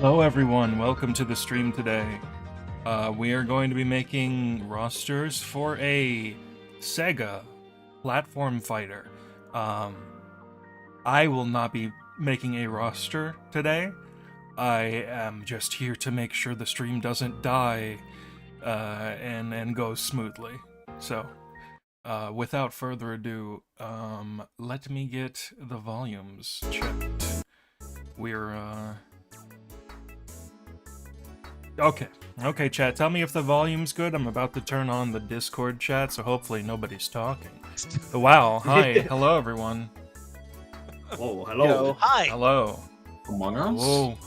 Hello everyone, welcome to the stream today. We are going to be making rosters for a Sega platform fighter. I will not be making a roster today. I am just here to make sure the stream doesn't die and goes smoothly. So, without further ado, let me get the volumes checked. We're Okay, chat. Tell me if the volume's good. I'm about to turn on the Discord chat, so hopefully nobody's talking. Wow, hi. Hello, everyone. Oh, hello. Yo. Hi. Hello. Among Us? Whoa.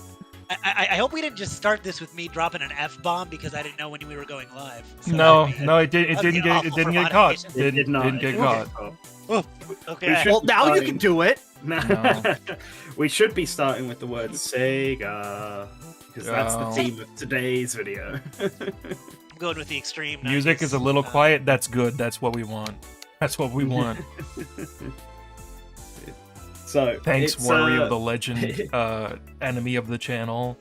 I hope we didn't just start this with me dropping an F-bomb because I didn't know when we were going live. So No, that'd be- no, it didn't that'd be get awful for caught. modification. Didn't get caught. Okay. Well, now you can do it. No. We should be starting with the word Sega, because that's the Oh. theme of today's video. I'm going with the extreme. Music 90s. is a little quiet. That's good. That's what we want. That's what we want. So, Thanks, it's, Worry of the Legend, enemy of the channel.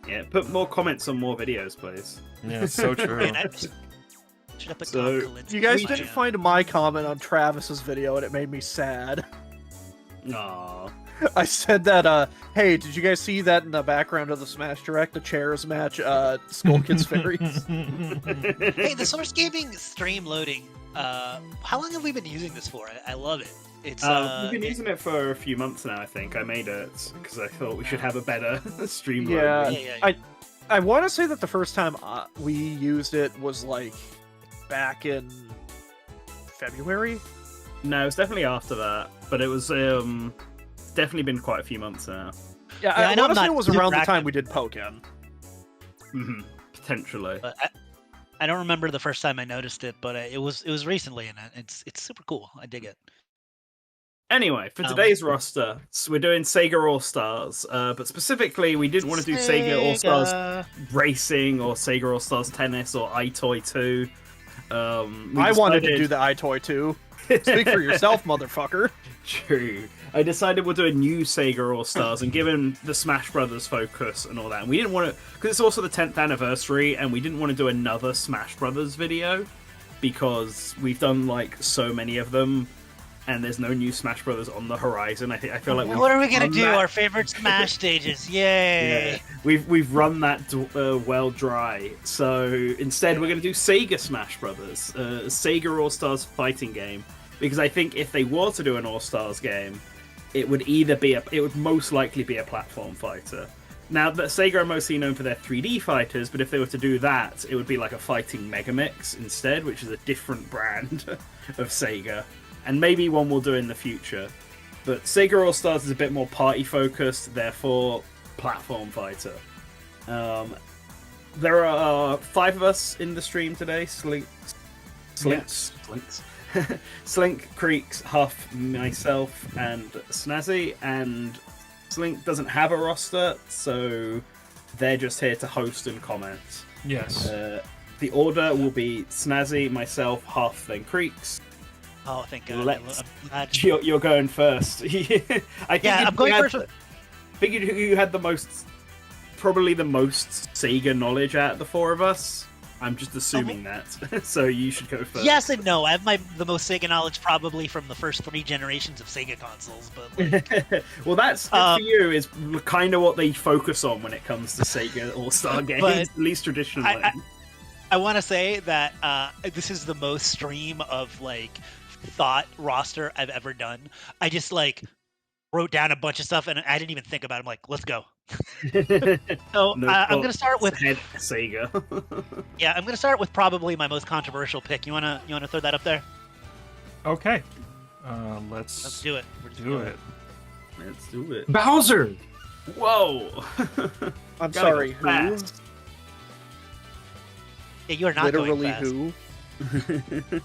Yeah, put more comments on more videos, please. Yeah, it's so true. Man, should have put So, Tom Kalinske You guys in didn't my, find my comment on Travis's video, and it made me sad. Aww. I said that, hey, did you guys see that in the background of the Smash Direct, the chairs match, Skull Kids Fairies? Hey, the Source Gaming stream loading. How long have we been using this for? I love it. It's We've been using it for a few months now, I think. I made it because I thought we should have a better stream. Yeah. yeah. I want to say that the first time we used it was, like, back in February? No, it was definitely after that, but it was definitely been quite a few months now. Yeah, Yeah, I I know want to I'm say not it was around the super time we did Pokken. Potentially. But I don't remember the first time I noticed it, but it was recently, and it's super cool. I dig it. Anyway, for today's roster, so we're doing Sega All-Stars, but specifically we didn't want to do Sega All-Stars Racing or Sega All-Stars Tennis or iToy 2. I wanted to do the iToy too. Speak for yourself, motherfucker. True. I decided we'll do a new Sega All-Stars and given the Smash Brothers focus and all that, and we didn't want to, because it's also the 10th anniversary, and we didn't want to do another Smash Brothers video because we've done like so many of them. And there's no new Smash Brothers on the horizon. I feel like What are we gonna do? That... Our favorite Smash stages? Yay! Yeah. We've run that well dry. So instead, we're gonna do Sega Smash Brothers, Sega All Stars fighting game. Because I think if they were to do an All Stars game, it would most likely be a platform fighter. Now, Sega are mostly known for their 3D fighters, but if they were to do that, it would be like a fighting Megamix instead, which is a different brand of Sega. And maybe one we'll do in the future. But Sega All-Stars is a bit more party-focused, therefore platform fighter. There are 5 of us in the stream today. Slink, Creeks, Huff, myself, and Snazzy. And Slink doesn't have a roster, so they're just here to host and comment. Yes. The order will be Snazzy, myself, Huff, then Creeks. Oh, thank God! Let's- I'm glad. You're going first. I think I'm going first. I figured you had probably the most Sega knowledge out of the 4 of us. I'm just assuming that, so you should go first. Yes and no. I have the most Sega knowledge probably from the first 3 generations of Sega consoles, but like, Well, that's good for you. Is kind of what they focus on when it comes to Sega All-Star games, But at least traditionally. I want to say that this is the most stream of like thought roster I've ever done. I just like wrote down a bunch of stuff and I didn't even think about it. I'm like, let's go. So No I'm gonna start with head Sega. I'm gonna start with probably my most controversial pick. You wanna throw that up there? Okay. Let's Let's do it. We're just do doing it. Let's do it. Bowser! Whoa! I'm Gotta sorry, go who? fast. Yeah, you are not Literally going fast. who?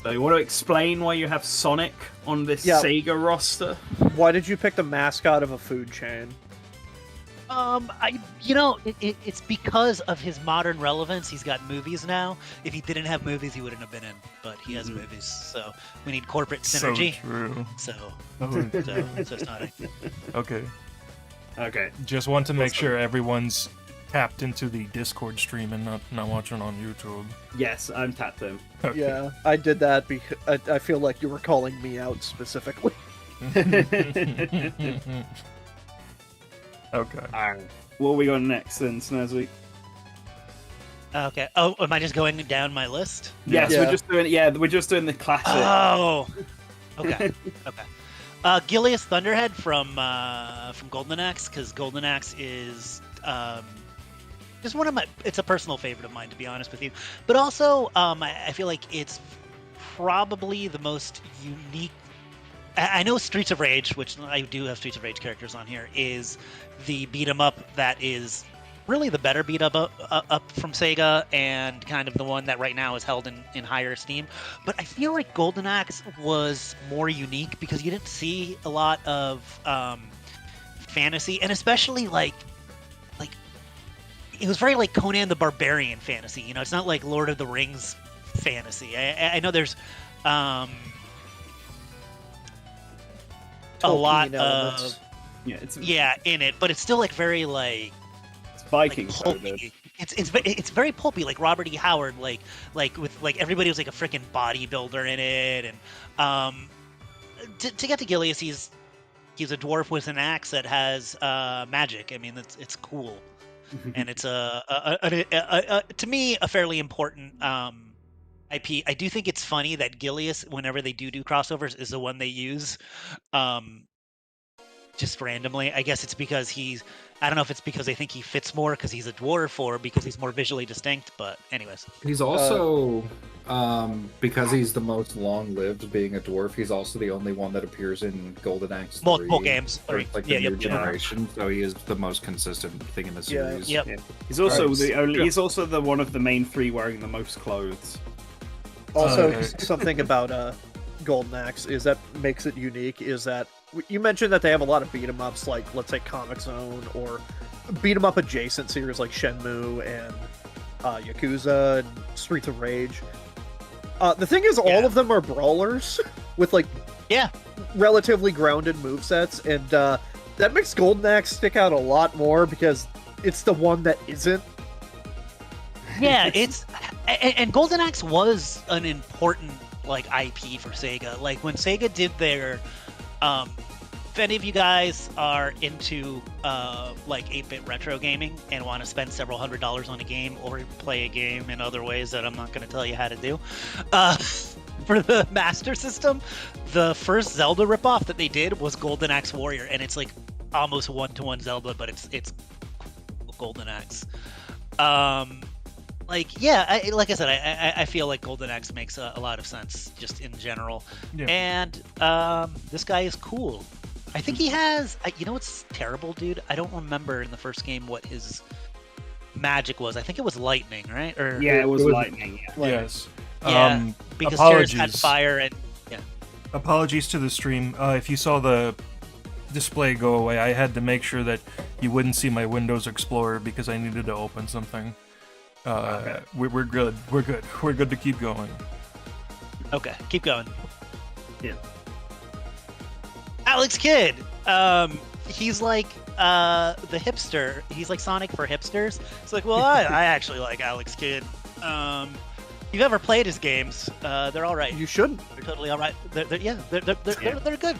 So you want to explain why you have Sonic on this Yeah. Sega roster? Why did you pick the mascot of a food chain? It's because of his modern relevance. He's got movies now. If he didn't have movies, he wouldn't have been in. But he has movies, so we need corporate synergy. So true. So Oh, it's not. okay. Okay. Just want to make Awesome. sure everyone's tapped into the Discord stream and not watching on YouTube. Yes, I'm tapped in. Okay. Yeah, I did that because I feel like you were calling me out specifically. Okay. Alright. What we got next then, Snazzy? Okay. Oh, am I just going down my list? Yes, Yeah. we're just doing the classic. Oh. Okay. Okay. Gilius Thunderhead from Golden Axe, because Golden Axe is just one of my. It's a personal favorite of mine, to be honest with you. But also, I feel like it's probably the most unique. I know Streets of Rage, which I do have Streets of Rage characters on here, is the beat 'em up that is really the better beat up from Sega, and kind of the one that right now is held in higher esteem. But I feel like Golden Axe was more unique because you didn't see a lot of fantasy, and especially like it was very like Conan the Barbarian fantasy. You know, it's not like Lord of the Rings fantasy. I know there's a lot Tolkien elements. of in it, but it's still like very like Viking pulpy. It's very pulpy, like Robert E. Howard, like with like everybody was like a freaking bodybuilder in it, and to get to Gilius, he's a dwarf with an axe that has magic. I mean, it's cool, and it's to me a fairly important IP. I do think it's funny that Gilius, whenever they do crossovers, is the one they use. Just randomly. I guess it's because I don't know if it's because they think he fits more because he's a dwarf or because he's more visually distinct, but anyways. He's also, because he's the most long-lived being a dwarf, he's also the only one that appears in Golden Axe 3. Multiple games. Or, like the new Yep. generation, so he is the most consistent thing in the Yeah. series. Yep. Yeah. He's also Right. the only. He's also the one of the main three wearing the most clothes. Also, Okay. something about Golden Axe is that makes it unique is that you mentioned that they have a lot of beat 'em ups, like let's say Comic Zone or beat 'em up adjacent series like Shenmue and Yakuza and Streets of Rage. The thing is, all of them are brawlers with like relatively grounded movesets, and that makes Golden Axe stick out a lot more because it's the one that isn't. Yeah, and Golden Axe was an important like IP for Sega. Like when Sega did their if any of you guys are into like 8-bit retro gaming and want to spend several $100s on a game or play a game in other ways that I'm not going to tell you how to do, for the Master System, the first Zelda ripoff that they did was Golden Axe Warrior, and it's like almost one-to-one Zelda, but it's Golden Axe. Like I said, I feel like Golden Axe makes a lot of sense just in general, and this guy is cool. I think he has. You know what's terrible, dude? I don't remember in the first game what his magic was. I think it was lightning, right? Or Yeah, it was lightning. Yeah. Yes. yeah, because Tears had apologies. fire and Apologies to the stream. If you saw the display go away, I had to make sure that you wouldn't see my Windows Explorer because I needed to open something. Okay. We're good. We're good. We're good to keep going. okay, keep going. Yeah. Alex Kidd. He's like the hipster. He's like Sonic for hipsters. It's like, well, I actually like Alex Kidd. You've ever played his games? They're all right. You shouldn't. They're totally all right. They're good.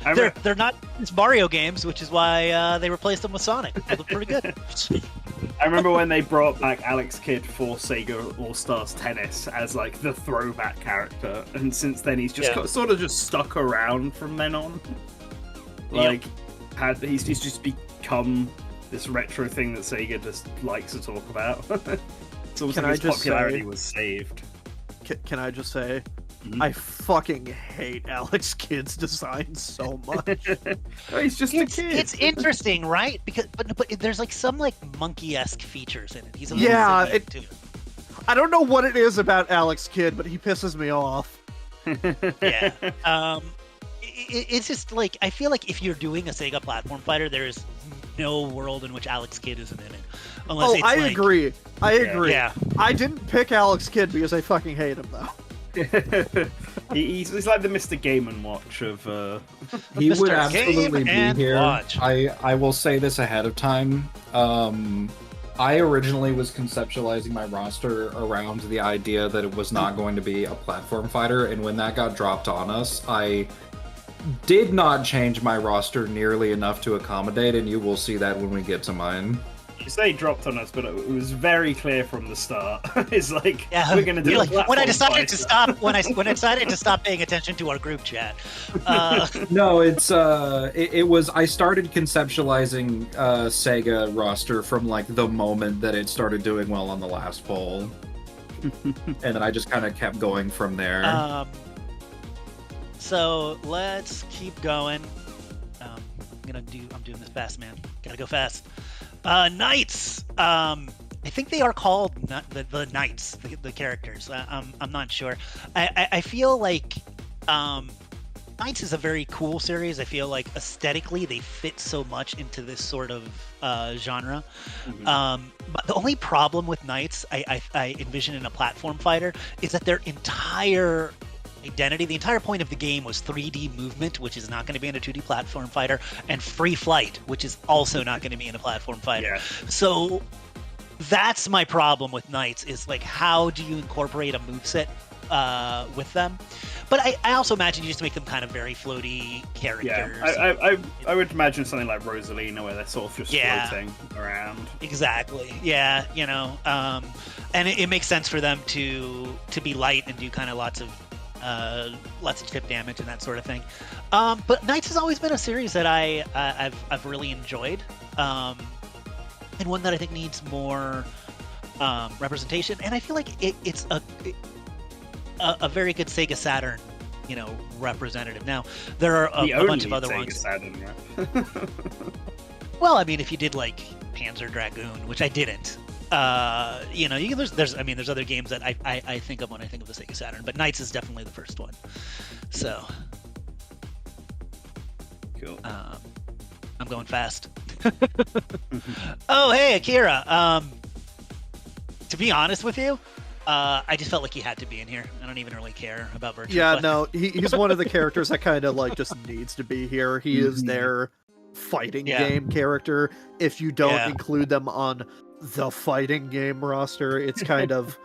I They're not just Mario games, which is why they replaced them with Sonic. They're pretty good. I remember when they brought back Alex Kidd for Sega All-Stars Tennis as like the throwback character, and since then he's just sort of just stuck around from then on. Like, he's just become this retro thing that Sega just likes to talk about. It's almost like his popularity was saved. Can I just say, I fucking hate Alex Kidd's design so much. Oh, he's just a kid. It's interesting, right? Because but there's like some like monkey-esque features in it. He's a Yeah, little too. I don't know what it is about Alex Kidd, but he pisses me off. Yeah. It's just like I feel like if you're doing a Sega platform fighter, there is no world in which Alex Kidd isn't in it. Unless Oh, it's I like, agree. I agree. Yeah. I didn't pick Alex Kidd because I fucking hate him, though. He's like the Mr. Game and Watch of. He would Mr. absolutely Game be and here. Watch. I will say this ahead of time. I originally was conceptualizing my roster around the idea that it was not going to be a platform fighter, and when that got dropped on us, I did not change my roster nearly enough to accommodate, and you will see that when we get to mine. You say dropped on us, but it was very clear from the start. It's like we're gonna do. When I decided to stop, when I decided to stop paying attention to our group chat. No, it was. I started conceptualizing Sega roster from like the moment that it started doing well on the last poll, and then I just kind of kept going from there. So let's keep going. I'm doing this fast, man. Gotta go fast. Knights. I think they are called the Knights, the characters. I'm not sure. I feel like Knights is a very cool series. I feel like aesthetically they fit so much into this sort of genre. Mm-hmm. But the only problem with Knights I envision in a platform fighter is that their entire identity, the entire point of the game was 3D movement, which is not going to be in a 2D platform fighter, and free flight, which is also not going to be in a platform fighter. Yeah. So that's my problem with Knights, is like, how do you incorporate a moveset with them? But I also imagine you just make them kind of very floaty characters. Yeah, I would imagine something like Rosalina, where they're sort of just floating around. Exactly. Yeah, and it makes sense for them to be light and do kind of lots of tip damage and that sort of thing. But Knights has always been a series that I've really enjoyed, and one that I think needs more representation. And I feel like it's a very good Sega Saturn, representative. Now there are a bunch of other Sega ones. Saturn, right? Well, I mean, if you did like Panzer Dragoon, which I didn't. There's other games that I think of when I think of the Sega Saturn, but Knights is definitely the first one. So, cool. I'm going fast. Oh, hey, Akira. To be honest with you, I just felt like he had to be in here. I don't even really care about Virtual. Yeah, no, he's one of the characters that kind of like just needs to be here. He is their fighting game character. If you don't include them on the fighting game roster, it's kind of,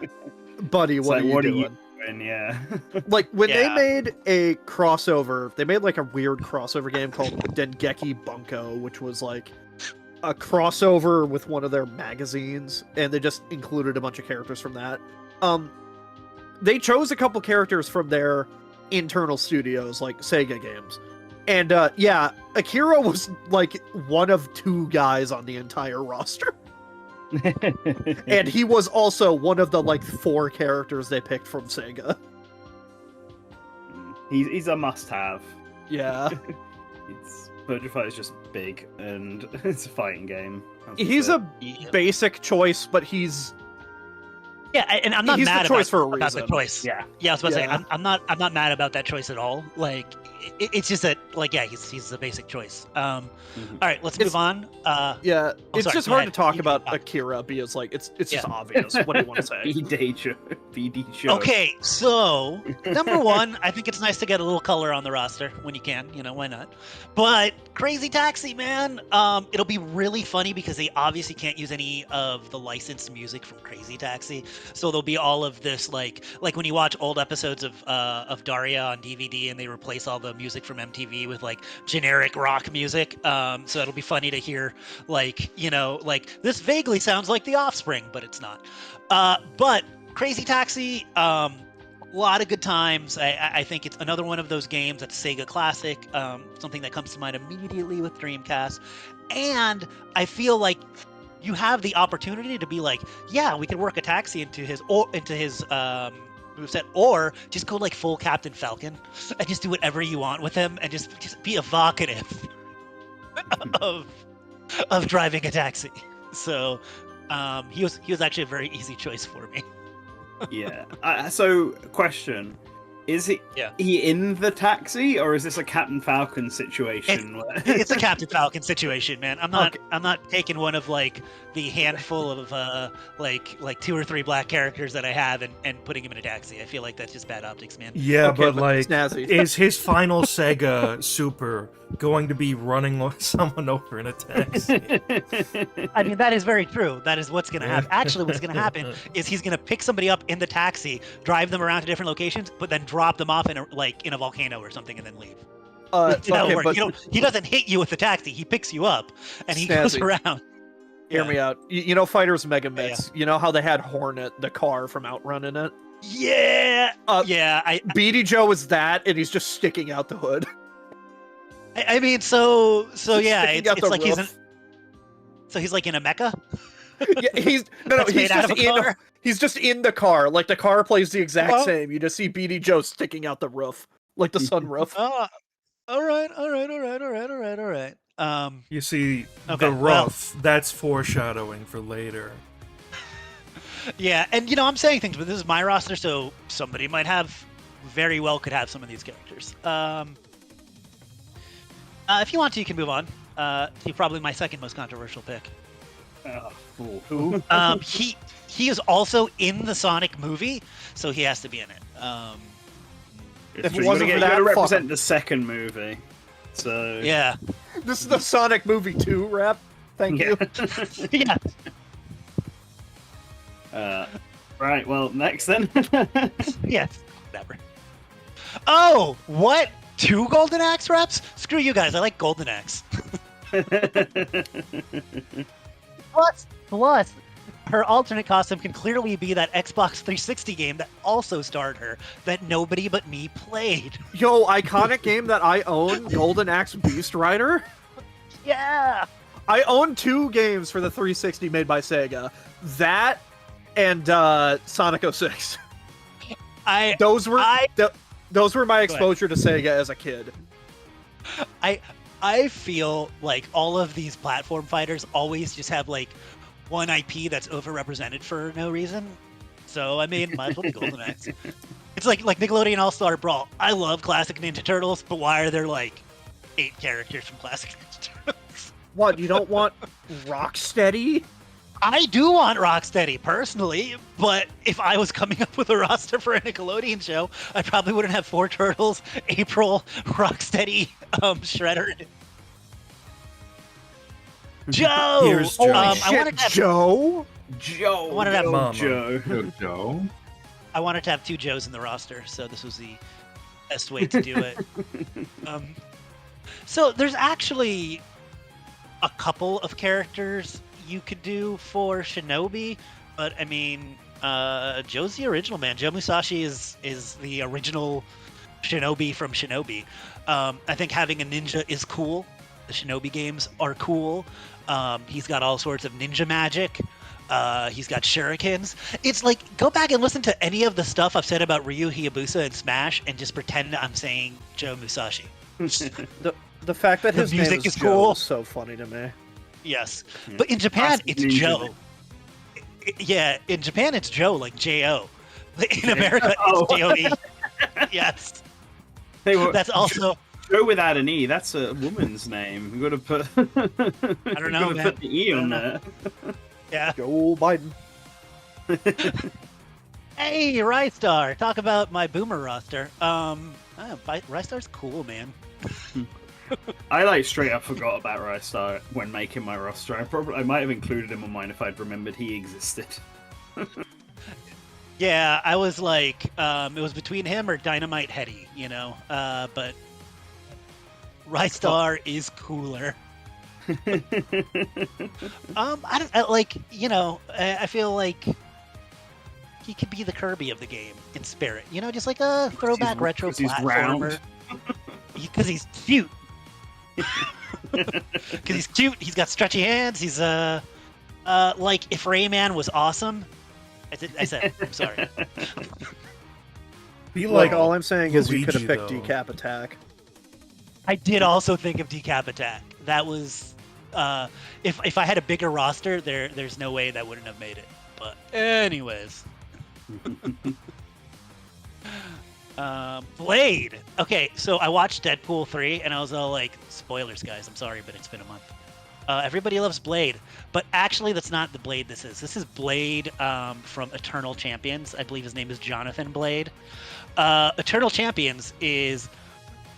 buddy, what are you doing? Yeah. Like when they made a crossover, they made like a weird crossover game called Dengeki Bunko, which was like a crossover with one of their magazines, and they just included a bunch of characters from that. They chose a couple characters from their internal studios, like Sega games. And Akira was like one of 2 guys on the entire roster. And he was also one of the like 4 characters they picked from Sega. He's a must-have. Yeah. Virtua Fighter is just big, and it's a fighting game. He's a basic choice, but he's... Yeah, and I'm not he's mad the choice about for a reason. the choice. Yeah. Yeah, I was about to say, I'm not mad about that choice at all. Like, it's just that, like, yeah, he's the basic choice. All right, let's move on. It's just hard to talk about Akira because, like, it's just obvious. What do you want to say? BD show. Okay, so number 1, I think it's nice to get a little color on the roster when you can. Why not? But Crazy Taxi, man, it'll be really funny because they obviously can't use any of the licensed music from Crazy Taxi. So there'll be all of this, like when you watch old episodes of Daria on DVD and they replace all the music from MTV with like generic rock music. So it'll be funny to hear like this vaguely sounds like The Offspring, but it's not. But Crazy Taxi, a lot of good times. I think it's another one of those games that's Sega classic, something that comes to mind immediately with Dreamcast. And I feel like you have the opportunity to be like, yeah, we could work a taxi into his moveset, or just go like full Captain Falcon and just do whatever you want with him and just be evocative of driving a taxi. So he was actually a very easy choice for me. Yeah. So, question: Is he? Yeah. He in the taxi, or is this a Captain Falcon situation? It's a Captain Falcon situation, man. I'm not Okay. I'm not taking one of like the handful of like 2 or 3 black characters that I have and putting him in a taxi. I feel like that's just bad optics, man. Yeah, Okay, but but like, Snazzy. is his final Sega Super going to be running someone over in a taxi? I mean, that is very true. That is what's going to happen. Yeah. Actually, what's going to happen is he's going to pick somebody up in the taxi, drive them around to different locations, but then drop them off in a volcano or something and then leave. That's how it Okay, works. but He doesn't hit you with the taxi. He picks you up and he goes Snazzy. around. hear Yeah. me out. You know Fighters Mega Mix? You know how they had Hornet, the car from Outrun in it? Yeah. Yeah. Beatty Joe is that, and he's just sticking out the hood. I mean, so yeah, Sticking out it's the like roof. he's like in a mecha. Yeah, he's That's he's made out just of a car? he's just in the car. Like the car plays the exact Oh. same. You just see Beatty Joe sticking out the roof, like the sunroof. Oh, all right. You see, Okay, the well- rough, that's foreshadowing for later. Yeah, and I'm saying things, but this is my roster, so somebody might very well could have some of these characters. If you want to, you can move on. To probably my second most controversial pick. Who? He is also in the Sonic movie, so he has to be in it. If it You wasn't gotta for that, fuck represent him. the second movie. So Yeah, This is the Sonic movie 2 rep. Thank you. yeah. Right. Well, next then. Yes, whatever. Oh, what? 2 Golden Axe reps? Screw you guys. I like Golden Axe. Plus, her alternate costume can clearly be that Xbox 360 game that also starred her that nobody but me played. Yo, iconic game that I own, Golden Axe Beast Rider. Yeah. I own 2 games for the 360 made by Sega. That and Sonic 06. Those were my exposure to Sega as a kid. I feel like all of these platform fighters always just have like one IP that's overrepresented for no reason. So I mean, might as well be Golden Axe. It's like Nickelodeon All-Star Brawl. I love classic Ninja Turtles, but why are there like 8 characters from classic Ninja Turtles? What, you don't want Rocksteady? I do want Rocksteady personally, but if I was coming up with a roster for a Nickelodeon show, I probably wouldn't have 4 Turtles, April, Rocksteady, Shredder. Joe. Here's Joe. Holy I shit, wanted to have Joe? Joe. I wanted to have Mama. Joe. Joe. I wanted to have 2 Joes in the roster, so this was the best way to do it. So there's actually a couple of characters you could do for Shinobi, but I mean, Joe's the original man. Joe Musashi is the original Shinobi from Shinobi. I think having a ninja is cool. The Shinobi games are cool. He's got all sorts of ninja magic. He's got shurikens. It's like, go back and listen to any of the stuff I've said about Ryu Hayabusa and Smash and just pretend I'm saying Joe Musashi. The fact that The his name music is is Joe cool. is so funny to me. Yes. But in Japan, Classic it's ninja. Joe. Yeah, in Japan, it's Joe, like J-O. But in America, Oh. it's J-O-E. Yes. Hey, well, That's also... Joe without an E. That's a woman's name. You got to put. I don't know, Gotta man. put the E on there. Yeah. Joe Biden. Hey, Rystar. Talk about my boomer roster. Rystar's cool, man. I like straight up forgot about Rystar when making my roster. I might have included him on mine if I'd remembered he existed. Yeah, I was like, it was between him or Dynamite Hetty, but Rystar is cooler. I feel like he could be the Kirby of the game in spirit. Just like a throwback retro 'cause he's platformer. Because he's cute. Because he's cute. He's got stretchy hands. He's like if Rayman was awesome. I said, I'm sorry. Be Like, all I'm saying is you Luigi, could have picked though. Decap Attack. I did also think of Decap Attack. That was if I had a bigger roster, there's no way that wouldn't have made it. But anyways. Blade. Okay, so I watched Deadpool 3, and I was all like, spoilers, guys. I'm sorry, but it's been a month. Everybody loves Blade, but actually, that's not the Blade this is. This is Blade from Eternal Champions. I believe his name is Jonathan Blade. Eternal Champions is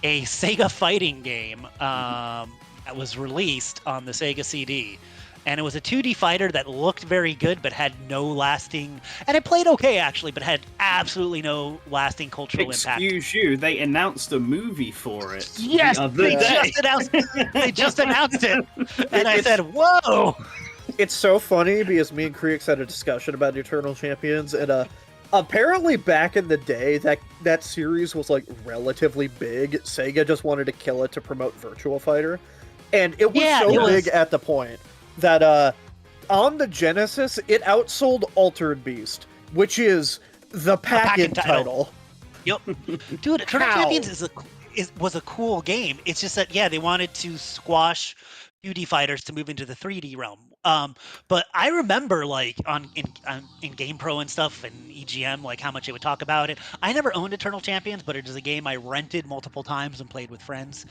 a Sega fighting game that was released on the Sega CD. And it was a 2D fighter that looked very good, but had no lasting... And it played okay, actually, but had absolutely no lasting cultural impact. Excuse you, they announced a movie for it. Yes, they just announced it. And I said, whoa! It's so funny because me and Creeks had a discussion about Eternal Champions, and apparently back in the day, that series was like relatively big. Sega just wanted to kill it to promote Virtua Fighter, and it was big at the point that on the Genesis, it outsold Altered Beast, which is the packet title. Yep. Dude, Eternal Champions was a cool game. It's just that, they wanted to squash 2D fighters to move into the 3D realm. But I remember, like, in GamePro and stuff and EGM, like, how much they would talk about it. I never owned Eternal Champions, but it is a game I rented multiple times and played with friends.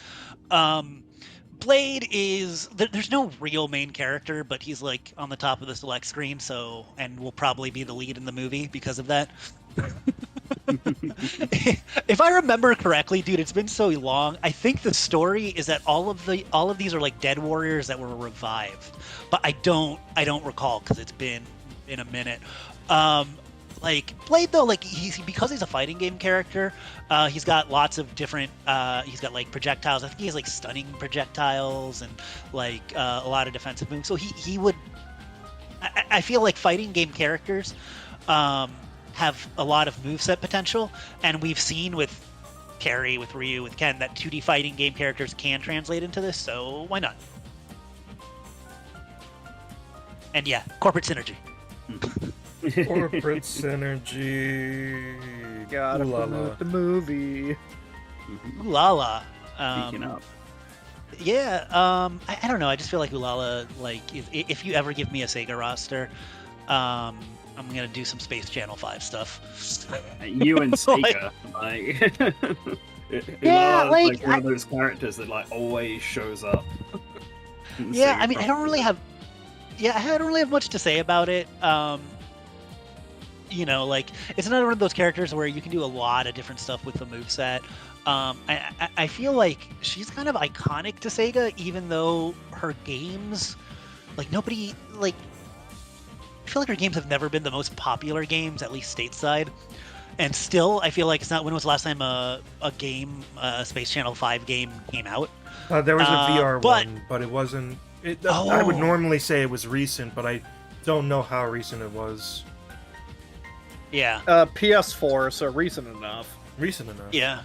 Blade is... There's no real main character, but he's, like, on the top of the select screen, and will probably be the lead in the movie because of that. If I remember correctly, dude, it's been so long. I think the story is that all of these are like dead warriors that were revived, but I don't recall because it's been a minute. Like Blade though, like because he's a fighting game character, he's got lots of different. He's got like projectiles. I think he has like stunning projectiles and like a lot of defensive moves. So he would. I feel like fighting game characters. Have a lot of moveset potential, and we've seen with Carrie, with Ryu, with Ken that 2D fighting game characters can translate into this, so why not? And corporate synergy. Corporate synergy. Gotta promote the movie. Ooh la la. Speaking up. Yeah, I don't know. I just feel like Ulala, like, if you ever give me a Sega roster, I'm gonna do some Space Channel 5 stuff. You and Sega, like, like one of those characters that like always shows up. Yeah, I mean, I don't really have much to say about it. You know, like, it's another one of those characters where you can do a lot of different stuff with the moveset. I feel like she's kind of iconic to Sega, even though her games, like, nobody, like, I feel like her games have never been the most popular games, at least stateside. And still, I feel like it's not. When was the last time a Space Channel 5 game came out? There was a VR one, but it wasn't. I would normally say it was recent, but I don't know how recent it was. Yeah. PS4, so recent enough. Recent enough. Yeah.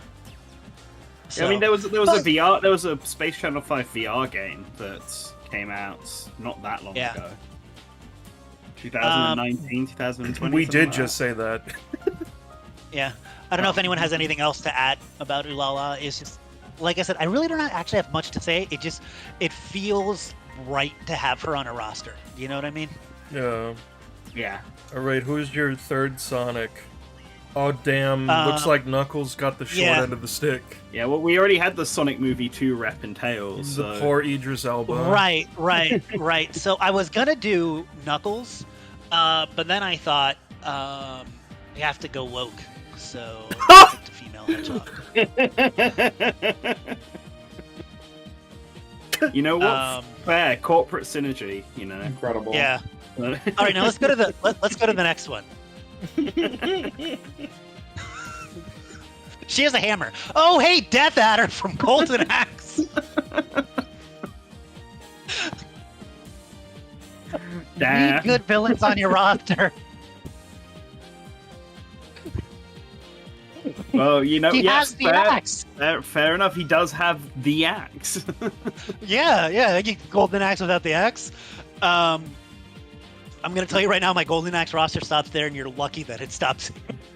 So, I mean, there was a Space Channel 5 VR game that came out not that long ago. 2019, 2020. We did just say that. Yeah. I don't know if anyone has anything else to add about Ulala. It's just, like I said, I really don't actually have much to say. It feels right to have her on a roster. You know what I mean? Yeah. Yeah. All right, who's your third Sonic? Oh, damn. Looks like Knuckles got the short end of the stick. Yeah, well, we already had the Sonic movie 2 rep and Tails. The poor Idris Elba. Right. So I was going to do Knuckles, but then I thought, you have to go woke. So I picked a female hedgehog. You know what? Fair. Corporate synergy, you know. Incredible. Yeah. All right, now let's go to the next one. She has a hammer. Oh, hey, Death Adder from Golden Axe. Need good villains on your roster. Well, you know, he has the axe. Fair enough. He does have the axe. Yeah. Golden Axe without the axe. I'm gonna tell you right now, my Golden Axe roster stops there, and you're lucky that it stops.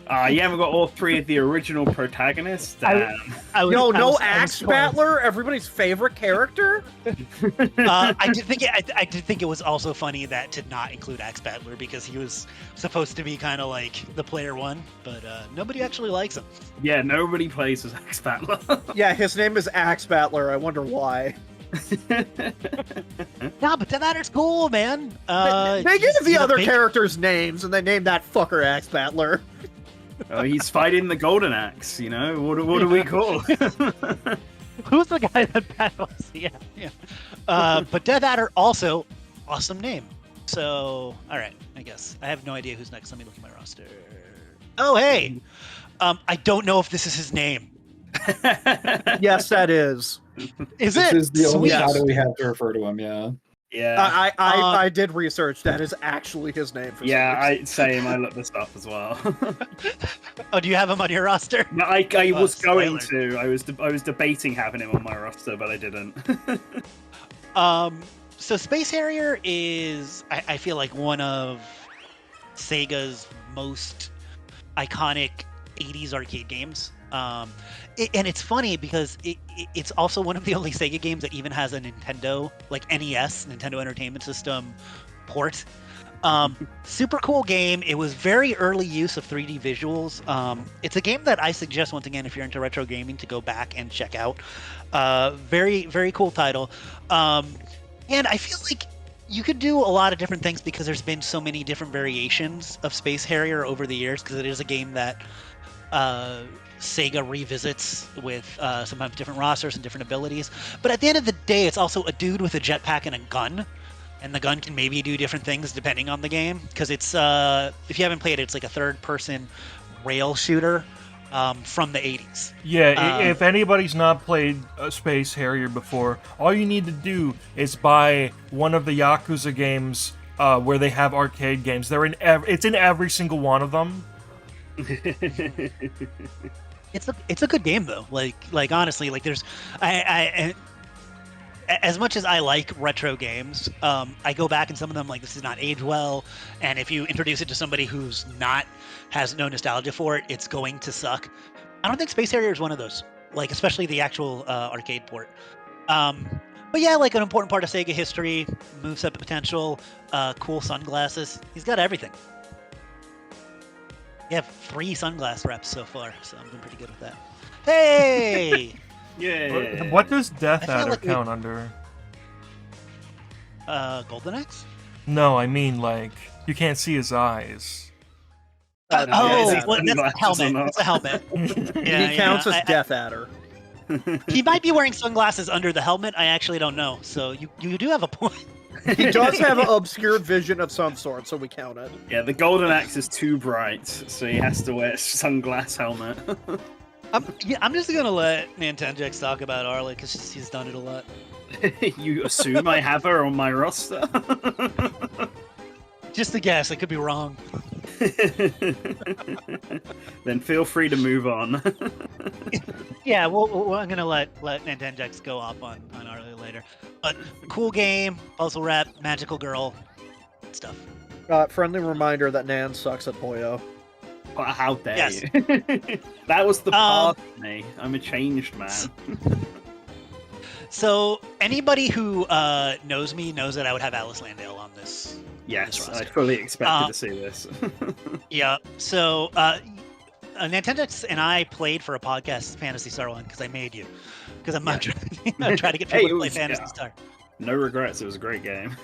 You haven't got all three of the original protagonists. Damn. No Axe Battler, everybody's favorite character. I did think it was also funny that to not include Axe Battler because he was supposed to be kind of like the player one, but nobody actually likes him. Yeah, nobody plays as Axe Battler. Yeah, his name is Axe Battler. I wonder why. No, but Death Adder's cool, man. They give the other characters names, and they name that fucker Axe Battler. Oh, he's fighting the Golden Axe, you know? What do we call? Who's the guy that battles? Yeah. But Death Adder also awesome name. So, all right, I guess I have no idea who's next. Let me look at my roster. Oh, hey, I don't know if this is his name. Yes, that is. This Is it? is the only Sweet. shadow we have to refer to him. Yeah. Yeah. I did research. That is actually his name. For Same. I looked this up as well. Oh, do you have him on your roster? No, I was going spoiler. to. I was debating having him on my roster, but I didn't. So Space Harrier is, I feel like, one of Sega's most iconic 80s arcade games. And it's funny because it's also one of the only Sega games that even has a Nintendo, like NES, Nintendo Entertainment System port. Super cool game. It was very early use of 3D visuals. It's a game that I suggest, once again, if you're into retro gaming, to go back and check out. Very, very cool title. And I feel like you could do a lot of different things because there's been so many different variations of Space Harrier over the years, because it is a game that Sega revisits with sometimes different rosters and different abilities. But at the end of the day, it's also a dude with a jetpack and a gun. And the gun can maybe do different things depending on the game. Because it's, if you haven't played it, it's like a third-person rail shooter from the 80s. Yeah, if anybody's not played Space Harrier before, all you need to do is buy one of the Yakuza games where they have arcade games. It's in every single one of them. It's a good game though. Like honestly, like there's I as much as I like retro games, I go back and some of them like this is not age well, and if you introduce it to somebody who's has no nostalgia for it, it's going to suck. I don't think Space Harrier is one of those. Like especially the actual arcade port. But yeah, like an important part of Sega history, moveset potential, cool sunglasses. He's got everything. You have 3 sunglass reps so far, so I'm doing pretty good with that. Hey! Yeah. What does Death I feel Adder like count under? Golden Axe? No, I mean, like, you can't see his eyes. Yeah, that's a sunglasses helmet. or not. It's a helmet. Yeah, He counts as I- Death Adder. He might be wearing sunglasses under the helmet. I actually don't know. So you do have a point. He does have an obscured vision of some sort, so we count it. Yeah, the Golden Axe is too bright, so he has to wear a sunglass helmet. I'm just gonna let Nintendex talk about Arla because he's done it a lot. You assume I have her on my roster? Just a guess. I could be wrong. Then feel free to move on. Yeah, well, I'm gonna let Nintendex go off on Arla later. But cool game, puzzle rep, magical girl, stuff. Friendly reminder that Nan sucks at Puyo. How dare Yes. you? That was the past of me. I'm a changed man. So anybody who knows me knows that I would have Alice Landale on this. Yes, I roster. fully expected to see this. Yeah. So Nintendex and I played for a podcast Phantasy Star One because I made you. Because I'm not trying to get people to play Phantasy Star. No regrets. It was a great game.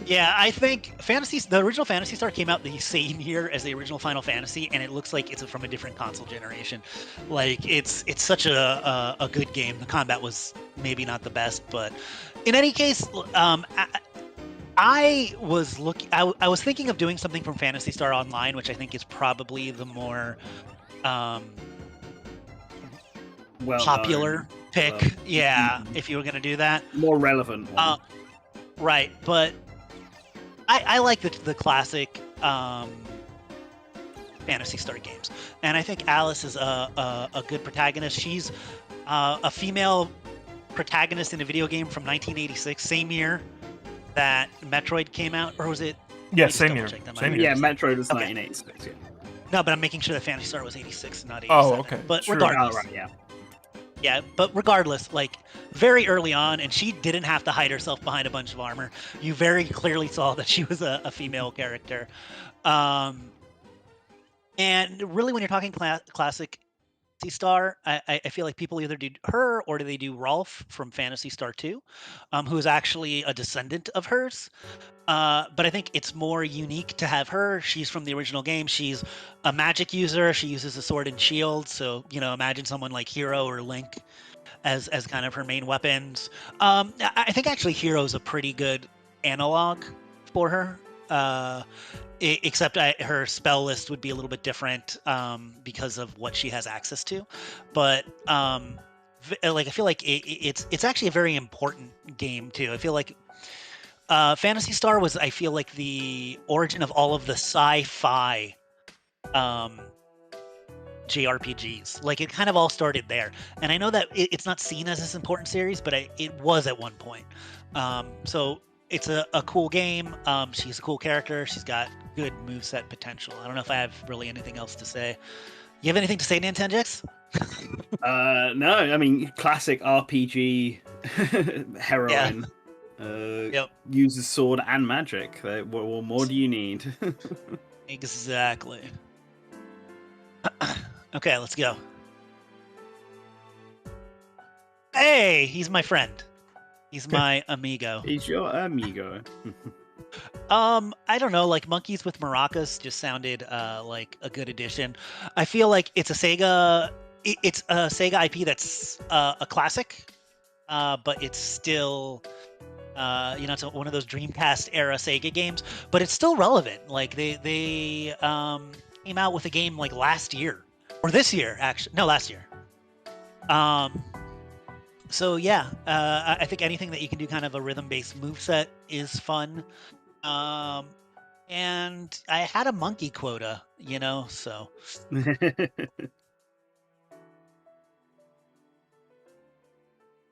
Yeah, I think the original Phantasy Star came out the same year as the original Final Fantasy, and it looks like it's from a different console generation. Like it's such a good game. The combat was maybe not the best, but in any case, I was thinking of doing something from Phantasy Star Online, which I think is probably the more popular pick. If you were gonna do that, more relevant one. Right, but I like the classic Phantasy Star games, and I think Alice is a good protagonist. She's a female protagonist in a video game from 1986, same year that Metroid came out, or was it Yeah, Let me just same year. double-check that. Same My- year. Yeah, Metroid was Okay. 1986. Yeah. No, but I'm making sure that Phantasy Star was 86 and not 87. Oh, okay. But Sure. regardless, Oh, right, yeah. yeah, but regardless, like very early on, and she didn't have to hide herself behind a bunch of armor. You very clearly saw that she was a female character. And really, when you're talking classic Phantasy Star, I feel like people either do her or do they do Rolf from Phantasy Star 2, who is actually a descendant of hers. But I think it's more unique to have her. She's from the original game. She's a magic user. She uses a sword and shield. So, imagine someone like Hero or Link as kind of her main weapons. I think actually Hero's a pretty good analog for her. Except her spell list would be a little bit different because of what she has access to. But I feel like it's actually a very important game too. I feel like Phantasy Star was, I feel like, the origin of all of the sci-fi JRPGs. Like, it kind of all started there. And I know that it's not seen as this important series, but it was at one point. So it's a cool game. She's a cool character. She's got good moveset potential. I don't know if I have really anything else to say. You have anything to say, Nintendix? No, I mean, classic RPG heroine. Yep. Uses sword and magic. What more do you need? Exactly. Okay, let's go. Hey, he's my friend. He's my amigo. He's your amigo. I don't know, like Monkeys with Maracas just sounded like a good addition. I feel like it's a Sega IP that's a classic, but it's still it's one of those Dreamcast era Sega games, but it's still relevant. Like they came out with a game like last year or this year, actually. No, last year. So yeah, I think anything that you can do kind of a rhythm-based moveset is fun. And I had a monkey quota, so.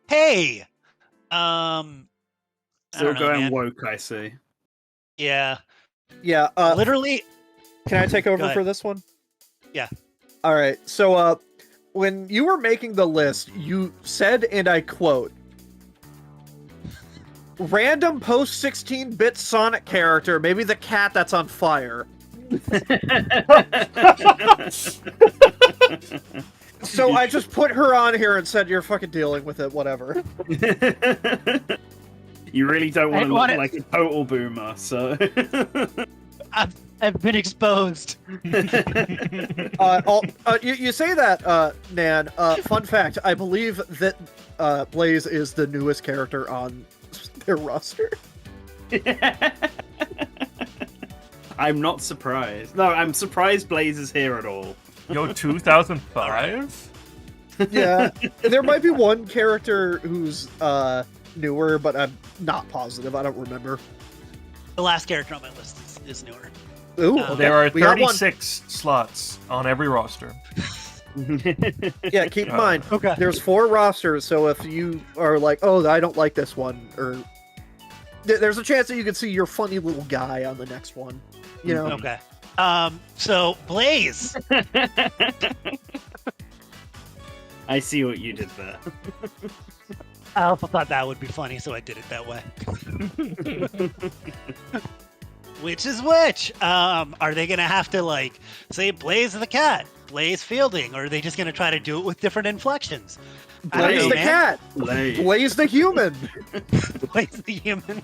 Hey! I Still don't know, going man. woke, I see. Yeah. Yeah. Literally. Can I take Go over ahead. for this one? Yeah. All right. So, when you were making the list, you said, and I quote, "Random post 16-bit Sonic character, maybe the cat that's on fire." So I just put her on here and said, "You're fucking dealing with it, whatever." You really don't want to look want it- like a total boomer, so. I've been exposed. You say that, Nan. Fun fact, I believe that Blaze is the newest character on their roster. I'm not surprised. No, I'm surprised Blaze is here at all. Yo, 2005? Yeah, there might be one character who's newer, but I'm not positive. I don't remember. The last character on my list is newer. Ooh, Well, okay. There are We got one. 36 slots on every roster. Yeah, keep in mind, Okay. there's 4 rosters, so if you are like, "Oh, I don't like this one," or there's a chance that you can see your funny little guy on the next one. You know? Okay. So Blaze. I see what you did there. I also thought that would be funny, so I did it that way. Which is which? Are they gonna have to say Blaze the cat, Blaze Fielding, or are they just gonna try to do it with different inflections? I don't Blaze know, the man. cat, Blaze. Blaze the human. Blaze the human.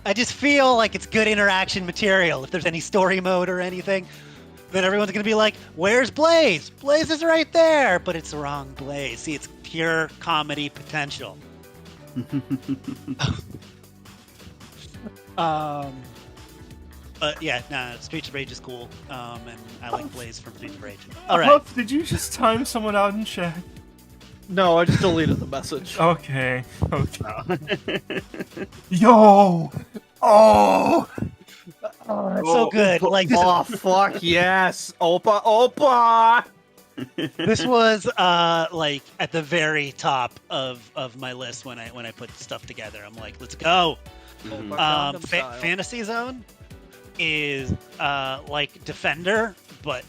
I just feel like it's good interaction material. If there's any story mode or anything, then everyone's gonna be like, "Where's Blaze? Blaze is right there," but it's the wrong Blaze. See, it's pure comedy potential. But yeah, Streets of Rage is cool, and I like Blaze from Streets of Rage. All right, Huff, did you just time someone out in chat? No, I just deleted the message. Okay. Yo! Oh! that's so good. Like this, Oh fuck yes, Opa. this was at the very top of my list when I put stuff together. I'm like, let's go. Gundam style. Fantasy Zone is like Defender, but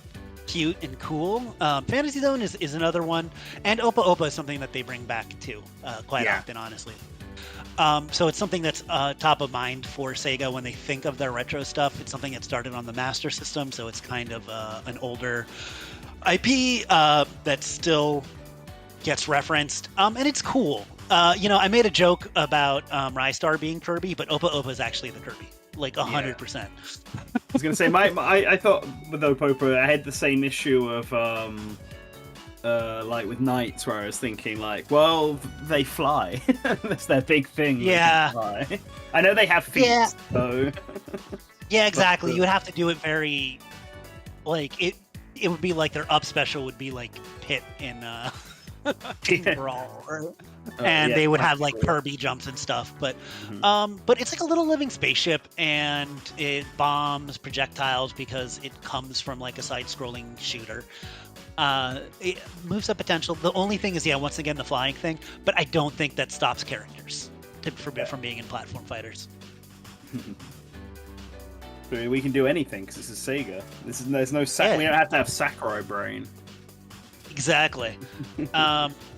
cute and cool. Fantasy Zone is another one, and Opa Opa is something that they bring back too quite often, honestly. So it's something that's top of mind for Sega when they think of their retro stuff. It's something that started on the Master System, so it's kind of an older IP that still gets referenced, and it's cool. I made a joke about Rystar being Kirby, but Opa Opa is actually the Kirby, like 100%. I was gonna say, I thought with Opa Opa, I had the same issue of like with Knights, where I was thinking like, well, they fly. That's their big thing. Yeah. Fly. I know they have feet, so. Yeah, exactly. You would have to do it very, like it. It would be like their up special would be like Pit in Brawl, and they would have like Kirby jumps and stuff. But it's like a little living spaceship, and it bombs projectiles because it comes from like a side-scrolling shooter. It moves up potential. The only thing is, once again, the flying thing. But I don't think that stops characters from being in platform fighters. We can do anything because this is Sega. There's no we don't have to have Sakurai brain. Exactly.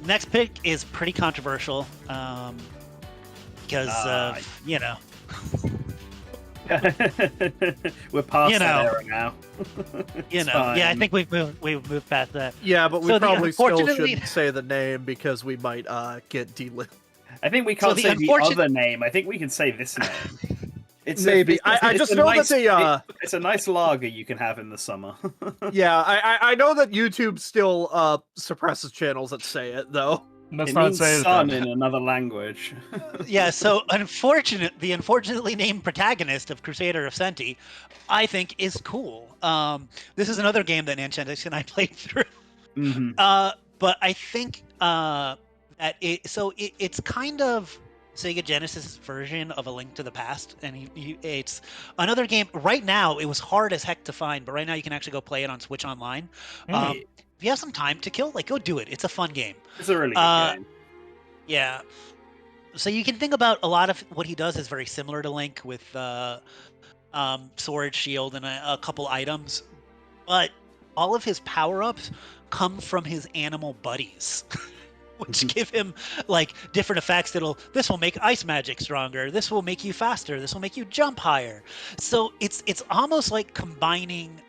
Next pick is pretty controversial because we're past that era now. I think we've moved past that. Yeah, but we probably still shouldn't say the name because we might get delisted. I think we can't say the other name. I think we can say this name. I just know that it's a nice lager you can have in the summer. Yeah, I know that YouTube still suppresses channels that say it though. Let's not say sun in another language. Yeah, so the unfortunately named protagonist of Crusader of Senti, I think is cool. This is another game that Nanchendix and I played through. Mm-hmm. But I think that it's kind of Sega Genesis version of A Link to the Past, and it's another game. Right now, it was hard as heck to find, but right now you can actually go play it on Switch Online. If you have some time to kill, go do it. It's a fun game. It's a really good game. Yeah. So you can think about a lot of what he does is very similar to Link with sword, shield, and a couple items, but all of his power-ups come from his animal buddies. Which give him like different effects. This will make ice magic stronger. This will make you faster. This will make you jump higher. So it's almost like combining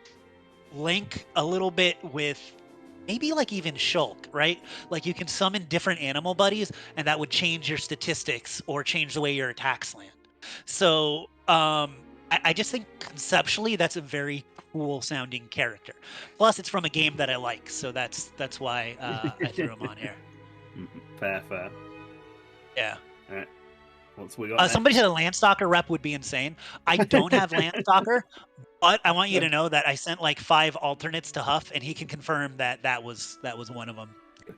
Link a little bit with maybe like even Shulk, right? Like you can summon different animal buddies, and that would change your statistics or change the way your attacks land. So I just think conceptually that's a very cool sounding character. Plus, it's from a game that I like, so that's why I threw him on here. Fair. Yeah. All right. What's we got? Somebody said a Landstalker rep would be insane. I don't have Landstalker, but I want you to know that I sent like 5 alternates to Huff, and he can confirm that was one of them.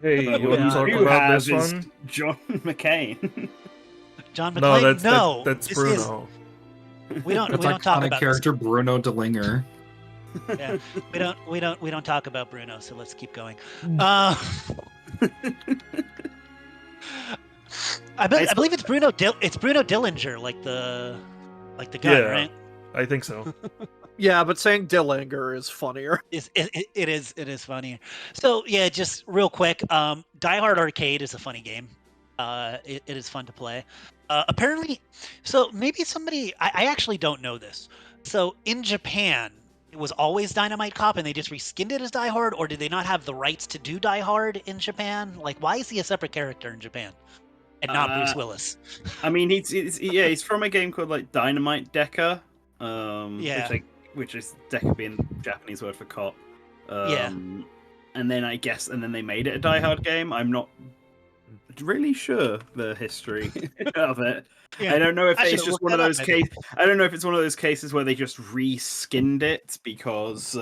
Hey, you want to talk about this one? John McCain. John McClane? No, that's Bruno. We don't talk about character this. Bruno Delinger. Yeah, we don't talk about Bruno, so let's keep going. I believe it's Bruno. It's Bruno Dillinger, like the gun, right? I think so. Yeah, but saying Dillinger is funnier. It is funnier. So yeah, just real quick. Die Hard Arcade is a funny game. It is fun to play. Apparently, so maybe somebody. I actually don't know this. So in Japan, it was always Dynamite Cop, and they just reskinned it as Die Hard, or did they not have the rights to do Die Hard in Japan? Like, why is he a separate character in Japan and not Bruce Willis? I mean, he's from a game called like Dynamite Deca, which is Deca being the Japanese word for cop. And then and then they made it a Die Hard game. I'm not really sure the history of it. Yeah. I don't know if it's just one of those cases. I don't know if it's one of those cases where they just reskinned it because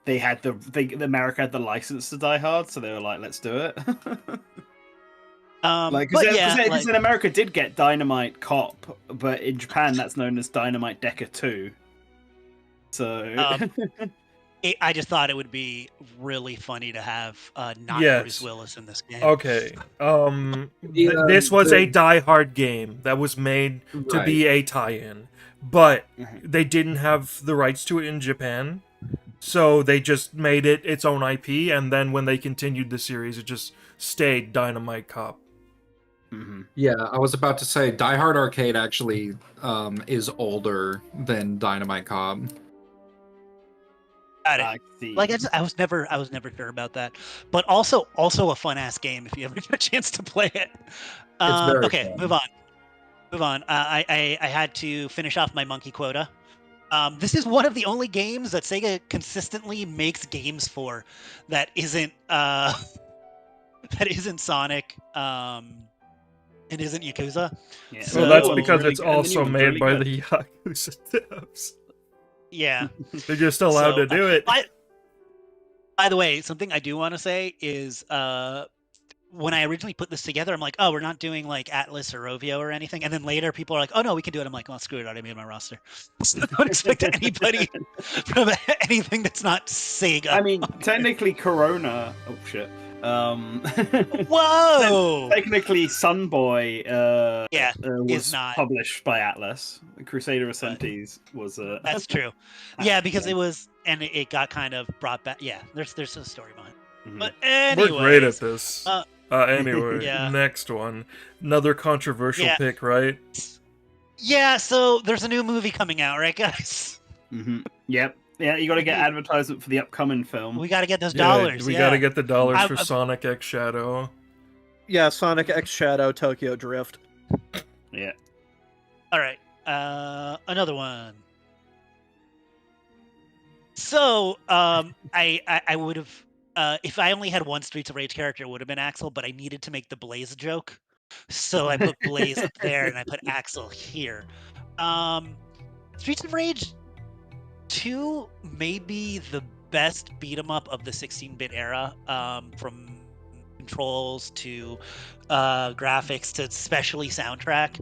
they had America had the license to Die Hard, so they were like, "Let's do it." Because in America did get Dynamite Cop, but in Japan that's known as Dynamite Deca 2. So I just thought it would be really funny to have not Yes. Bruce Willis in this game. Okay. Yeah, This was a die-hard game that was made to be a tie-in, but they didn't have the rights to it in Japan, so they just made it its own IP, and then when they continued the series, it just stayed Dynamite Cop. Yeah, I was about to say Die Hard Arcade actually is older than Dynamite Cop. Got it. I see. Like I was never sure about that, but also a fun ass game if you ever get a chance to play it. very Okay, fun. move on. I had to finish off my monkey quota. This is one of the only games that Sega consistently makes games for that isn't that isn't Sonic and isn't Yakuza. Yeah. So So- that's Well, because really it's good, and then also he was made really by good. the Yakuza devs. Yeah. They're just allowed So, to do it. By the way, something I do want to say is when I originally put this together, I'm like, oh, we're not doing like Atlas or Rovio or anything. And then later people are like, oh, no, we can do it. I'm like, well, screw it. I already made my roster. So don't expect anybody from anything that's not Sega. I mean, technically, Corona. Oh shit. Whoa! Technically, Sunboy. Yeah, was not. published by Atlas. Crusader Ascentes was. That's true. Yeah, because it was, and it got kind of brought back. Yeah, there's a story behind it. Mhm. But anyway, We're great at this. Anyway, Yeah. next one. Another controversial Yeah. pick, right? Yeah, so there's a new movie coming out, right, guys? Yep. Yeah, you got to get advertisement for the upcoming film. We got to get those Yeah, dollars. we yeah. gotta get the dollars I- for Sonic X Shadow. Yeah, Sonic X Shadow Tokyo Drift. Yeah. All right, another one. So, I would have, if I only had one Streets of Rage character, it would have been Axel, but I needed to make the Blaze joke, so I put Blaze up there and I put Axel here. Streets of Rage 2 may be the best beat 'em up of the 16-bit era, from controls to graphics to especially soundtrack.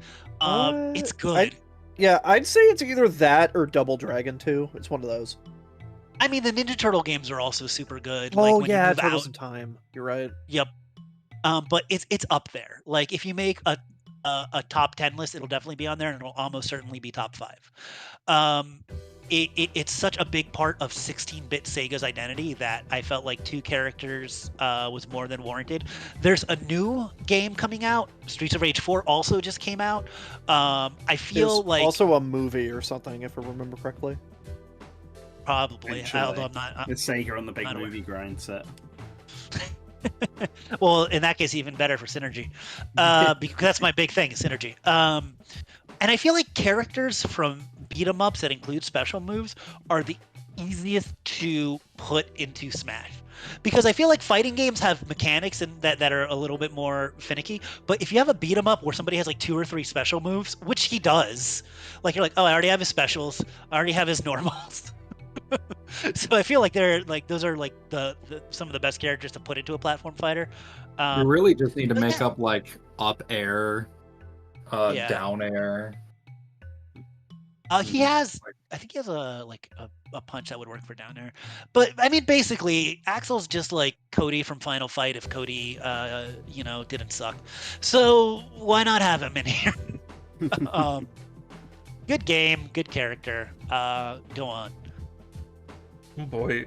It's good. Yeah, I'd say it's either that or Double Dragon 2. It's one of those. I mean, the Ninja Turtle games are also super good. Oh like, when you yeah, move Turtles out- in Time. You're right. Yep. But it's up there. Like if you make a top 10 list, it'll definitely be on there, and it'll almost certainly be top 5. It's such a big part of 16-bit Sega's identity that I felt like 2 characters was more than warranted. There's a new game coming out. Streets of Rage 4 also just came out. I feel There's like also a movie or something, if I remember correctly. probably, Eventually. although I'm not. With Sega on the big Not aware. movie grind set. Well, in that case, even better for synergy, because that's my big thing, is synergy. And I feel like characters from beat 'em ups that include special moves are the easiest to put into Smash, because I feel like fighting games have mechanics and that are a little bit more finicky. But if you have a beat 'em up where somebody has like 2 or 3 special moves, which he does, like you're like, oh, I already have his specials, I already have his normals. So I feel like they're like those are like the some of the best characters to put into a platform fighter. You really just need to but make yeah. up like up air, Yeah. down air. He has, I think he has a punch that would work for down there. But I mean, basically, Axel's just like Cody from Final Fight if Cody, didn't suck. So why not have him in here? Good game, good character. Go on. Oh boy.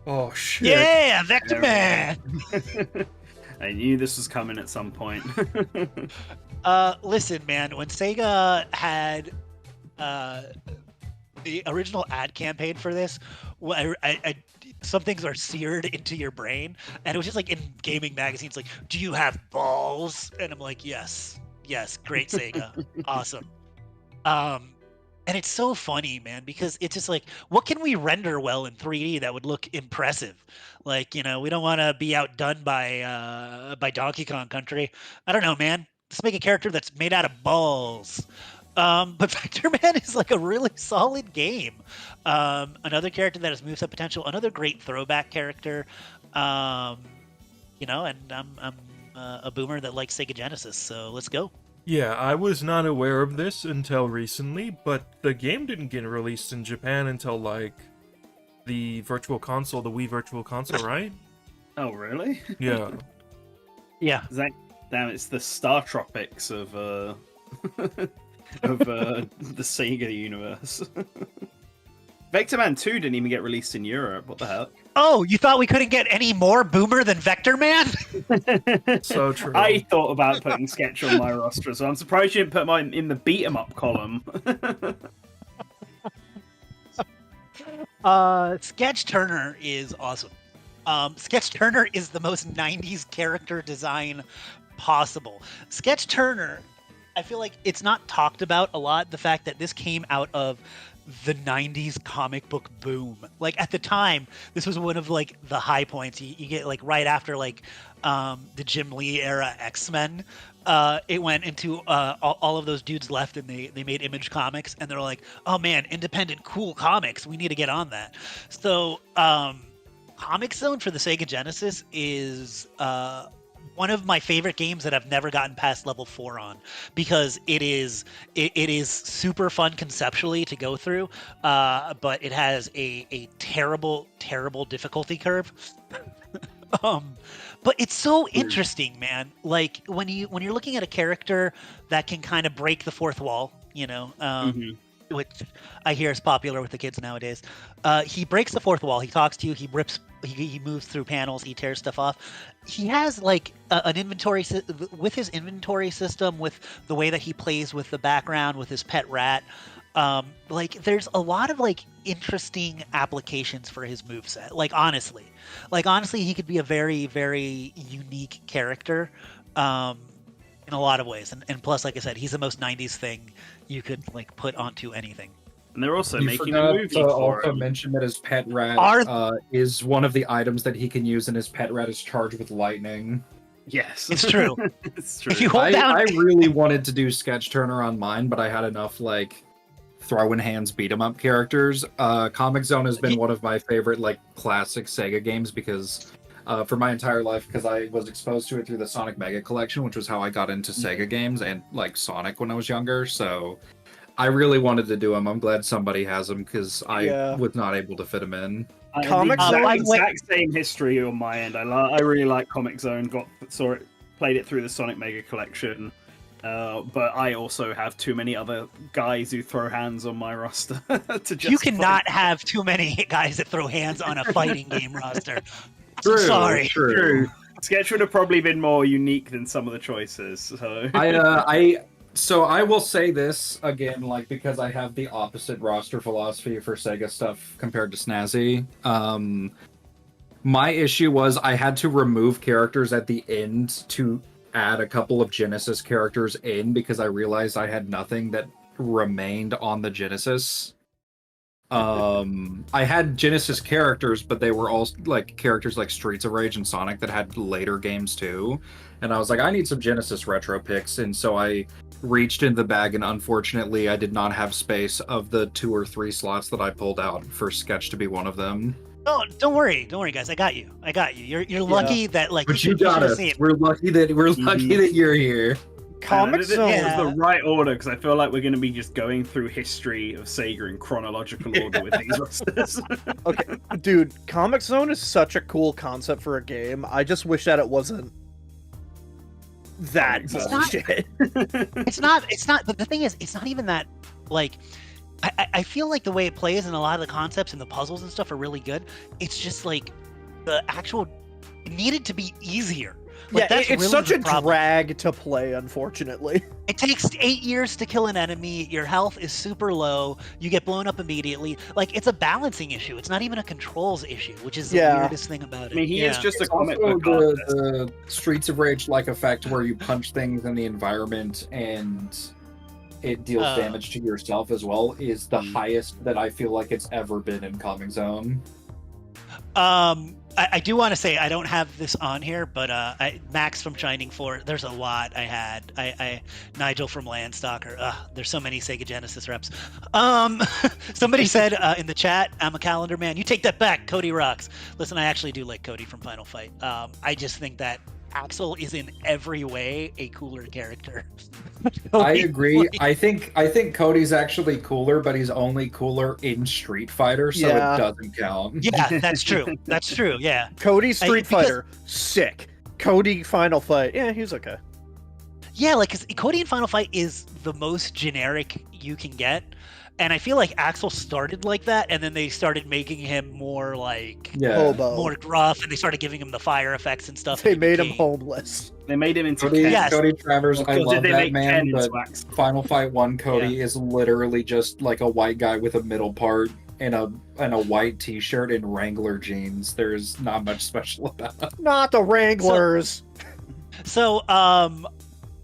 Oh shit. Yeah, Vector There Man. I knew this was coming at some point. Listen, man, when Sega had the original ad campaign for this, some things are seared into your brain, and it was just like in gaming magazines, like, do you have balls? And I'm like, yes, great Sega, awesome. And it's so funny, man, because it's just like, what can we render well in 3D that would look impressive? Like, we don't want to be outdone by Donkey Kong Country. I don't know, man. Let's make a character that's made out of balls. But Vector Man is like a really solid game. Another character that has moveset potential. Another great throwback character. And I'm a boomer that likes Sega Genesis, so let's go. Yeah, I was not aware of this until recently, but the game didn't get released in Japan until like the Virtual Console, the Wii Virtual Console, right? Oh, really? Yeah. Yeah. Damn, it's the Star Tropics of the Sega universe. Vector Man 2 didn't even get released in Europe. What the hell? Oh, you thought we couldn't get any more boomer than Vector Man? So true. I thought about putting Sketch on my roster, so I'm surprised you didn't put mine in the beat 'em up column. Sketch Turner is awesome. Sketch Turner is the most 90s character design possible. Sketch Turner, I feel like it's not talked about a lot, the fact that this came out of the 90s comic book boom. Like at the time, this was one of like the high points. You get like right after like the Jim Lee era X-Men. It went into all of those dudes left and they made Image Comics and they're like, oh man, independent cool comics. We need to get on that. So Comic Zone for the Sega Genesis is one of my favorite games that I've never gotten past level 4 on, because it is super fun conceptually to go through, but it has a terrible difficulty curve. But it's so interesting, man. Like when you're looking at a character that can kind of break the fourth wall, which I hear is popular with the kids nowadays. He breaks the fourth wall. He talks to you. He moves through panels. He tears stuff off. He has like an inventory with his inventory system, with the way that he plays with the background, with his pet rat. Like there's a lot of like interesting applications for his moveset. Like honestly, he could be a very, very unique character. In a lot of ways, and plus, like I said, he's the most 90s thing you could like put onto anything. And they're also You making forgot a movie to for also him. mention that his pet rat is one of the items that he can use, and his pet rat is charged with lightning. Yes, It's true. It's true. If you hold down, I really wanted to do Sketch Turner on mine, but I had enough like throwing hands beat 'em up characters. Comic Zone has been one of my favorite like classic Sega games because for my entire life, because I was exposed to it through the Sonic Mega Collection, which was how I got into Sega games and like Sonic when I was younger. So I really wanted to do them. I'm glad somebody has them because I was not able to fit them in. Comic Comic Zone- exact same history on my end. I really like Comic Zone. Played it through the Sonic Mega Collection. But I also have too many other guys who throw hands on my roster to just. you cannot have too many guys that throw hands on a fighting game roster. True, Sorry. True. Sketch would have probably been more unique than some of the choices. So So I will say this again, like because I have the opposite roster philosophy for Sega stuff compared to Snazzy. My issue was I had to remove characters at the end to add a couple of Genesis characters in because I realized I had nothing that remained on the Genesis. I had Genesis characters, but they were all like characters like Streets of Rage and Sonic that had later games too. And I was like, I need some Genesis retro picks, and so I reached in the bag, and unfortunately, I did not have space of the 2 or 3 slots that I pulled out for Sketch to be one of them. Oh, don't worry, guys. I got you. You're lucky that like. But you got us. We're lucky that that you're here. Comic Zone. This is the right order because I feel like we're going to be just going through history of Sega in chronological order with these rosters. Okay, dude, Comic Zone is such a cool concept for a game. I just wish that it wasn't that bullshit. It's not. But the thing is, it's not even that. Like, I feel like the way it plays and a lot of the concepts and the puzzles and stuff are really good. It's just like the actual. It needed to be easier. Like, Yeah, it's really such the a problem. drag to play, unfortunately. It takes 8 years to kill an enemy. Your health is super low. You get blown up immediately. Like, it's a balancing issue. It's not even a controls issue, which is the weirdest thing about it. I mean, he is just a It's comic also book artist. the Streets of Rage like effect where you punch things in the environment and it deals damage to yourself as well is the highest that I feel like it's ever been in Comic Zone. I do want to say I don't have this on here, but Max from Shining 4, there's a lot I had. Nigel from Landstalker. There's so many Sega Genesis reps. Somebody said in the chat, I'm a calendar man. You take that back. Cody rocks. Listen, I actually do like Cody from Final Fight. I just think that Axel is in every way a cooler character. I agree. Like, I think Cody's actually cooler, but he's only cooler in Street Fighter, so Yeah. it doesn't count. yeah, that's true. That's true. Yeah. Cody Street because- Fighter, sick. Cody Final Fight, yeah, he's okay. Yeah, like, 'cause Cody in Final Fight is the most generic you can get. And I feel like Axel started like that, and then they started making him more like Yeah. Hobo. more gruff, and they started giving him the fire effects and stuff. They and it made him became- homeless. They made him into Cody, Ken. Yes. Cody Travers, I Or did love they that make man, Ken but into Axel? Final Fight 1 Cody is literally just like a white guy with a middle part and a white t-shirt and Wrangler jeans. There's not much special about it. Not the Wranglers. So,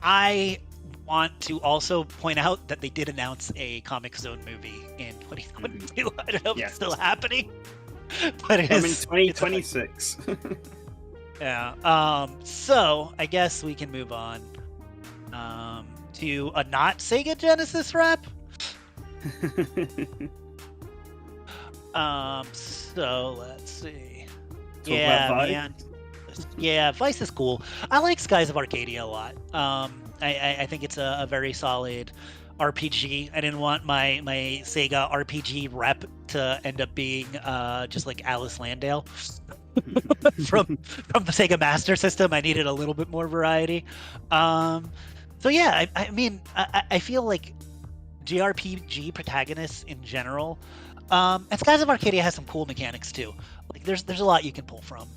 I want to also point out that they did announce a Comic Zone movie in 2022. I don't know if Yes. it's still happening, but it Coming is. 2026. Yeah. So I guess we can move on to a not Sega Genesis rep. So let's see. Talk about Vice? man. Yeah, Vice is cool. I like Skies of Arcadia a lot. I think it's a very solid RPG. I didn't want my Sega RPG rep to end up being just like Alice Landale from the Sega Master System. I needed a little bit more variety. So yeah, I mean, I feel like JRPG protagonists in general, and Skies of Arcadia has some cool mechanics too. Like there's a lot you can pull from.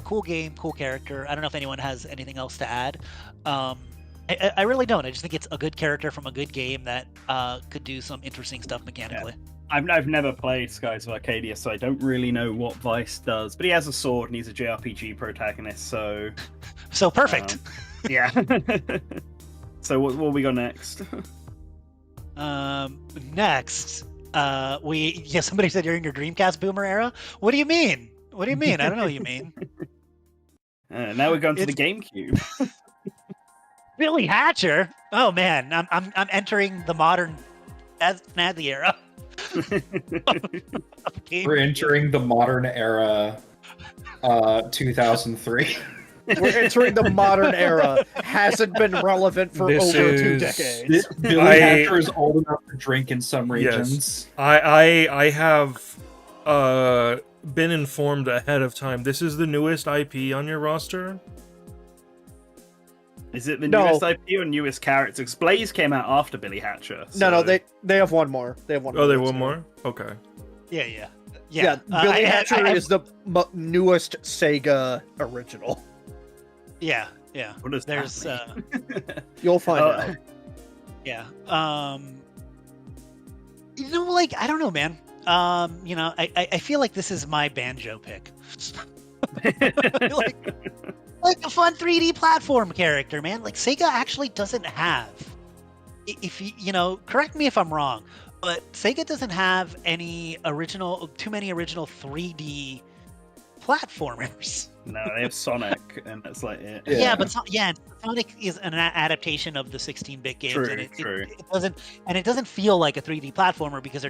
Cool game, cool character. I don't know if anyone has anything else to add. I really don't. I just think it's a good character from a good game that could do some interesting stuff mechanically. I've never played Skies of Arcadia, so I don't really know what Vice does. But he has a sword and he's a JRPG protagonist, so So perfect. yeah. So what we got next? Next, somebody said you're in your Dreamcast boomer era. What do you mean? What do you mean? I don't know what you mean. Now we're going to the GameCube. Billy Hatcher. Oh man, I'm entering the modern Snazzy era. We're entering the modern era, 2003. We're entering the modern era. Hasn't been relevant for This over 2 is- decades. Billy Hatcher is old enough to drink in some regions. I have been informed ahead of time. This is the newest IP on your roster. Is it the No. newest IP or newest character? 'Cause Blaze came out after Billy Hatcher. No, so- they have one more. They have one. Oh, they more. one more. Okay. Yeah. Yeah, Billy Hatcher is the newest Sega original. Yeah. What does that There's mean? You'll find Oh. out. yeah. Like I don't know, man. I feel like this is my banjo pick. like a fun 3D platform character, man. Like Sega actually doesn't have. If you correct me if I'm wrong, but Sega doesn't have too many original 3D platformers. No, they have Sonic, and that's like it. Yeah, but Sonic is an adaptation of the 16-bit games, True, and true. it doesn't feel like a 3D platformer because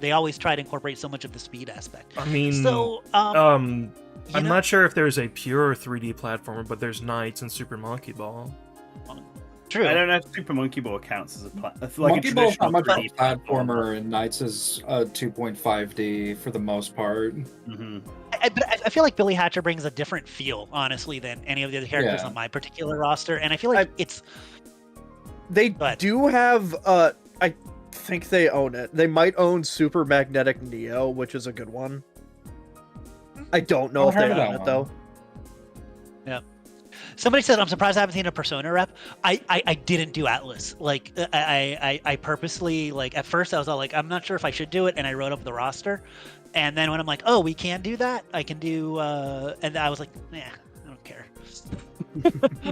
they always try to incorporate so much of the speed aspect. I mean, So, I'm know- not sure if there's a pure 3D platformer, but there's Knights and Super Monkey Ball. True. I don't know if Super Monkey Ball counts as a Monkey Ball's not much of a 3D platformer, and Knights is 2.5D for the most part. Mm-hmm. But I feel like Billy Hatcher brings a different feel, honestly, than any of the other characters Yeah. on my particular roster, and I feel like it's They But- do have. I think they own it. They might own Super Magnetic Neo, which is a good one. I don't know I've if they heard of own that it though. one. Somebody said, I'm surprised I haven't seen a Persona rep. I didn't do Atlas. Like, I purposely, like, at first I was all like, I'm not sure if I should do it, and I wrote up the roster. And then when I'm like, oh, we can do that? I can do, and I was like, nah, I don't care.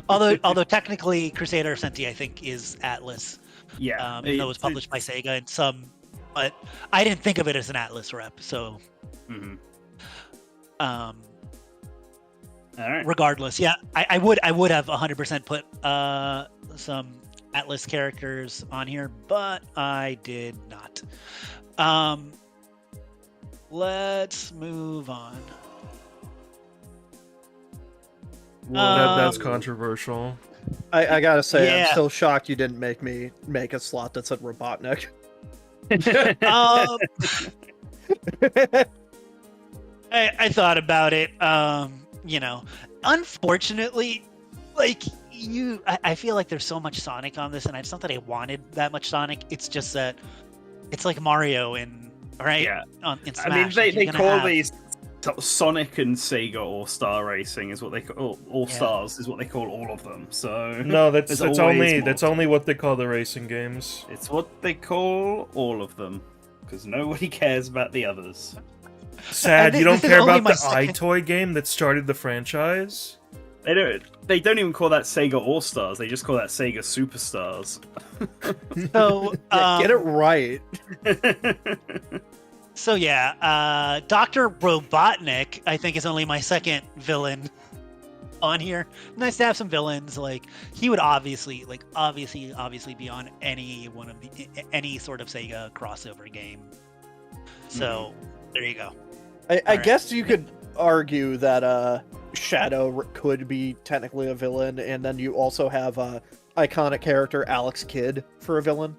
although technically Crusader of Senti, I think, is Atlas. Yeah, Even though it was published by Sega and some, but I didn't think of it as an Atlas rep, so... Mhm. Um, All right. regardless, yeah, I would have 100% put some Atlas characters on here, but I did not. Let's move on. That's controversial. I gotta say, I'm Yeah. still shocked you didn't make me make a slot that said Robotnik. Um, I thought about it. You know, unfortunately, like I feel like there's so much Sonic on this, and it's not that I wanted that much Sonic. It's just that it's like Mario in right. Yeah. In Smash. I mean, Like, they you're gonna call have- these Sonic and Sega All-Star Racing is what they call All-Stars is what they call all of them. So No, that's There's that's always only more. that's only what they call the racing games. it's what they call all of them because nobody cares about the others. Sad, thi- you don't this is care only about my the second- iToy game that started the franchise? They don't even call that Sega All-Stars. They just call that Sega Superstars. So Yeah, get it right. So yeah, Dr. Robotnik, I think, is only my second villain on here. Nice to have some villains. Like he would obviously be on any one of any sort of Sega crossover game. So there you go. I Alright. guess you could argue that Shadow could be technically a villain, and then you also have iconic character Alex Kidd for a villain.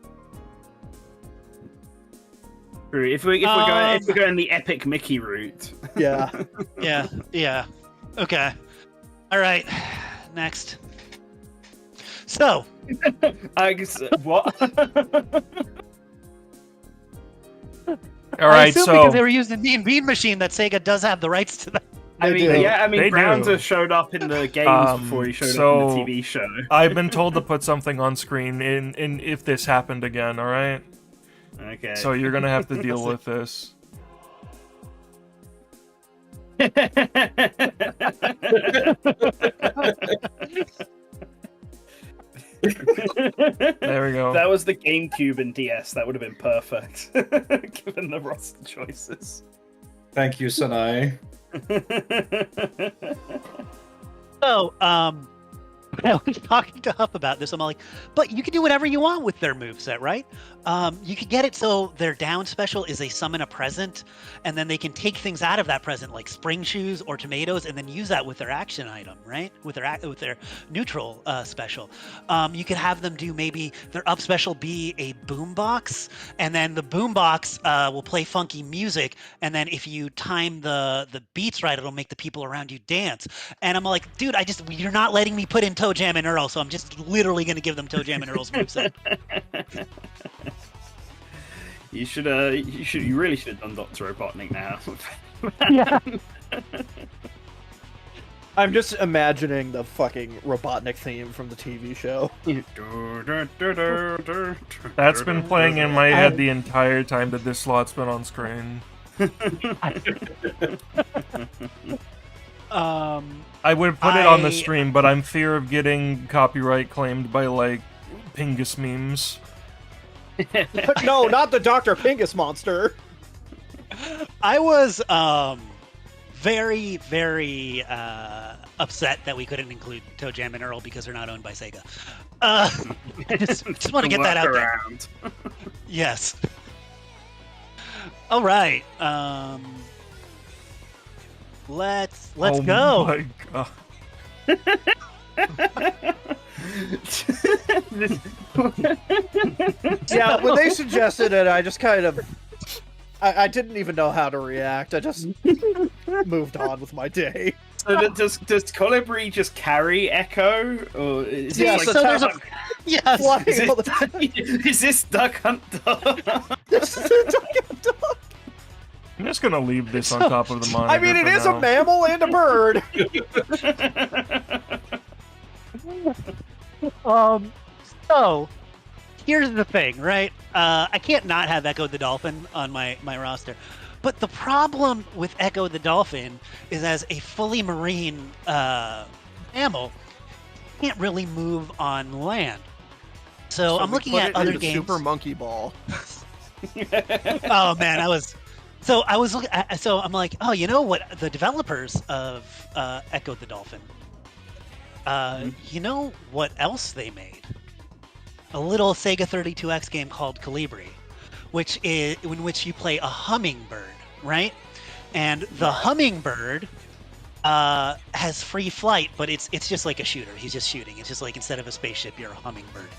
True. If we're going the epic Mickey route. Yeah. Yeah. Okay. All right. Next. So I guess, what? All I right, assume so because they were using the Bean Machine that Sega does have the rights to that. I They mean, do. yeah. I mean, They Browser do. showed up in the games before he showed so- up in the TV show. I've been told to put something on screen in if this happened again, all right? Okay. So you're going to have to deal with this. There we go. That was the GameCube and DS. That would have been perfect, given the roster choices. Thank you, Sanai. So, I was talking to Huff about this. I'm like, but you can do whatever you want with their moveset, right? You could get it so their down special is they summon a present, and then they can take things out of that present, like spring shoes or tomatoes, and then use that with their action item, right? With their neutral special. You could have them do maybe their up special be a boombox, and then the boombox will play funky music, and then if you time the beats right, it'll make the people around you dance. And I'm like, dude, you're not letting me put in Toe Jam and Earl, so I'm just literally going to give them Toe Jam and Earl's moveset. You really should have done Dr. Robotnik now. Yeah. I'm just imagining the fucking Robotnik theme from the TV show. That's been playing in my head the entire time that this slot's been on screen. I would put it on the stream, but I'm fear of getting copyright claimed by, like, Pingus memes. No, not the Dr. Pingus monster. I was very, very upset that we couldn't include Toe Jam and Earl because they're not owned by Sega. Just want to get that out there. Workaround. Yes. All right. Let's Oh go. my god. Yeah, when they suggested it, I just kind of... I didn't even know how to react. I just moved on with my day. So does Colibri just carry Echo, or is Yeah, this so like, there's a yes. Flying is, all the- this, is this Duck Hunt Dog? This is a dog. I'm just gonna leave this on top of the monitor. I mean, it for is now. a mammal and a bird. So here's the thing, right? I can't not have Echo the Dolphin on my roster. But the problem with Echo the Dolphin is as a fully marine mammal, he can't really move on land. So I'm we looking put at it other into games. Super Monkey Ball. Oh man, I was looking. So I'm like, oh, you know what? The developers of Echo the Dolphin. You know what else they made? A little Sega 32X game called Colibri, which in which you play a hummingbird, right? And the hummingbird has free flight, but it's just like a shooter. He's just shooting. It's just like instead of a spaceship, you're a hummingbird.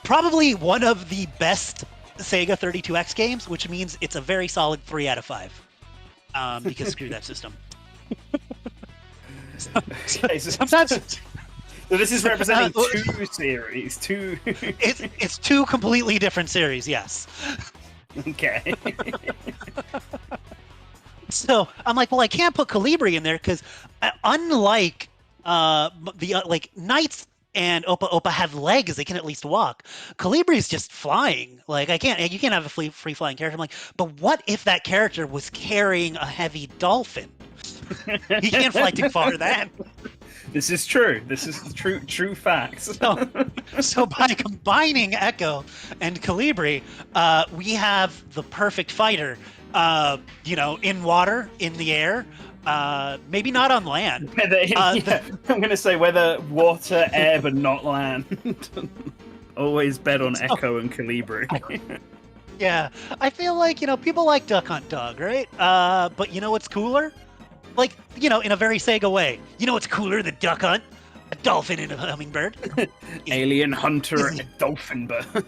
Probably one of the best Sega 32X games, which means it's a very solid 3 out of 5. Because screw that system. Sometimes So this is representing two series. it's 2 completely different series. Yes. Okay. So I'm like, well, I can't put Calibri in there because unlike like Knights and Opa Opa have legs, they can at least walk. Calibri is just flying. Like you can't have a free flying character. I'm like, but what if that character was carrying a heavy dolphin? He can't fly too far then. This is true. This is true facts. So by combining Echo and Calibri, we have the perfect fighter. In water, in the air, maybe not on land. I'm going to say whether water, air, but not land. Always bet on Echo and Calibri. Yeah, I feel like, people like Duck Hunt Dog, right? But you know what's cooler? Like, in a very Sega way. You know what's cooler than Duck Hunt? A dolphin and a hummingbird. Alien Hunter and a dolphin bird.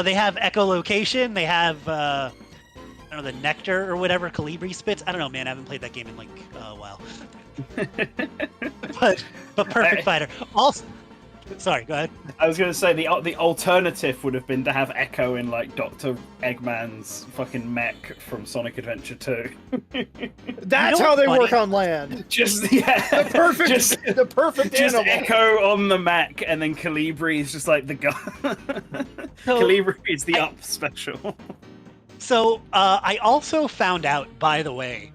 They have echolocation. They have, I don't know, the nectar or whatever Calibri spits. I don't know, man. I haven't played that game in like a while. but perfect fighter. Also, sorry, go ahead. I was going to say the alternative would have been to have Echo in like Dr. Eggman's fucking mech from Sonic Adventure 2. That's how they work on land. The perfect just animal. Echo on the mech, and then Calibri is just like the guy. Calibri is the up special. So I also found out, by the way,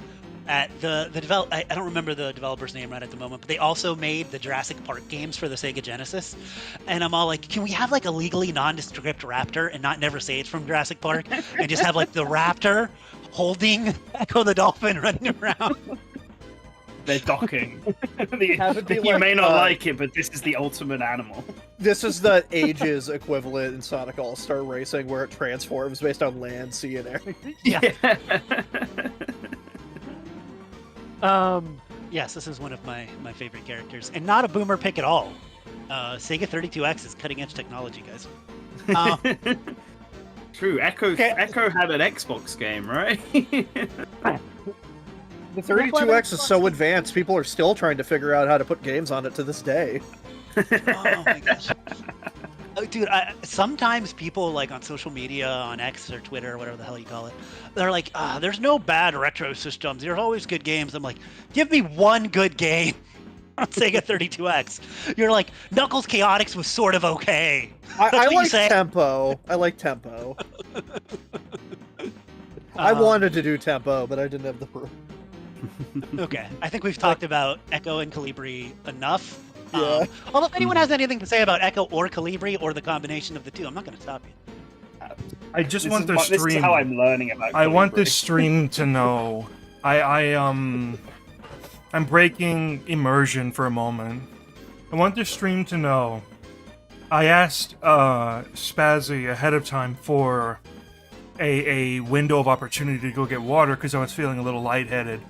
at the I don't remember the developer's name right at the moment, but they also made the Jurassic Park games for the Sega Genesis, and I'm all like, can we have like a legally nondescript raptor and not never say it's from Jurassic Park, and just have like the raptor holding Echo the dolphin running around? They're docking. You You may not like it, but this is the ultimate animal. This is the Ages equivalent in Sonic All-Star Racing, where it transforms based on land, sea, and air. Yeah. Yes, this is one of my favorite characters, and not a boomer pick at all. Sega 32X is cutting edge technology, guys. True. Echo had an Xbox game, right? The 32X is so advanced, people are still trying to figure out how to put games on it to this day. Oh my gosh. Oh, dude, sometimes people like on social media, on X or Twitter or whatever the hell you call it, they're like, there's no bad retro systems. There's always good games. I'm like, give me one good game on Sega 32X. You're like, Knuckles Chaotix was sort of okay. I like Tempo. I like Tempo. I wanted to do Tempo, but I didn't have the proof. Okay, I think we've talked about Echo and Calibri enough. Yeah. Although if anyone has anything to say about Echo or Calibri or the combination of the two, I'm not going to stop you. I just want the stream. This is how I'm learning about Calibri. I want this stream to know. I'm breaking immersion for a moment. I want this stream to know. I asked Spazzy ahead of time for a window of opportunity to go get water because I was feeling a little lightheaded.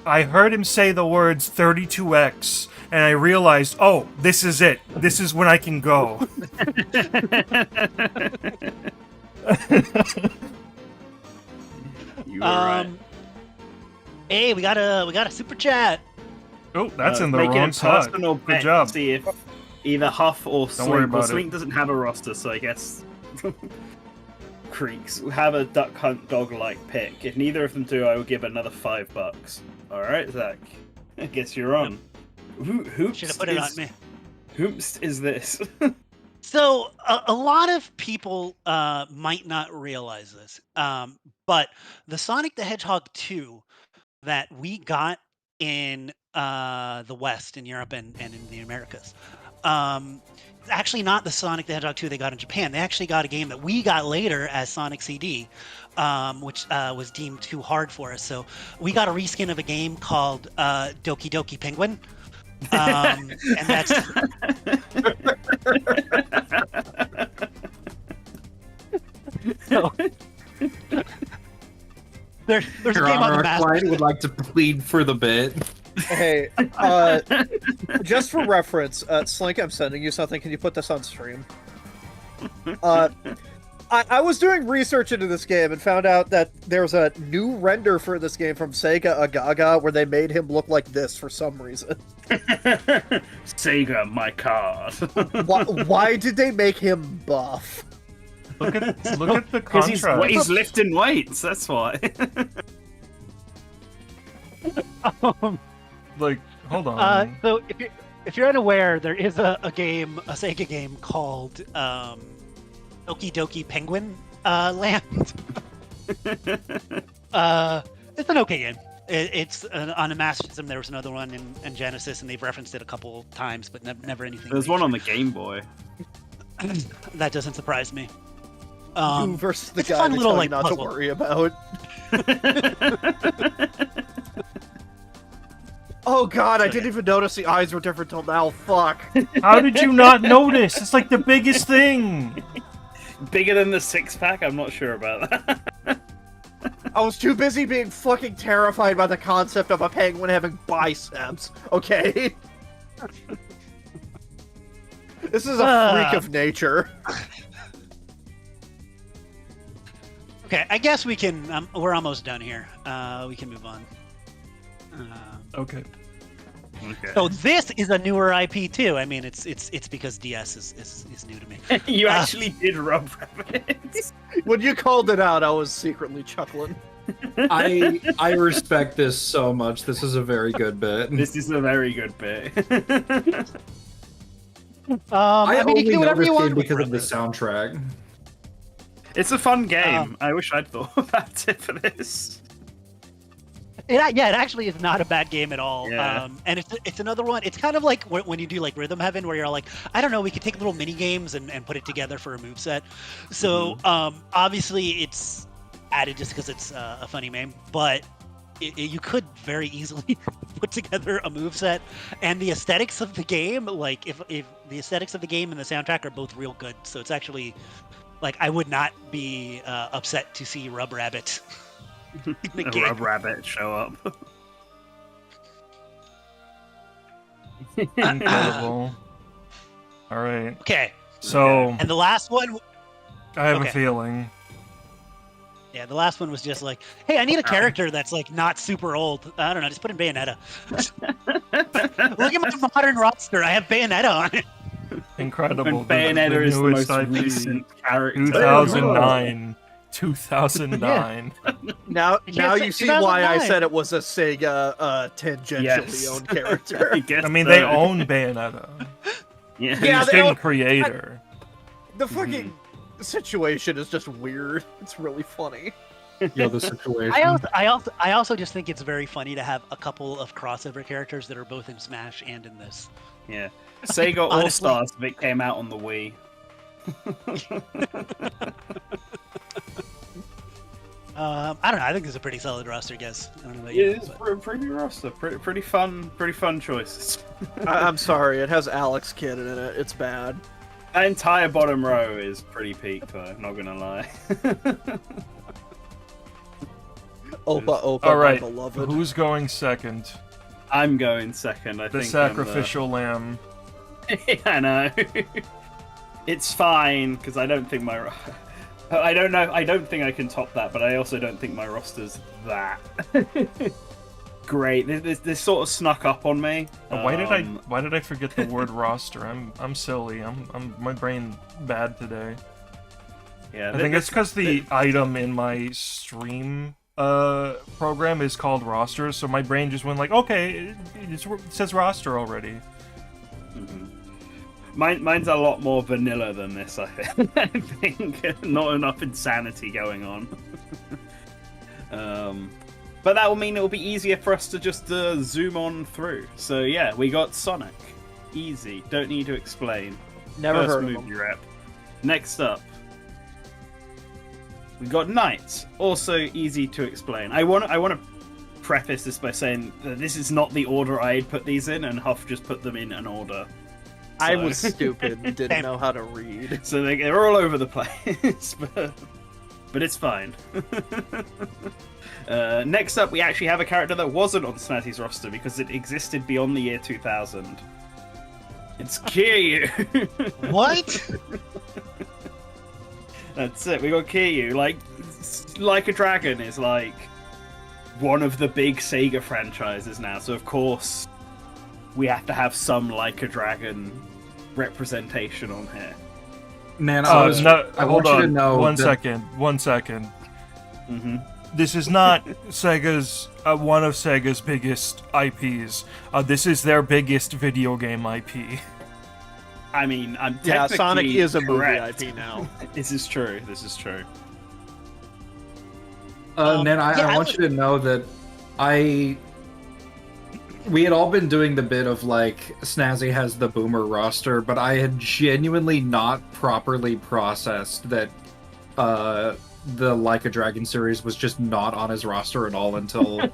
I heard him say the words 32X, and I realized, oh, this is it. This is when I can go. You were right. Hey, we got a super chat. Oh, that's in the Making wrong a spot. personal Good bet job. to see if either Huff or Don't worry Slink. Well, about it. Slink doesn't have a roster, so I guess Creeks will have a Duck Hunt Dog-like pick. If neither of them do, I will give another $5. All right, Zach. I guess you're on. Hoops Should have put it on me. Hoops is this? So a lot of people might not realize this, but the Sonic the Hedgehog 2 that we got in the West, in Europe, and in the Americas, actually not the Sonic the Hedgehog 2 they got in Japan. They actually got a game that we got later as Sonic CD, which was deemed too hard for us. So we got a reskin of a game called Doki Doki Penguin. And that's There's a Your game on Honor, the our client Master. would like to plead for the bit. Hey, just for reference, Slink, I'm sending you something. Can you put this on stream? I was doing research into this game and found out that there's a new render for this game from Sega Agaga where they made him look like this for some reason. Sega, my card. Why did they make him buff? Look at the Because contrast. he's lifting weights, that's why. Like, hold on. So if you're unaware, there is a Sega game called Doki Doki Penguin Land. It's an okay game. It's on a Master System. There was another one in Genesis, and they've referenced it a couple times, but never anything. There's one on the Game Boy. That doesn't surprise me. You versus the it's a guy fun they little, tell like, you not puzzle. to worry about. Oh god, I didn't even notice the eyes were different till now. Fuck. How did you not notice? It's like the biggest thing. Bigger than the six-pack? I'm not sure about that. I was too busy being fucking terrified by the concept of a penguin having biceps. Okay? This is a freak of nature. Okay, I guess we can. We're almost done here. We can move on. Okay. Okay. So this is a newer IP too. I mean, it's because DS is new to me. You actually did rub rabbits. When you called it out, I was secretly chuckling. I respect this so much. This is a very good bit. This is a very good bit. I mean, you can do whatever you want because with of the it. soundtrack. It's a fun game. I wish I'd thought about it for this. It actually is not a bad game at all. Yeah. And it's another one. It's kind of like when you do like Rhythm Heaven, where you're like, I don't know, we could take little mini games and put it together for a moveset. So obviously it's added just because it's a funny name, but you could very easily put together a moveset. And the aesthetics of the game, like if the aesthetics of the game and the soundtrack are both real good, so it's actually like I would not be upset to see Rub Rabbit. A rub rabbit show up. Incredible. All right. Okay. So And the last one, I have okay. a feeling. yeah, the last one was just like, hey, I need a character that's like not super old. I don't know, just put in Bayonetta. Look at my modern roster. I have Bayonetta on it. Incredible. And Bayonetta is the newest most IP. recent character. 2009. 2009. Now can't you say see why I 2009. said it was a Sega tangentially Yes. owned character. I guess I mean, so. they own Bayonetta. Yeah. Yeah, They they didn't own- create her. The fucking situation is just weird. It's really funny. Yo, the situation. I also just think it's very funny to have a couple of crossover characters that are both in Smash and in this. Yeah. Sega Honestly. All-Stars, if it came out on the Wii. I don't know. I think it's a pretty solid roster, guess. I don't know about Yeah, you. it's but- pretty roster. Pretty fun choices. I'm sorry, it has Alex Kidd in it. It's bad. That entire bottom row is pretty peak, though, not gonna lie. Opa, All my right. beloved. Who's going second? I'm going second, I The think. sacrificial lamb. I know. It's fine, because I don't think my... I don't know. I don't think I can top that, but I also don't think my roster's that great. This sort of snuck up on me. Why did I forget the word roster? I'm silly. I'm my brain bad today. Yeah, I think it's because the item in my stream program is called roster, so my brain just went like, okay, it says roster already. Mine's a lot more vanilla than this, I think. I think not enough insanity going on. But that will mean it will be easier for us to just zoom on through. So yeah, we got Sonic. Easy. Don't need to explain. Never First heard of movie him. rep. Next up, we got Knights. Also easy to explain. I want to preface this by saying that this is not the order I'd put these in, and Huff just put them in an order. I So- was stupid and didn't know how to read. So they're all over the place. But but it's fine. Next up, we actually have a character that wasn't on Snazzy's roster because it existed beyond the year 2000. It's Kiryu. What? That's it. We got Kiryu. Like a Dragon is like one of the big Sega franchises now. So of course we have to have some Like a Dragon representation on here. Man, I want you to know One that- second. Mm-hmm. This is not Sega's one of Sega's biggest IPs. This is their biggest video game IP. I mean, I'm Yeah, technically Sonic is a movie correct. IP now. This is true. Nan, yeah, I want you to know that we had all been doing the bit of like Snazzy has the boomer roster, but I had genuinely not properly processed that the Like a Dragon series was just not on his roster at all until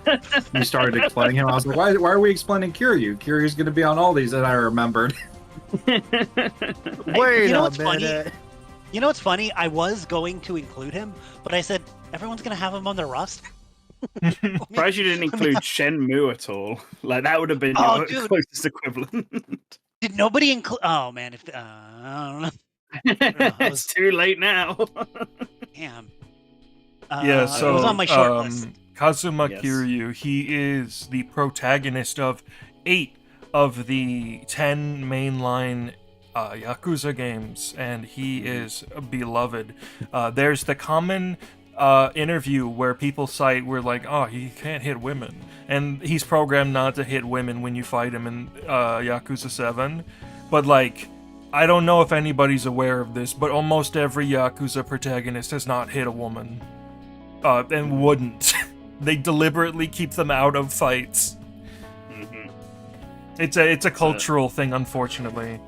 you started explaining him. I was like, why are we explaining Kiryu? Kiryu's going to be on all these, and I remembered. Wait you know a what's funny? minute. You know what's funny? I was going to include him, but I said everyone's gonna have him on their roster. Surprised you didn't include Shenmue at all. Like that would have been Oh, your dude. closest equivalent. Did nobody include? Oh man, if I don't know. It's too late now. Damn. Yeah, so it was on my short list. Kazuma Yes. Kiryu, he is the protagonist of 8 of the 10 mainline Yakuza games, and he is beloved. There's the common interview where people cite where like, oh, he can't hit women, and he's programmed not to hit women when you fight him in Yakuza 7. But like, I don't know if anybody's aware of this, but almost every Yakuza protagonist has not hit a woman. And wouldn't. They deliberately keep them out of fights. Mhm. It's a cultural thing, unfortunately.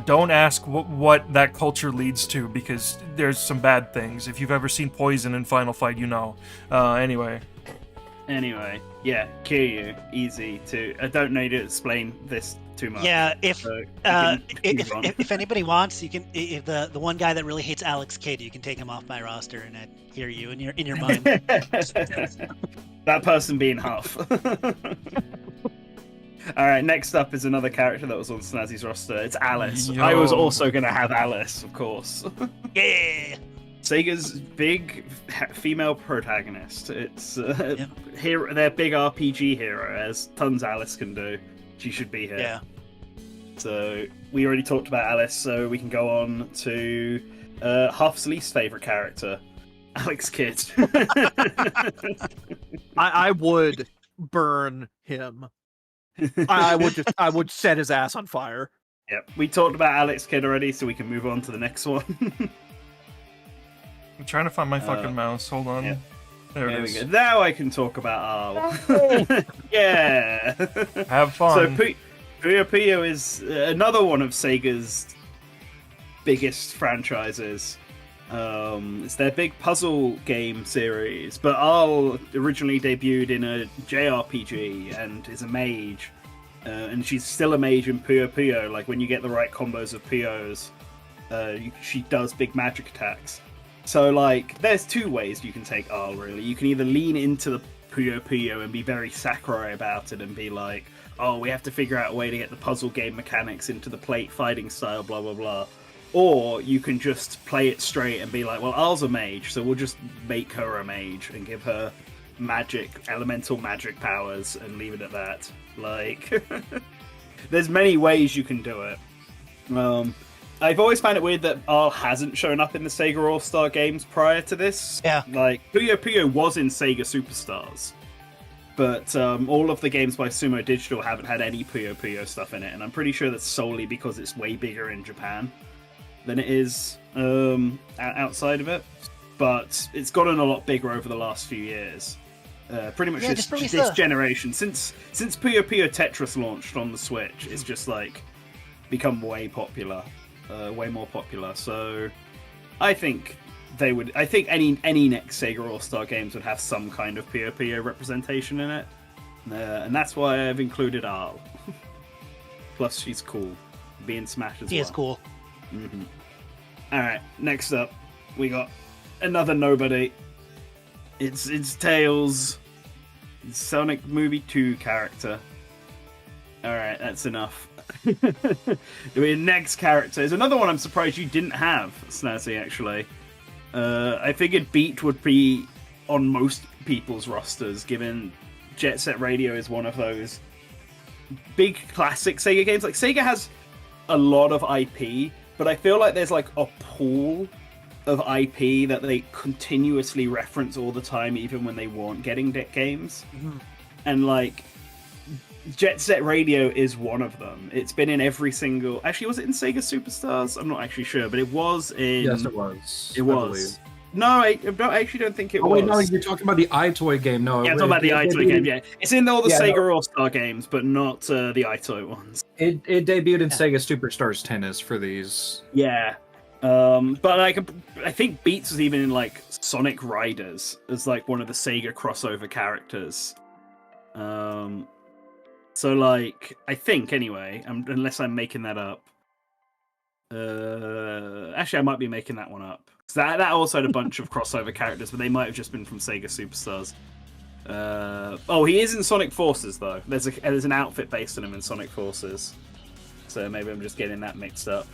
Don't ask what that culture leads to, because there's some bad things. If you've ever seen Poison in Final Fight, you know. Anyway. Anyway, yeah, Kiryu, easy to. I don't need to explain this too much. Yeah, if So you can move on. if anybody wants, you can. If the one guy that really hates Alex Kidd, you can take him off my roster, and I'd hear you in your mind. That person being Huff. All right, next up is another character that was on Snazzy's roster. It's Alice. I was Yo. also going to have Alice, of course. Yeah. Sega's big female protagonist. It's Yep. their big RPG hero, as tons Alice can do. She should be here. Yeah. So we already talked about Alice, so we can go on to Huff's least favorite character, Alex Kidd. I would burn him. I would set his ass on fire. Yep, we talked about Alex Kidd already, so we can move on to the next one. I'm trying to find my fucking mouse. Hold on. yeah. There There it we is. go. Now I can talk about Arl. Yeah. Have So fun. Puyo Puyo is another one of Sega's biggest franchises. It's their big puzzle game series, but Arl originally debuted in a JRPG and is a mage. And she's still a mage in Puyo Puyo. Like, when you get the right combos of Puyos, she does big magic attacks. So, like, there's two ways you can take Arl, really. You can either lean into the Puyo Puyo and be very Sakurai about it and be like, oh, we have to figure out a way to get the puzzle game mechanics into the plate fighting style, blah, blah, blah. Or you can just play it straight and be like, well, Arl's a mage, so we'll just make her a mage and give her elemental magic powers and leave it at that. Like, there's many ways you can do it. I've always found it weird that Arl hasn't shown up in the Sega All-Star games prior to this. Yeah. Like, Puyo Puyo was in Sega Superstars, but all of the games by Sumo Digital haven't had any Puyo Puyo stuff in it, and I'm pretty sure that's solely because it's way bigger in Japan than it is outside of it. But it's gotten a lot bigger over the last few years. Pretty much Yeah, this just release generation. Since Puyo Puyo Tetris launched on the Switch, it's just like become way popular. Way more popular. So I think any next Sega All-Star games would have some kind of Puyo Puyo representation in it. And that's why I've included Arl. Plus she's cool. Being Smash as He well. is cool. Mm-hmm. Alright, next up we got another nobody. It's Tails, Sonic Movie 2 character. Alright, that's enough. The next character is another one I'm surprised you didn't have, Snazzy, actually. I figured Beat would be on most people's rosters, given Jet Set Radio is one of those big classic Sega games. Like, Sega has a lot of IP, but I feel like there's like a pool of IP that they continuously reference all the time, even when they weren't getting games. Mhm. And like, Jet Set Radio is one of them. It's been in every single. Actually, was it in Sega Superstars? I'm not actually sure, but it was in. Yes, it was. It I was. believe. No, I actually don't think it Oh was. wait, no, you're talking about the iToy game. No, Yeah, I'm talking about the iToy game. Yeah, it's in all the Yeah, Sega All-Star games, but not the iToy ones. It debuted in Sega Superstars Tennis for these. Yeah, but like, I think Beats was even in like Sonic Riders as like one of the Sega crossover characters. So like, I think anyway, unless I'm making that up. Actually, I might be making that one up. That also had a bunch of crossover characters, but they might have just been from Sega Superstars. Oh, he is in Sonic Forces though. There's an outfit based on him in Sonic Forces. So maybe I'm just getting that mixed up.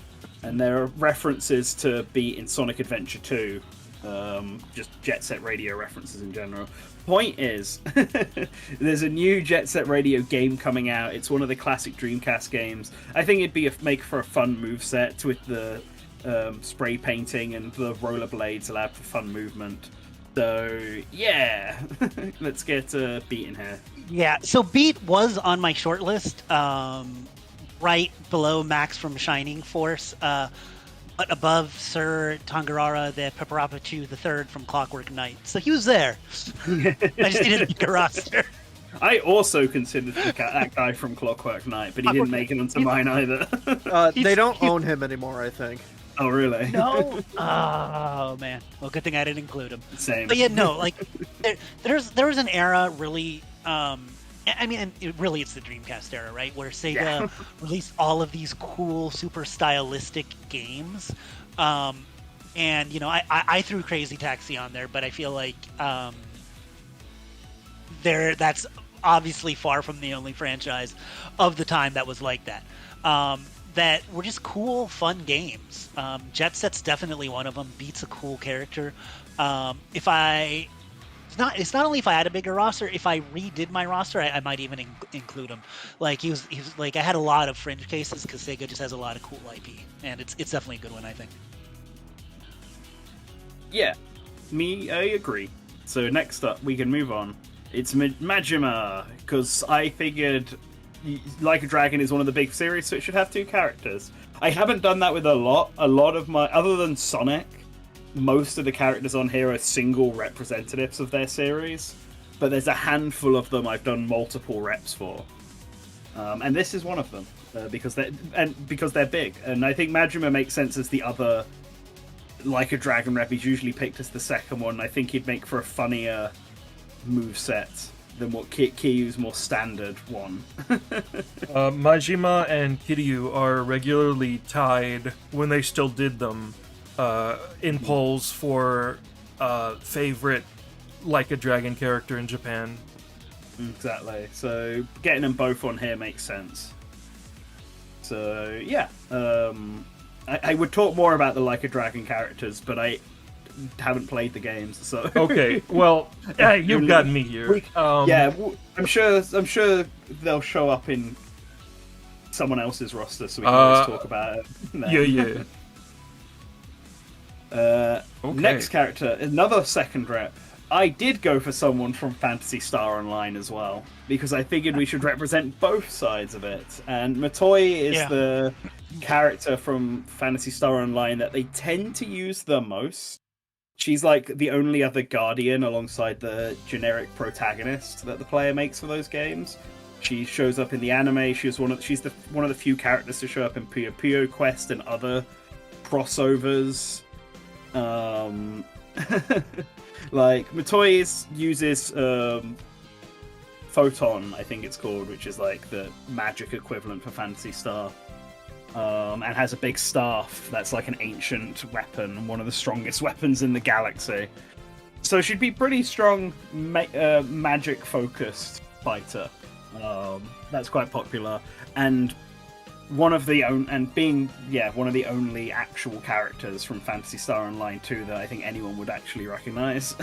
And there are references to Beat in Sonic Adventure 2. Just Jet Set Radio references in general. Point is, there's a new Jet Set Radio game coming out. It's one of the classic Dreamcast games. I think it'd make for a fun moveset with the spray painting and the rollerblades allowed for fun movement. So yeah, let's get Beat in here. Yeah, so Beat was on my short list, right below Max from Shining Force, but above Sir Tangarara the Pepperappachu III from Clockwork Knight. So he was there. I just didn't make a roster. I also considered that guy from Clockwork Knight, but he didn't make it onto mine either. They don't own him anymore, I think. Oh, really? No. Oh man. Well, good thing I didn't include him. Same. But yeah, no. Like, there was an era really. I mean, and really, it's the Dreamcast era, right, where Sega released all of these cool, super stylistic games. And you know, I threw Crazy Taxi on there, but I feel like that's obviously far from the only franchise of the time that was like that. That were just cool, fun games. Jet Set's definitely one of them. Beat's a cool character. It's not only if I had a bigger roster. If I redid my roster, I might even include him. Like he was like, I had a lot of fringe cases because Sega just has a lot of cool IP, and it's definitely a good one, I think. Yeah, I agree. So next up, we can move on. It's Majima, because I figured Like a Dragon is one of the big series, so it should have two characters. I haven't done that with a lot. A lot of my, other than Sonic, most of the characters on here are single representatives of their series, but there's a handful of them I've done multiple reps for. And this is one of them, because they're big. And I think Majima makes sense as the other Like a Dragon rep. He's usually picked as the second one. I think he'd make for a funnier moveset than what Kiryu's more standard one. Majima and Kiryu are regularly tied, when they still did them, in polls for favorite Like a Dragon character in Japan. Exactly. So getting them both on here makes sense. So yeah, I would talk more about the Like a Dragon characters, but I haven't played the games, so Okay, well, you've got me here. I'm sure they'll show up in someone else's roster, so we can always talk about it. Yeah. Okay. Next character, another second rep. I did go for someone from Phantasy Star Online as well, because I figured we should represent both sides of it. And Matoi is the character from Phantasy Star Online that they tend to use the most. She's like the only other Guardian alongside the generic protagonist that the player makes for those games. She shows up in the anime. She's one of the few characters to show up in Puyo Puyo Quest and other crossovers. Like Matoi uses Photon, I think it's called, which is like the magic equivalent for Phantasy Star. and has a big staff that's like an ancient weapon, one of the strongest weapons in the galaxy. So she'd be pretty strong, magic-focused fighter. That's quite popular, and one of the only actual characters from Phantasy Star Online 2 that I think anyone would actually recognize.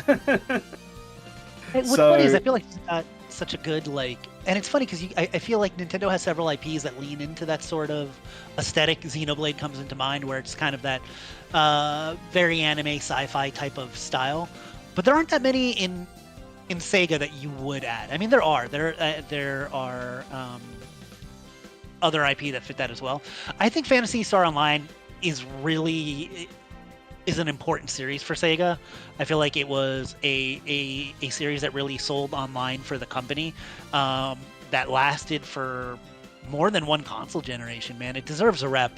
What's funny is I feel like it's got such a good and it's funny because I feel like Nintendo has several IPs that lean into that sort of aesthetic. Xenoblade comes into mind, where it's kind of that very anime sci-fi type of style, but there aren't that many in Sega that you would add. I mean, there are other IP that fit that as well. I think Phantasy Star Online is an important series for Sega. I feel like it was a series that really sold online for the company, that lasted for more than one console generation. Man, it deserves a rep.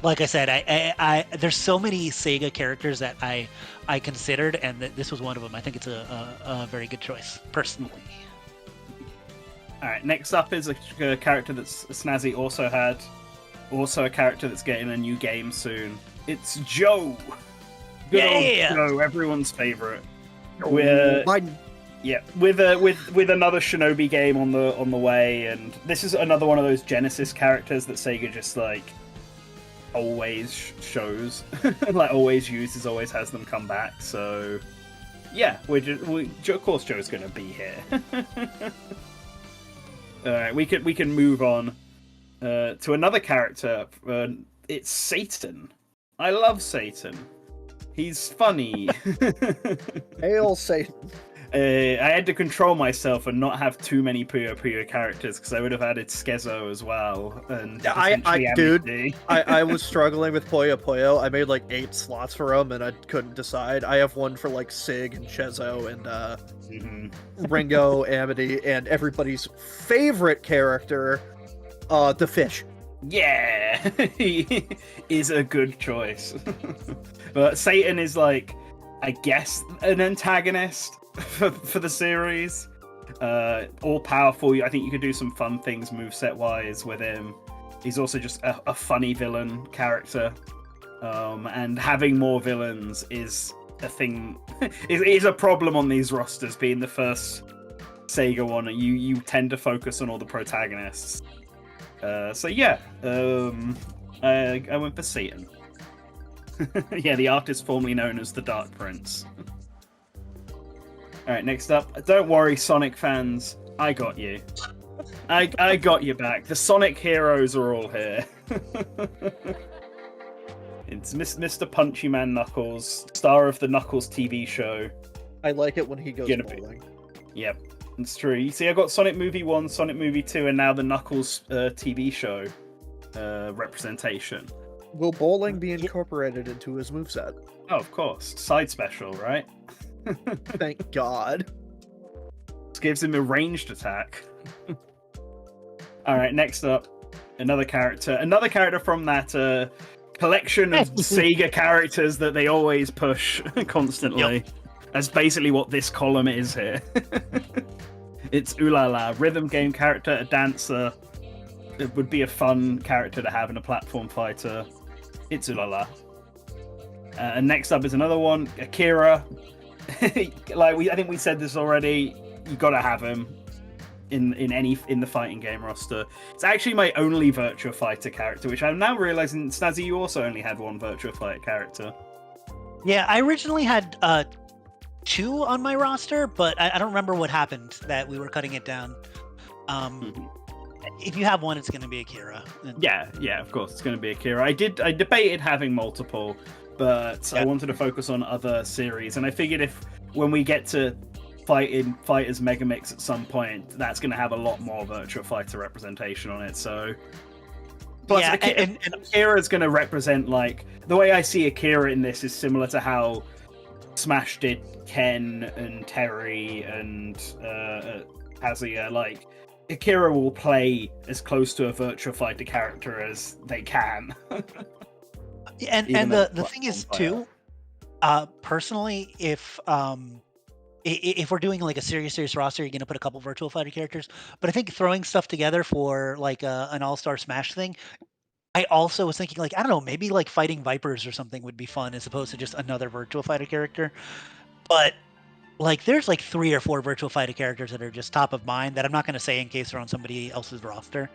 Like I said, I there's so many Sega characters that I considered, and this was one of them. I think it's a very good choice, personally. All right, next up is a character that Snazzy also had. Also a character that's getting a new game soon. It's Joe. Good old Joe, everyone's favorite. With another Shinobi game on the way, and this is another one of those Genesis characters that Sega just always shows, always uses, always has them come back. So yeah, of course Joe's gonna be here. All right, we can move on to another character. It's Satan. I love Satan. He's funny. Hail Satan. I had to control myself and not have too many Puyo Puyo characters because I would have added Skezo as well. And I was struggling with Puyo Puyo. I made 8 slots for them and I couldn't decide. I have one for Sig and Chezo and Ringo, Amity, and everybody's favorite character, the fish. Yeah, he is a good choice. But Satan is I guess an antagonist for the series. All powerful. I think you could do some fun things moveset wise with him. He's also just a funny villain character. And having more villains is a thing. It is a problem on these rosters. Being the first Sega one, you tend to focus on all the protagonists. So yeah, I went for Satan. Yeah, the artist formerly known as the Dark Prince. Alright, next up. Don't worry, Sonic fans. I got you. I got you back. The Sonic heroes are all here. It's Mr. Punchy Man Knuckles, star of the Knuckles TV show. I like it when he goes bowling. Yep. It's true. You see, I got Sonic Movie 1, Sonic Movie 2, and now the Knuckles TV show representation. Will bowling be incorporated into his moveset? Oh, of course. Side special, right? Thank God. This gives him a ranged attack. Alright, next up, another character from that collection of Sega characters that they always push constantly. Yep. That's basically what this column is here. It's Ulala, rhythm game character, a dancer. It would be a fun character to have in a platform fighter. It's Ulala. And next up is another one, Akira. I think we said this already. You gotta have him in the fighting game roster. It's actually my only Virtua Fighter character, which I'm now realizing, Snazzy, you also only had one Virtua Fighter character. Yeah, I originally had 2 on my roster, but I don't remember what happened that we were cutting it down. If you have one, it's going to be Akira. Yeah, of course, it's going to be Akira. I debated having multiple, but I wanted to focus on other series, and I figured when we get to Fighters Megamix at some point, that's going to have a lot more Virtua Fighter representation on it. So, plus, Akira is going to represent the way I see Akira in this is similar to how Smash did Ken and Terry and Kazuya. Akira will play as close to a Virtua Fighter character as they can. and the thing is too, personally, if if we're doing like a serious roster, you're gonna put a couple Virtual Fighter characters. But I think throwing stuff together for like an All-Star Smash thing, I also was thinking like I don't know, maybe like fighting Vipers or something would be fun as opposed to just another Virtual Fighter character. But like there's like 3 or 4 Virtual Fighter characters that are just top of mind that I'm not gonna say in case they're on somebody else's roster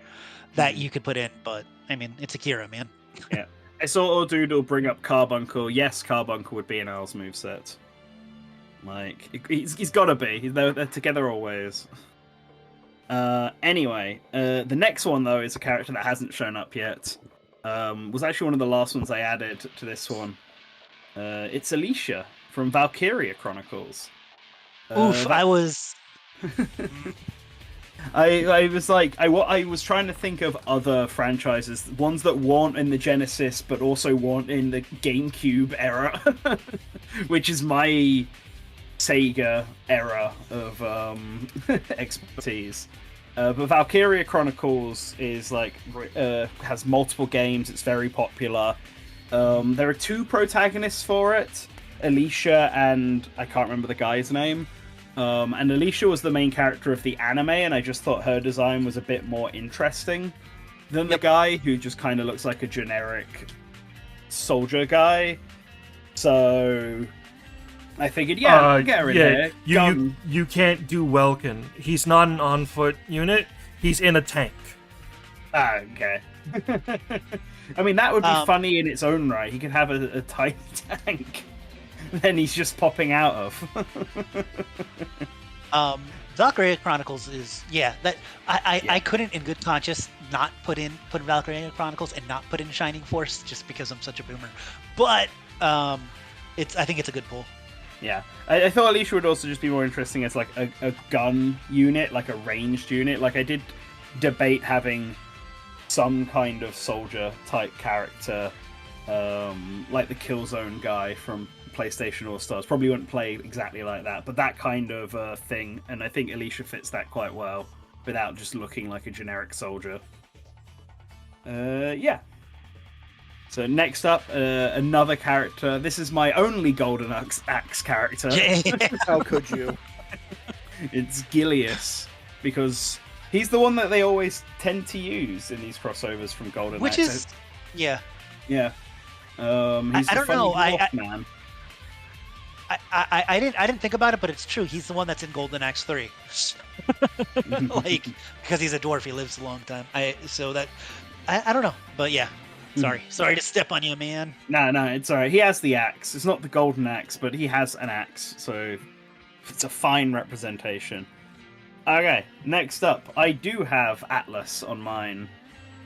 that you could put in. But I mean, it's Akira, man. Yeah. I saw Doodle bring up Carbuncle. Yes, Carbuncle would be an L's moveset. Like, he's got to be. They're together always. Anyway, the next one, though, is a character that hasn't shown up yet. Was actually one of the last ones I added to this one. It's Alicia from Valkyria Chronicles. Oof, I was... I was like, I was trying to think of other franchises, ones that weren't in the Genesis, but also weren't in the GameCube era, which is my Sega era of expertise. But Valkyria Chronicles is like has multiple games. It's very popular. There are 2 protagonists for it, Alicia and I can't remember the guy's name. And Alicia was the main character of the anime, and I just thought her design was a bit more interesting than the guy who just kind of looks like a generic soldier guy. So I figured, get her in there. You can't do Welkin. He's not an on-foot unit. He's in a tank. Okay. I mean, that would be funny in its own right. He could have a tiny tank. Then he's just popping out of. Valkyria Chronicles is that I couldn't in good conscience not put Valkyria Chronicles and not put in Shining Force just because I'm such a boomer. But I think it's a good pull. Yeah, I thought Alicia would also just be more interesting as like a gun unit, like a ranged unit. Like I did debate having some kind of soldier type character, like the Killzone guy from PlayStation All-Stars. Probably wouldn't play exactly like that, but that kind of thing, and I think Alicia fits that quite well without just looking like a generic soldier. Yeah. So next up, another character. This is my only Golden Axe character. How could you? It's Gilius, because he's the one that they always tend to use in these crossovers from Golden Axe. Which is, yeah. Yeah. He's I don't know. Man. I didn't think about it, but it's true. He's the one that's in Golden Axe 3. Like, because he's a dwarf, he lives a long time. I don't know, but yeah. Sorry to step on you, man. No, it's alright. He has the axe. It's not the Golden Axe, but he has an axe, so it's a fine representation. Okay, next up, I do have Atlas on mine,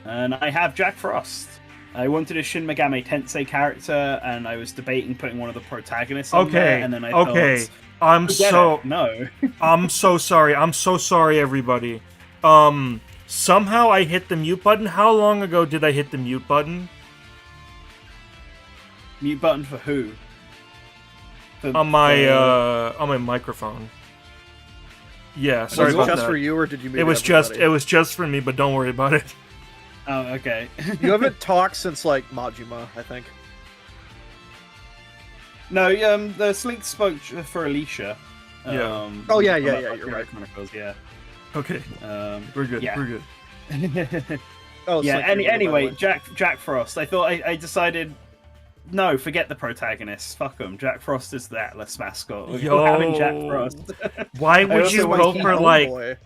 and I have Jack Frost. I wanted a Shin Megami Tensei character, and I was debating putting one of the protagonists on there, and then I thought... I'm so sorry. I'm so sorry, everybody. Somehow I hit the mute button. How long ago did I hit the mute button? Mute button for who? On my microphone. Yeah, sorry about that. Was it just for you, or did you mute it was just for me, but don't worry about it. Oh, okay. You haven't talked since like Majima, I think. No, the Slink spoke for Alicia. Yeah. You're right. Chronicles, yeah. Okay. We're good. Yeah. We're good. Anyway, Jack Frost. I thought I decided. No, forget the protagonists. Fuck them. Jack Frost is the Atlas mascot. We're having Jack Frost. Why would you go for like? Boy.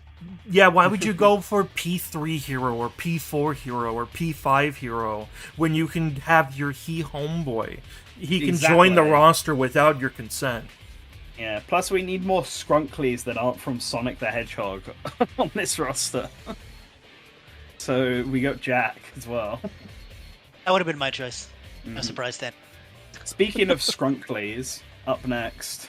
Yeah, why would you go for P3 hero or P4 hero or P5 hero when you can have your homeboy? He can join the roster without your consent. Yeah, plus we need more Skrunklies that aren't from Sonic the Hedgehog on this roster. So we got Jack as well. That would have been my choice. No surprise then. Speaking of Skrunklies, up next,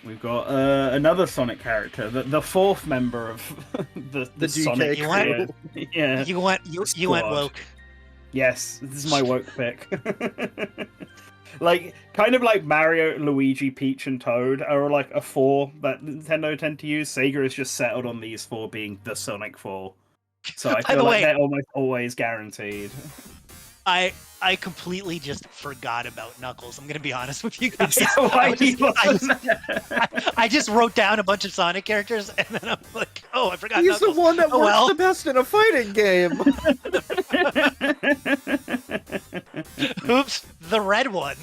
we've got another Sonic character, the fourth member of the Sonic crew. Yeah, you went woke. Yes, this is my woke pick. Like, kind of like Mario, Luigi, Peach, and Toad are like a 4 that Nintendo tend to use. Sega has just settled on these 4 being the Sonic 4. So I feel like they're almost always guaranteed. I completely just forgot about Knuckles. I'm gonna be honest with you guys. Why he I wasn't there? I just wrote down a bunch of Sonic characters, and then I'm like, oh, I forgot He's the Knuckles. one that Oh, works well. the best in a fighting game. Oops, the red one.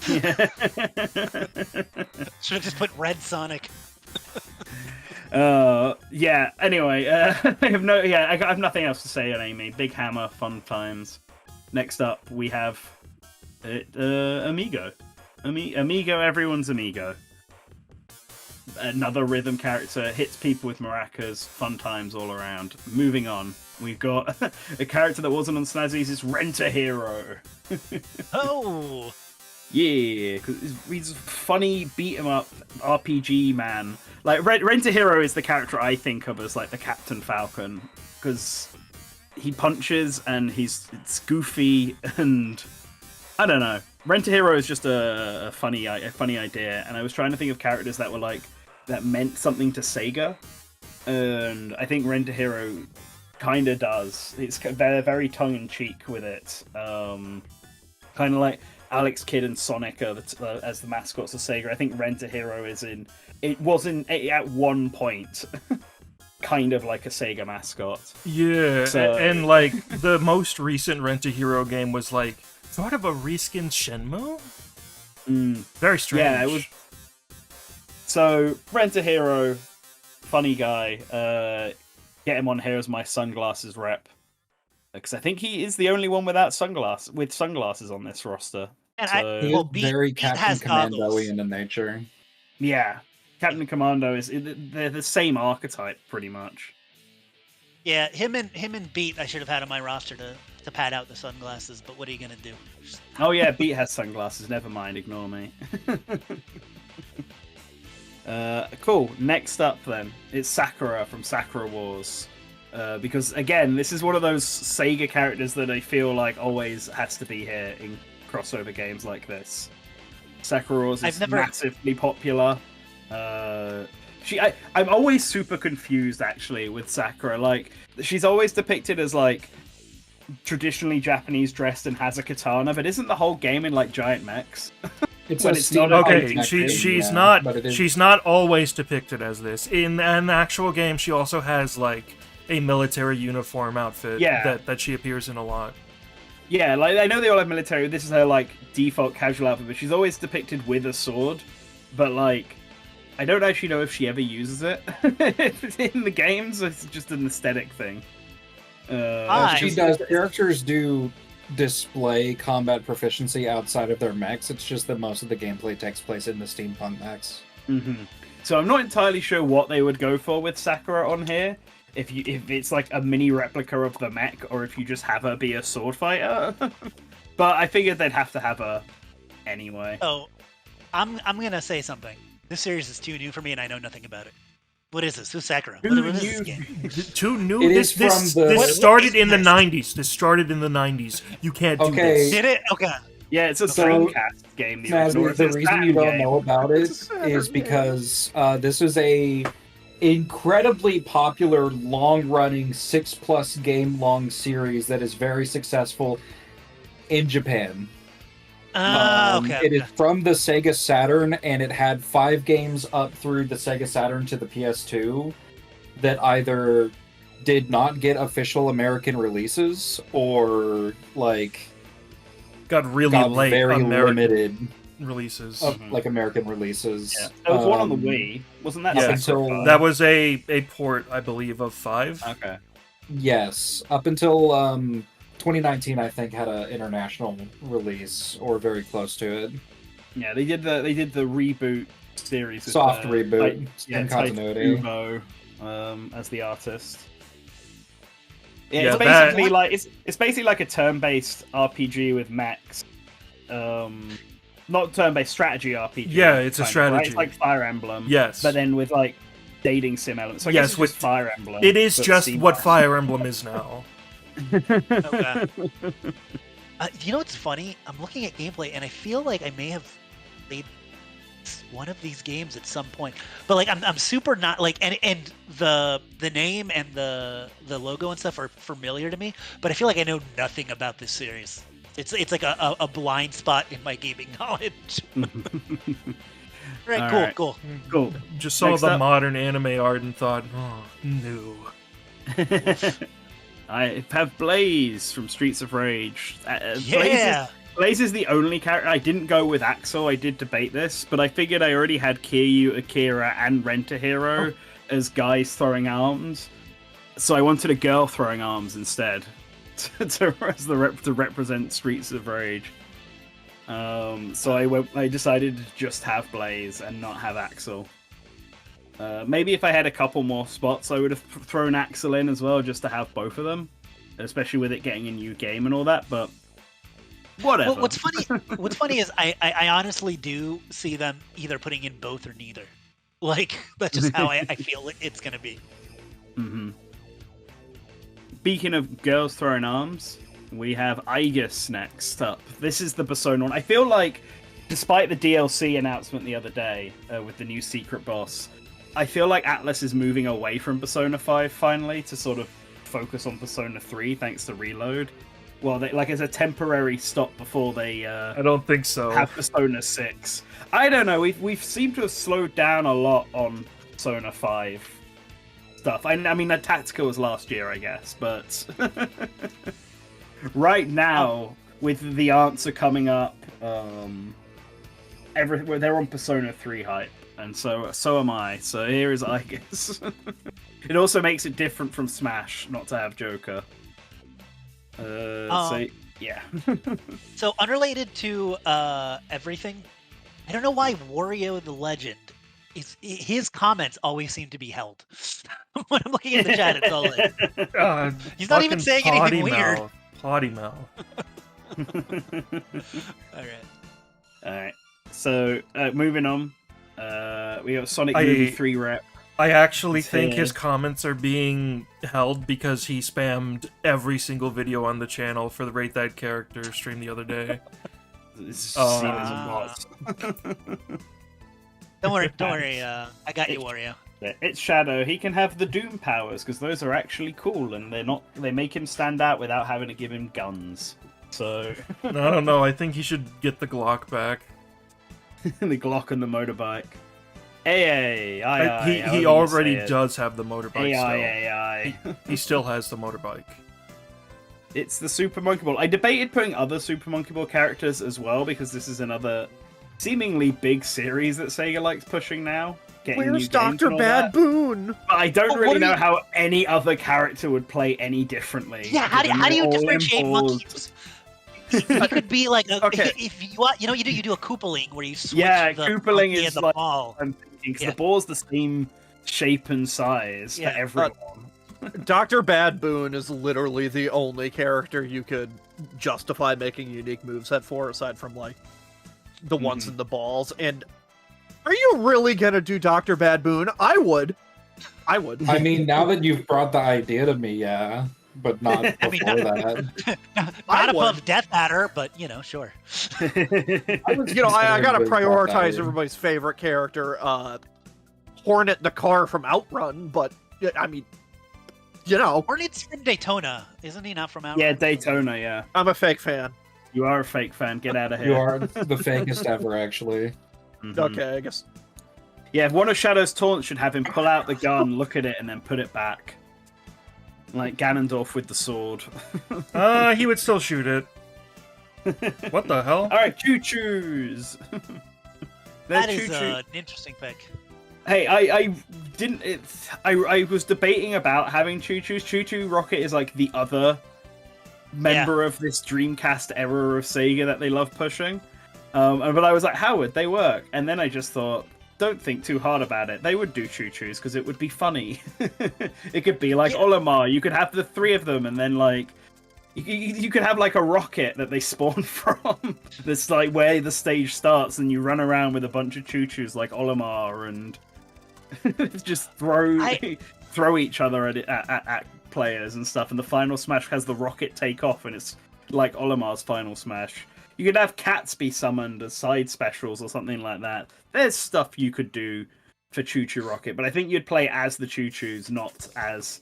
Yeah. Should have just put Red Sonic. Yeah. Anyway, I have nothing else to say on Amy. Big Hammer, fun times. Next up, we have Amigo. Amigo, everyone's Amigo. Another rhythm character, hits people with maracas, fun times all around. Moving on, we've got a character that wasn't on Snazzy's, is Rent-A-Hero. Oh, Yeah, 'cause he's a funny beat 'em up RPG man. Like Rent-A-Hero is the character I think of as like the Captain Falcon, because he punches and it's goofy and I don't know. Rent-A-Hero is just a funny idea, and I was trying to think of characters that were like that meant something to Sega, and I think Rent-A-Hero kind of does. They're very tongue in cheek with it, kind of like Alex Kidd and Sonic are as the mascots of Sega. I think Rent-A-Hero at one point kind of like a Sega mascot. Yeah, So- and like the most recent Rent-A-Hero game was like sort of a reskinned Shenmue. Very strange. Yeah, it was. So Rent-A-Hero, funny guy. Get him on here as my sunglasses rep, because I think he is the only one without sunglasses on this roster. and So- He well, is Beat very Beat Captain has goggles. Commando-y in nature. Yeah, Captain Commando they're the same archetype pretty much. Yeah, him and Beat I should have had on my roster to pad out the sunglasses, but what are you gonna do? Oh yeah, Beat has sunglasses. Never mind, ignore me. Cool. Next up, then, it's Sakura from Sakura Wars. Because again, this is one of those Sega characters that I feel like always has to be here in crossover games like this. Sakura Wars is massively popular. I'm always super confused actually with Sakura. Like, she's always depicted as like traditionally Japanese dressed and has a katana, but isn't the whole game in like giant mechs? It's When a it's not steampunk Okay, mech game, she's yeah, not but it is- she's not always depicted as this. In an actual game, she also has like a military uniform outfit Yeah. that she appears in a lot. Yeah, like I know they all have military. This is her like default casual outfit, but she's always depicted with a sword. But like, I don't actually know if she ever uses it in the games. Or it's just an aesthetic thing. She does. Characters do display combat proficiency outside of their mechs. It's just that most of the gameplay takes place in the steampunk mechs. Mm-hmm. So I'm not entirely sure what they would go for with Sakura on here. If it's like a mini replica of the mech, or if you just have her be a sword fighter. But I figured they'd have to have her anyway. Oh, I'm gonna say something. This series is too new for me, and I know nothing about it. What is this? Who's Sakura? What is this game? Too new. It This is from the- this started What in the is this? 90s. This started in the 90s. You can't do Okay. this. Did it? Okay. Yeah, it's a So- Dreamcast game. Snazzy, the reason you don't know about it It's a Saturn is game. because this is a incredibly popular, long-running, 6+ game-long series that is very successful in Japan. Okay. It is from the Sega Saturn, and it had 5 games up through the Sega Saturn to the PS2 that either did not get official American releases or like Got really got late very American limited releases. like American releases. Yeah. There was one on the Um, Wii, wasn't that? yeah. Sakura Until- 5? That was a port, I believe, of 5. Okay. Yes, up until 2019, I think had an international release or very close to it. Yeah, they did the reboot series. with, Soft reboot yeah, in continuity. Umo, as the artist. Yeah, Yeah, it's that- basically like it's basically like a turn-based RPG with mechs. Not turn-based strategy RPG. Yeah, it's a kind of, right? strategy. It's like Fire Emblem. Yes. But then with like dating sim elements. So I Yes, guess it's with- just Fire Emblem. It is but just steampunk. what Fire Emblem is now. Okay. You know what's funny? I'm looking at gameplay, and I feel like I may have played it's one of these games at some point. But like I'm super not like and the name and the logo and stuff are familiar to me, but I feel like I know nothing about this series. It's like a blind spot in my gaming knowledge. Right, cool. Just saw Next the up. modern anime art and thought, oh, no. I have Blaze from Streets of Rage. Yeah. Blaze is the only character. I didn't go with Axel. I did debate this, but I figured I already had Kiryu, Akira, and Rent-A-Hero as guys throwing arms. So I wanted a girl throwing arms instead to represent Streets of Rage. So I decided to just have Blaze and not have Axel. Maybe if I had a couple more spots, I would have thrown Axel in as well, just to have both of them, especially with it getting a new game and all that. But whatever. Well, what's funny is I honestly do see them either putting in both or neither. Like that's just how I feel it's gonna be. Mm-hmm. Speaking of girls throwing arms, we have Aegis next up. This is the Persona one. I feel like, despite the DLC announcement the other day with the new secret boss, I feel like Atlas is moving away from Persona 5 finally to sort of focus on Persona 3 thanks to Reload. Well, as a temporary stop before they I don't think so. have Persona 6. I don't know. We've seemed to have slowed down a lot on Persona 5 stuff. I mean, that Tactical was last year, I guess, but right now with the answer coming up, they're on Persona 3 hype. And so am I. So here is Aegis. It also makes it different from Smash not to have Joker. So yeah. So unrelated to everything, I don't know why Wario the Legend his comments always seem to be held. When I'm looking at the chat, it's all like, he's not even saying anything weird. Potty mouth. All right. So moving on. We got Sonic Movie 3 rep. I actually think his comments are being held because he spammed every single video on the channel for the Rate That Character stream the other day. Don't worry. I got you, Wario. It's Shadow. He can have the Doom powers because those are actually cool, and they make him stand out without having to give him guns. So I don't know. I think he should get the Glock back. The Glock and the motorbike. He already does have the motorbike. AI. He still has the motorbike. It's the Super Monkey Ball. I debated putting other Super Monkey Ball characters as well because this is another seemingly big series that Sega likes pushing now. Where's Dr. Bad Boon? But I don't really know how any other character would play any differently. Yeah, how do you differentiate monkeys? He could be like if you want, you do a Koopaling where you switch the Koopaling monkey is and the ball. I'm thinking, because the ball's the same shape and size for everyone. Dr. Bad Boon is literally the only character you could justify making a unique moveset for, aside from like the ones in the balls. And are you really gonna do Dr. Bad Boon? I would. I mean, now that you've brought the idea to me, yeah. But not before that. Not above Death Adder, but sure. I gotta prioritize everybody's favorite character, Hornet the car from Outrun. But I mean, Hornet's from Daytona, isn't he? Not from Outrun. Yeah, Daytona. Yeah, I'm a fake fan. You are a fake fan. Get out of here. You are the fakest ever, actually. Okay, I guess. Yeah, one of Shadow's taunts should have him pull out the gun, look at it, and then put it back. Like Ganondorf with the sword. He would still shoot it. What the hell? Alright, choo-choos! That is an interesting pick. Hey, I was debating about having choo-choos. Choo-choo Rocket is like the other member of this Dreamcast era of Sega that they love pushing. But I was like, how would they work? And then I just thought, don't think too hard about it. They would do choo-choos because it would be funny. It could be like Olimar. You could have the three of them, and then like you could have like a rocket that they spawn from. That's like where the stage starts, and you run around with a bunch of choo-choos like Olimar, and just throw each other at players and stuff. And the final smash has the rocket take off, and it's like Olimar's final smash. You could have cats be summoned as side specials or something like that. There's stuff you could do for Choo Choo Rocket, but I think you'd play as the Choo Choos, not as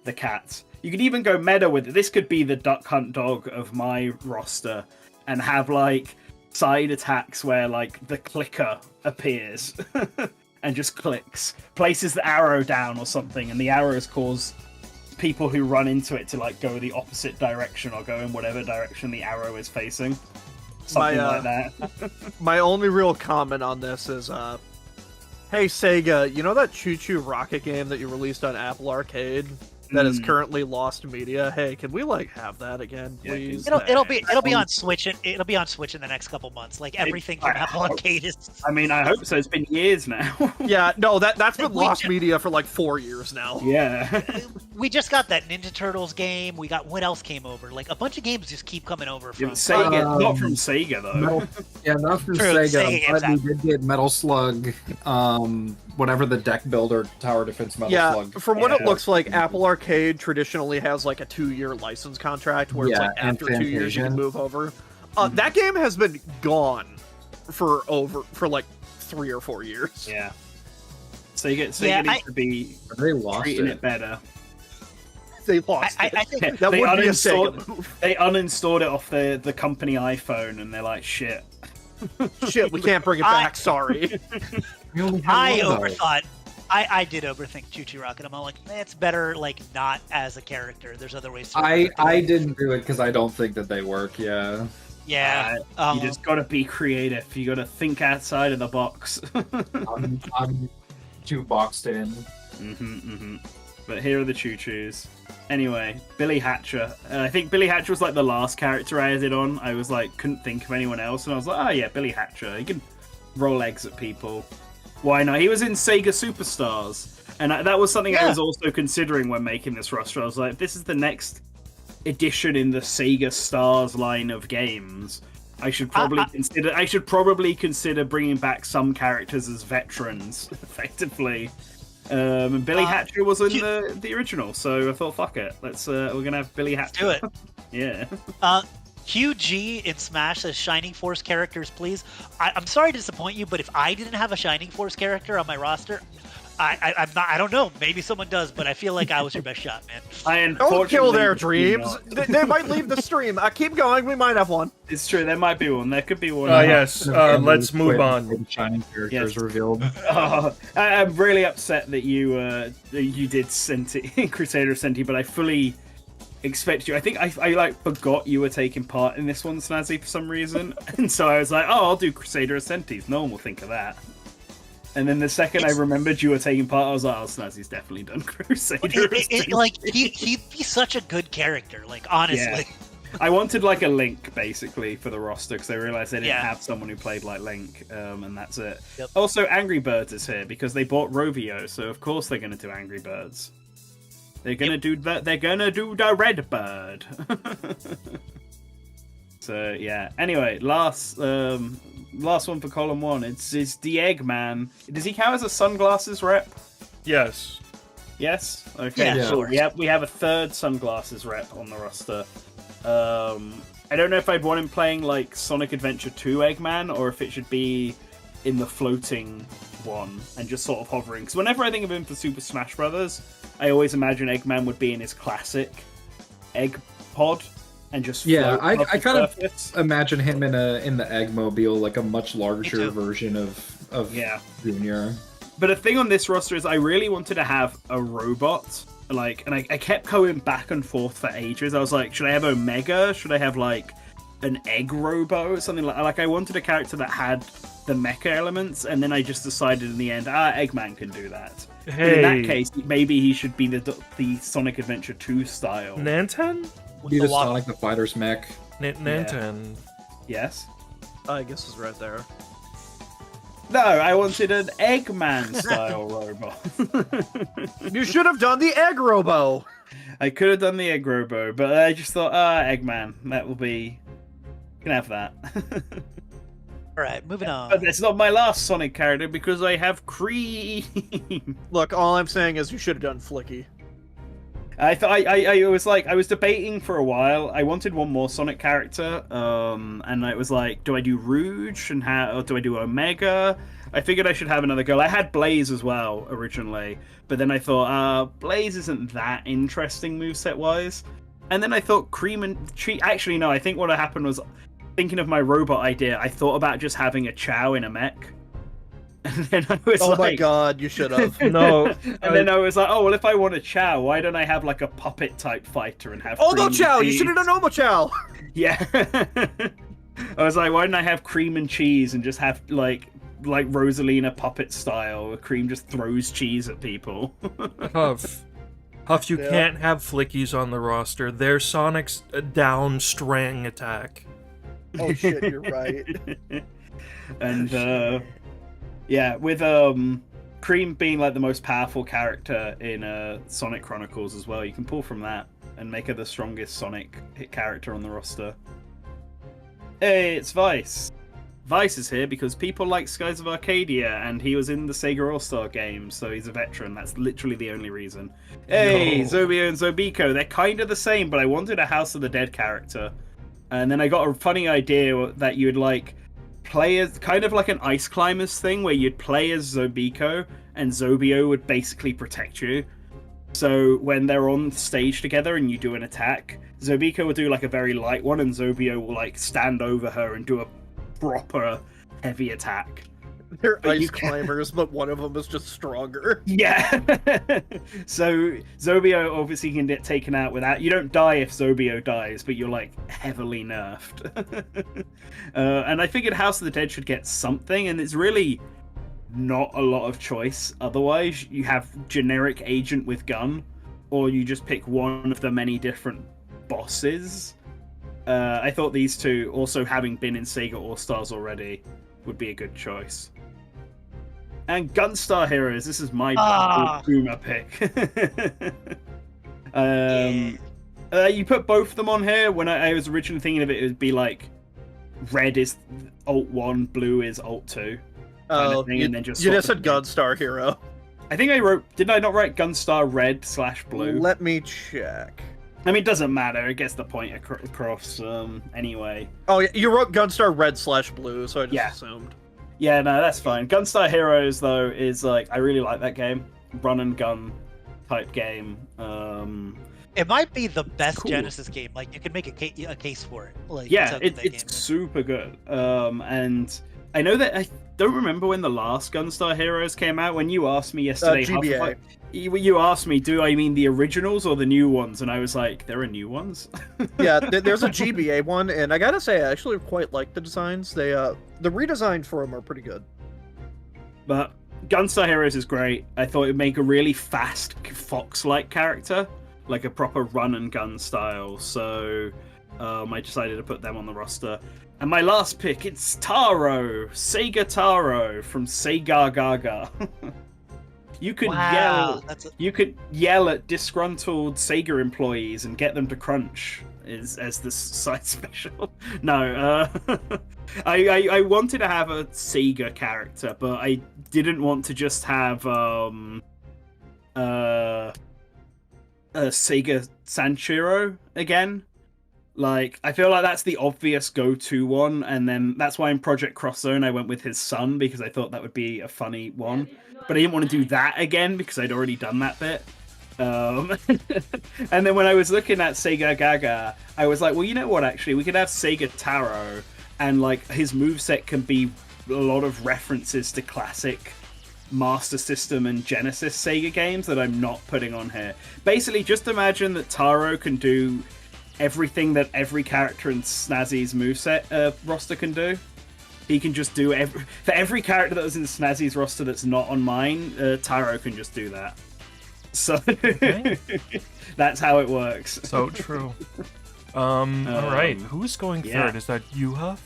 the cats. You could even go meta with it. This could be the Duck Hunt Dog of my roster and have like side attacks where like the clicker appears and just clicks, places the arrow down or something, and the arrows cause people who run into it to like go the opposite direction or go in whatever direction the arrow is facing. Something like that. My only real comment on this is, hey Sega, you know that Choo Choo Rocket game that you released on Apple Arcade that is currently lost media? Hey, can we like have that again, please? It'll be on Switch. It'll be on Switch in the next couple months. Like everything from Apple Arcade is. I mean, I hope so. It's been years now. Yeah, no, that's been lost media for like 4 years now. Yeah. We just got that Ninja Turtles game. We got what else came over? Like a bunch of games just keep coming over from Sega. Not from Sega though. Not from True, Sega. Sega But we did get Metal Slug. Whatever the deck builder tower defense Metal Slug. From what it looks like, Apple Arcade traditionally has like a 2-year license contract where it's like after 2 years you can move over. That game has been gone for like 3 or 4 years. Yeah. Sega needs to be treating it better. They lost it. I think that would be a Sega move. They uninstalled it off the company iPhone, and they're like, shit. Shit, we can't bring it back. Sorry. I overthought. I did overthink Choo Choo Rocket. I'm all like, it's better like not as a character. There's other ways to. I didn't do it because I don't think that they work. Yeah. Yeah. You just gotta be creative. You gotta think outside of the box. I'm too boxed in. But here are the Choo Choos. Anyway, Billy Hatcher. I think Billy Hatcher was like the last character I added on. I was like, couldn't think of anyone else, and I was like, oh yeah, Billy Hatcher. He can roll eggs at people. Why not? He was in Sega Superstars, and that was something I was also considering when making this roster. I was like, this is the next edition in the Sega Stars line of games. I should probably consider bringing back some characters as veterans, effectively. And Billy Hatcher was in the original, so I thought, fuck it, we're gonna have Billy Hatcher. Let's do Yeah. QG in Smash says Shining Force characters, please. I'm sorry to disappoint you, but if I didn't have a Shining Force character on my roster, I'm not. I don't know. Maybe someone does, but I feel like I was your best shot, man. Don't kill their dreams. They might leave the stream. Keep going. We might have one. It's true. There might be one. There could be one. Yes. Let's move on. Shining characters revealed. I'm really upset that you did Crusader of Senti, but I fully expected you. I think I like forgot you were taking part in this one, Snazzy, for some reason, and so I was like, oh, I'll do Crusader of Sentis. No one will think of that. And then the second I remembered you were taking part, I was like, oh, Snazzy's definitely done Crusader. Like, he'd be such a good character, like, honestly. Yeah. I wanted, like, a Link, basically, for the roster, because I realized they didn't have someone who played like Link, and that's it. Yep. Also, Angry Birds is here, because they bought Rovio, so of course they're going to do Angry Birds. They're going to do the Red Bird. So, yeah. Anyway, last one for column one. It's the Eggman. Does he count as a sunglasses rep? Yes. Yes? Okay, yeah, cool. We have a third sunglasses rep on the roster. I don't know if I'd want him playing like Sonic Adventure 2 Eggman, or if it should be in the floating one and just sort of hovering. Because whenever I think of him for Super Smash Brothers, I always imagine Eggman would be in his classic egg pod. And just I kind of imagine him in the Eggmobile, like a much larger version of Junior. But the thing on this roster is I really wanted to have a robot, and I kept going back and forth for ages. I was like, should I have Omega? Should I have like an Egg Robo? Something like I wanted a character that had the mecha elements, and then I just decided in the end, Eggman can do that. Hey. In that case, maybe he should be the Sonic Adventure 2 style. Nanten? Be the Sonic the Fighter's mech. Nanten. Yes? I guess it's right there. No, I wanted an Eggman style robot. You should have done the Egg Robo. I could have done the Egg Robo, but I just thought, Eggman, that will be... You can have that. Alright, moving on. But that's not my last Sonic character, because I have Cream. Look, all I'm saying is you should have done Flicky. I was like, I was debating for a while. I wanted one more Sonic character, and I was like, do I do Rouge or do I do Omega? I figured I should have another girl. I had Blaze as well originally, but then I thought, Blaze isn't that interesting moveset wise. And then I thought Cream and Cheese. Actually, no. I think what happened was, thinking of my robot idea, I thought about just having a Chow in a mech. And then I was Oh like, my god, you should have. No. and then I was like, oh well, if I want a Chow, why don't I have like a puppet type fighter and have? Oh no, Cream Chow! and You should have done Omo Chow. Yeah. I was like, why don't I have Cream and Cheese and just have like Rosalina puppet style, where Cream just throws cheese at people. Huff. Huff, you Yeah. can't have Flickies on the roster. They're Sonic's down string attack. Oh shit, you're right. And yeah, with Cream being like the most powerful character in Sonic Chronicles as well, you can pull from that and make her the strongest Sonic hit character on the roster. Hey, it's Vice. Vice is here because people like Skies of Arcadia, and he was in the Sega All-Star games, so he's a veteran. That's literally the only reason. Hey, No. Zobio and Zobiko, they're kind of the same, but I wanted a House of the Dead character. And then I got a funny idea that you'd like play as kind of like an Ice Climbers thing, where you'd play as Zobiko, and Zobio would basically protect you. So when they're on stage together and you do an attack, Zobiko will do like a very light one, and Zobio will like stand over her and do a proper heavy attack. They're But you ice climbers, but one of them is just stronger. Yeah. So Zobio obviously can get taken out without. You don't die if Zobio dies, but you're like heavily nerfed. And I figured House of the Dead should get something, and it's really not a lot of choice. Otherwise, you have generic agent with gun, or you just pick one of the many different bosses. I thought these two, also having been in Sega All-Stars already, would be a good choice. And Gunstar Heroes, this is my boomer pick. You put both of them on here. When I was originally thinking of it, it would be like red is Alt 1, blue is Alt 2. Oh, thing, you, and then just you swap just said them in. Gunstar Hero. I think I wrote. Did I not write Gunstar red/blue? Let me check. I mean, it doesn't matter. It gets the point across anyway. Oh, yeah, you wrote Gunstar red/blue, so I just assumed. Yeah, no, that's fine. Gunstar Heroes, though, is like, I really like that game. Run and gun type game. It might be the best cool. Genesis game. Like, you can make a case for it. Like, Yeah, it's it's super good. And I know that I don't remember when the last Gunstar Heroes came out. When you asked me yesterday, GBA. You asked me, do I mean the originals or the new ones? And I was like, there are new ones. Yeah, there's a GBA one, and I gotta say, I actually quite like the designs. They the redesigns for them are pretty good. But Gunstar Heroes is great. I thought it'd make a really fast Fox-like character, like a proper run and gun style. So I decided to put them on the roster. And my last pick, it's Taro, Sega Taro from Sega Gaga. You could you could yell at disgruntled Sega employees and get them to crunch as this side special. No, I wanted to have a Sega character, but I didn't want to just have a Sega Sanshiro again. Like, I feel like that's the obvious go-to one, and then that's why in Project Cross Zone I went with his son, because I thought that would be a funny one. But I didn't want to do that again, because I'd already done that bit. And then when I was looking at Sega Gaga, I was like, well, you know what, actually, we could have Sega Taro, and like his moveset can be a lot of references to classic Master System and Genesis Sega games that I'm not putting on here. Basically, just imagine that Taro can do everything that every character in Snazzy's moveset roster can do. He can just do for every character that was in Snazzy's roster that's not on mine, Taro can just do that. So Okay. that's how it works. So true. All right. Who's going yeah. third? Is that you, Huff?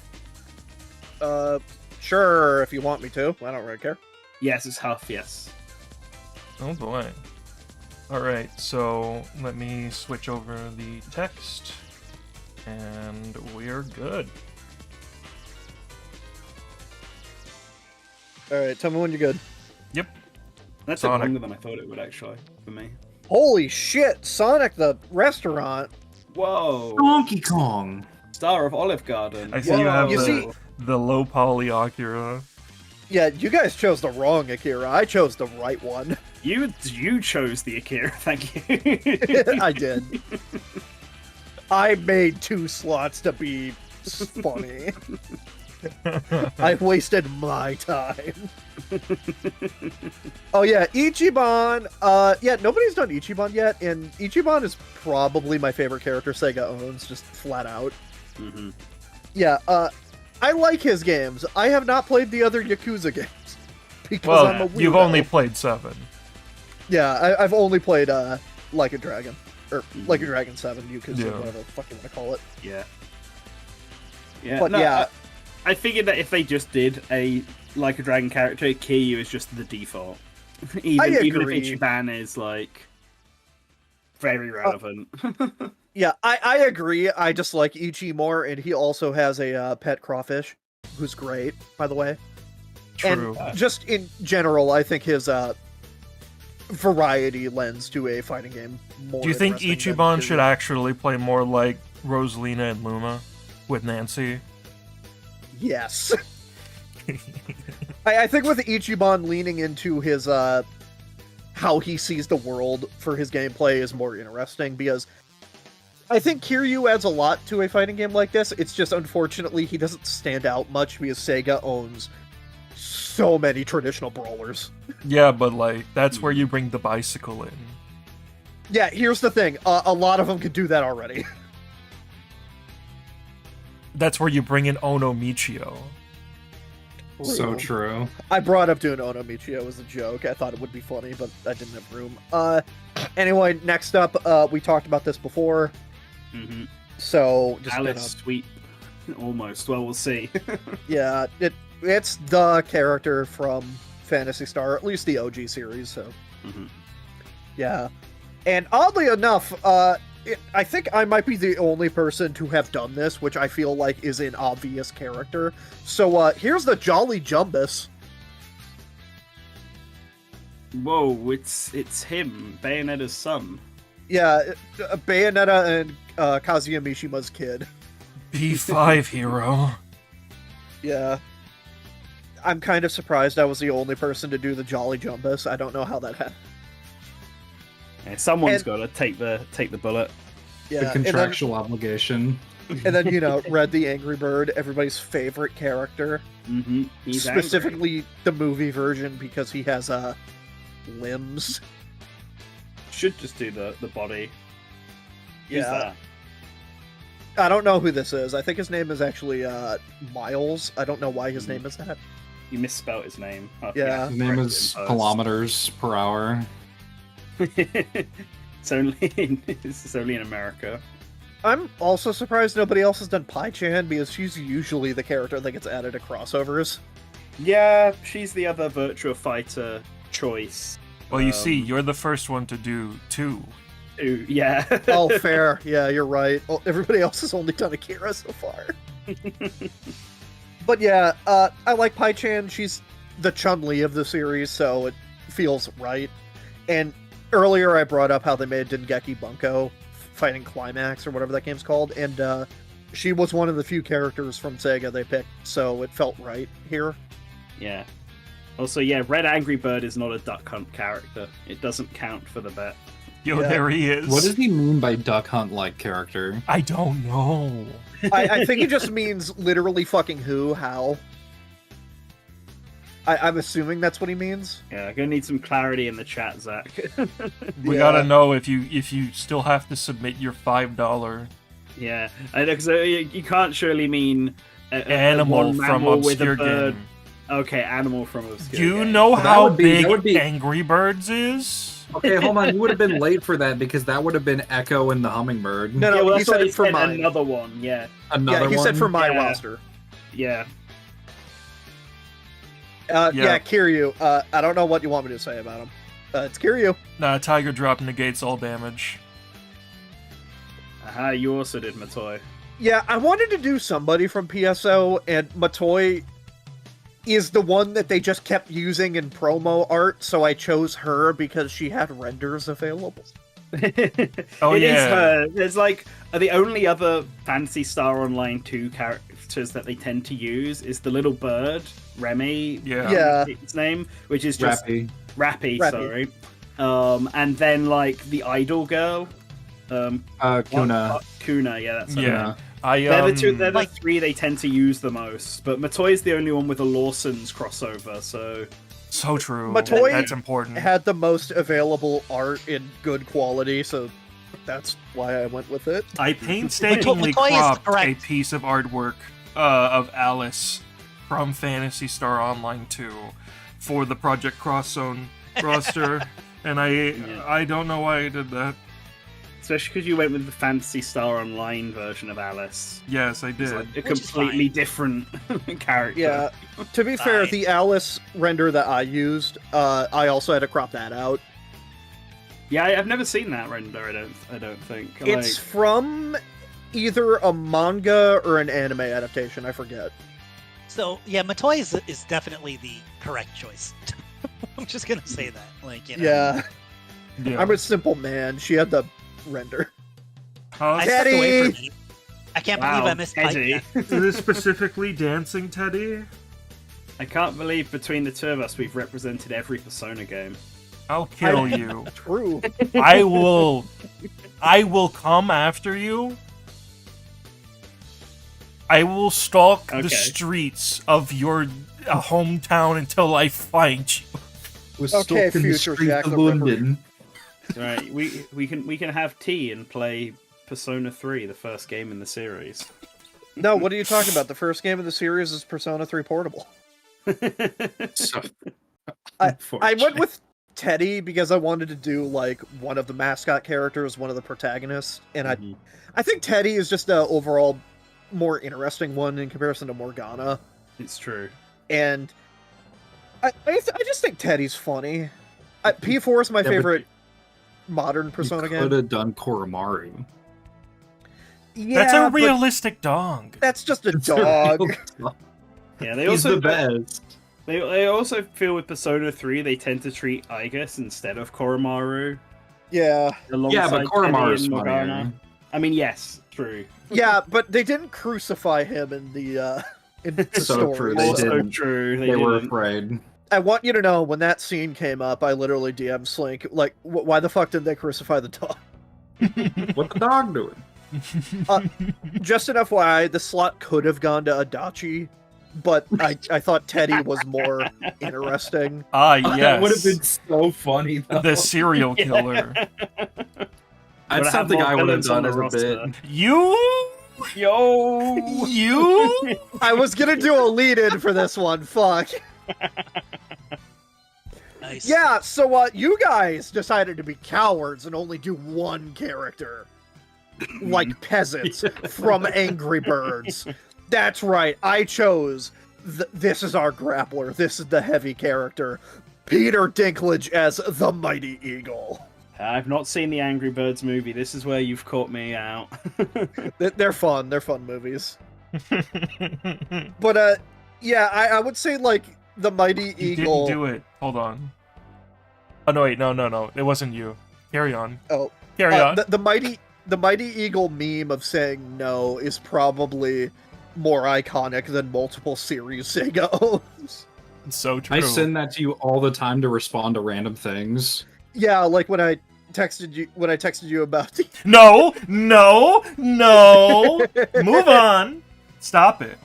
Sure, if you want me to. I don't really care. Yes, it's Huff, yes. Oh boy. All right. So let me switch over the text, and we're good. All right, tell me when you're good. Yep. That took Sonic. longer than I thought it would, actually, for me. Holy shit, Sonic the restaurant. Whoa. Donkey Kong. Star of Olive Garden. I see you have You see- the low poly Akira. Yeah, you guys chose the wrong Akira. I chose the right one. You chose the Akira, thank you. I did. I made 2 slots to be funny. I wasted my time. Oh yeah, Ichiban. Yeah, nobody's done Ichiban yet, and Ichiban is probably my favorite character Sega owns, just flat out. Mhm. Yeah, I like his games. I have not played the other Yakuza games because I'm a Well, weirdo. you've only played 7. Yeah, I've only played Like a Dragon or Like a Dragon 7 Yakuza, Yeah. whatever the fuck you want to call it. Yeah. Yeah. But no, yeah. I figured that if they just did a Like a Dragon character, Kiryu is just the default. even if agree. Ichiban is like very relevant. Yeah, I agree. I just like Ichi more, and he also has a pet crawfish, who's great, by the way. True. And just in general, I think his variety lends to a fighting game more. Do you think interesting than Ichiban should Kiryu. actually play more like Rosalina and Luma with Nancy? Yes. I think with Ichiban leaning into his how he sees the world for his gameplay is more interesting, because I think Kiryu adds a lot to a fighting game like this. It's just unfortunately he doesn't stand out much because Sega owns so many traditional brawlers. Yeah, but like that's where you bring the bicycle in. Yeah, here's the thing. A lot of them could do that already. That's where you bring in Ono Michio. So true. I brought up doing Ono Michio as a joke. I thought it would be funny, but I didn't have room. Anyway, next up, we talked about this before. Mhm. So just Alice Sweep. Almost. Well, we'll see. yeah, it's the character from Phantasy Star, at least the OG series. So Mhm. yeah, and oddly enough, I think I might be the only person to have done this, which I feel like is an obvious character. So here's the Jolly Jumbus. Whoa, it's him, Bayonetta's son. Yeah, Bayonetta and Kazuya Mishima's kid. B5 hero. Yeah. I'm kind of surprised I was the only person to do the Jolly Jumbus. I don't know how that happened. Yeah, someone's And- got to take the bullet. Yeah, The contractual obligation. and then you know, Red the Angry Bird, everybody's favorite character. Mm-hmm. He's angry. Specifically the movie version because he has limbs. Should just do the body. Who's Yeah. that? I don't know who this is. I think his name is actually Miles. I don't know why his name is that. You misspelled his name. Oh, Yeah. His name is kilometers per hour. It's only in America. I'm also surprised nobody else has done Pai-chan because she's usually the character that gets added to crossovers. Yeah, she's the other Virtua Fighter choice. Well, you see, you're the first one to do 2. Ooh, yeah. Oh, fair. Yeah, you're right. Well, everybody else has only done Akira so far. But yeah, I like Pai-chan. She's the Chun-Li of the series, so it feels right. And earlier I brought up how they made Dengeki Bunko Fighting Climax, or whatever that game's called, and she was one of the few characters from Sega they picked, so it felt right here. Yeah. Also, yeah, Red Angry Bird is not a Duck Hunt character. It doesn't count for the bet. Yo, Yeah. there he is. What does he mean by duck hunt like character? I don't know. I think it just means literally fucking how. I'm assuming that's what he means. Yeah, I'm gonna need some clarity in the chat, Zach. We Yeah. gotta know if you still have to submit your $5 Yeah, I know, 'cause, you can't surely mean animal one from mammal with a obscure bird. game. Okay, animal from obscure. Do you game. know That how would be- that would big be- Angry Birds is? Okay, hold on. You would have been late for that because that would have been Echo and the Hummingbird. No, Yeah, well, he that's said why it for said mine. another one. Yeah, Another Yeah, he one. said for my Yeah. roster. yeah. Yeah, Yeah. Kiryu. I don't know what you want me to say about him. It's Kiryu. Nah, Tiger Drop negates all damage. Aha, you also did Matoy. Yeah, I wanted to do somebody from PSO, and Matoy is the one that they just kept using in promo art, so I chose her because she had renders available. Oh, It is yeah. her. There's like the only other Phantasy Star Online 2 characters that they tend to use is the little bird, Remy. Yeah. Its name, which is just Rappy. Rappy, Rappy. sorry. And then like the idol girl, Kuna. Kuna, yeah, that's her Yeah. name. I They're the Like- three they tend to use the most, but Matoy's the only one with a Lawson's crossover, so so true. Matoy That's important. Had the most available art in good quality, so that's why I went with it. I painstakingly Matoy is cropped a correct. piece of artwork of Alice from Phantasy Star Online 2 for the Project Cross Zone roster, and I don't know why I did that. especially because you went with the Phantasy Star Online version of Alice. Yes, I It's did. like a Which is completely fine. different character. Yeah. To be fair, Fine. the Alice render that I used, I also had to crop that out. Yeah, I've never seen that render. I don't think. It's from either a manga or an anime adaptation. I forget. So yeah, Matoy is definitely the correct choice. I'm just gonna say that. Like, you know, Yeah, Yeah. I'm a simple man. She had the render. I Huh? stepped away Teddy! from it. I can't Wow, believe I missed Pike Teddy. then. Is this specifically Dancing Teddy? I can't believe between the two of us we've represented every Persona game. I'll kill you. True. I will come after you. I will stalk Okay. the streets of your hometown until I find you. Was Okay, stalking the future streets Jack of the Ripper. London. Right, we can have tea and play Persona 3, the first game in the series. No, what are you talking about? The first game of the series is Persona 3 Portable. So, I went with Teddy because I wanted to do like one of the mascot characters, one of the protagonists, and Mhm. I think Teddy is just a overall more interesting one in comparison to Morgana, It's true. and I just think Teddy's funny. P4 is my Yeah, but favorite modern Persona Could game. have done Koromaru. Yeah, That's a but realistic dog. that's just a dog. Yeah, they He's also the best. They also feel with Persona 3 they tend to treat Igus instead of Koromaru. Yeah, Yeah, Alongside but Koromaru's Teddy and Morgana. funnier. I mean, yes, true. yeah, but they didn't crucify him in the So story. true, they Also didn't. true. They were didn't. afraid. I want you to know, when that scene came up, I literally DM'd Slink, like, why the fuck did they crucify the dog? What the dog doing? Just an FYI, the slot could have gone to Adachi, but I thought Teddy was more interesting. Ah, That would have been yes. so funny, though. The serial killer. Would That's have something more I would have villains on done the as a roster. bit. You? Yo! You? I was gonna do a lead-in for this one, fuck. Nice. Yeah, so you guys decided to be cowards and only do one character. Like peasants from Angry Birds. That's right, I chose this is our grappler, this is the heavy character. Peter Dinklage as the Mighty Eagle. I've not seen the Angry Birds movie. This is where you've caught me out. They're fun movies. But yeah, I would say like the Mighty You Eagle. didn't do it. Hold on. Oh no, wait, no. It wasn't you. Carry on. Oh, Carry on. the Mighty Eagle meme of saying no is probably more iconic than multiple series Sega owns. So true. I send that to you all the time to respond to random things. Yeah, like when I texted you about the No. Move on. Stop it.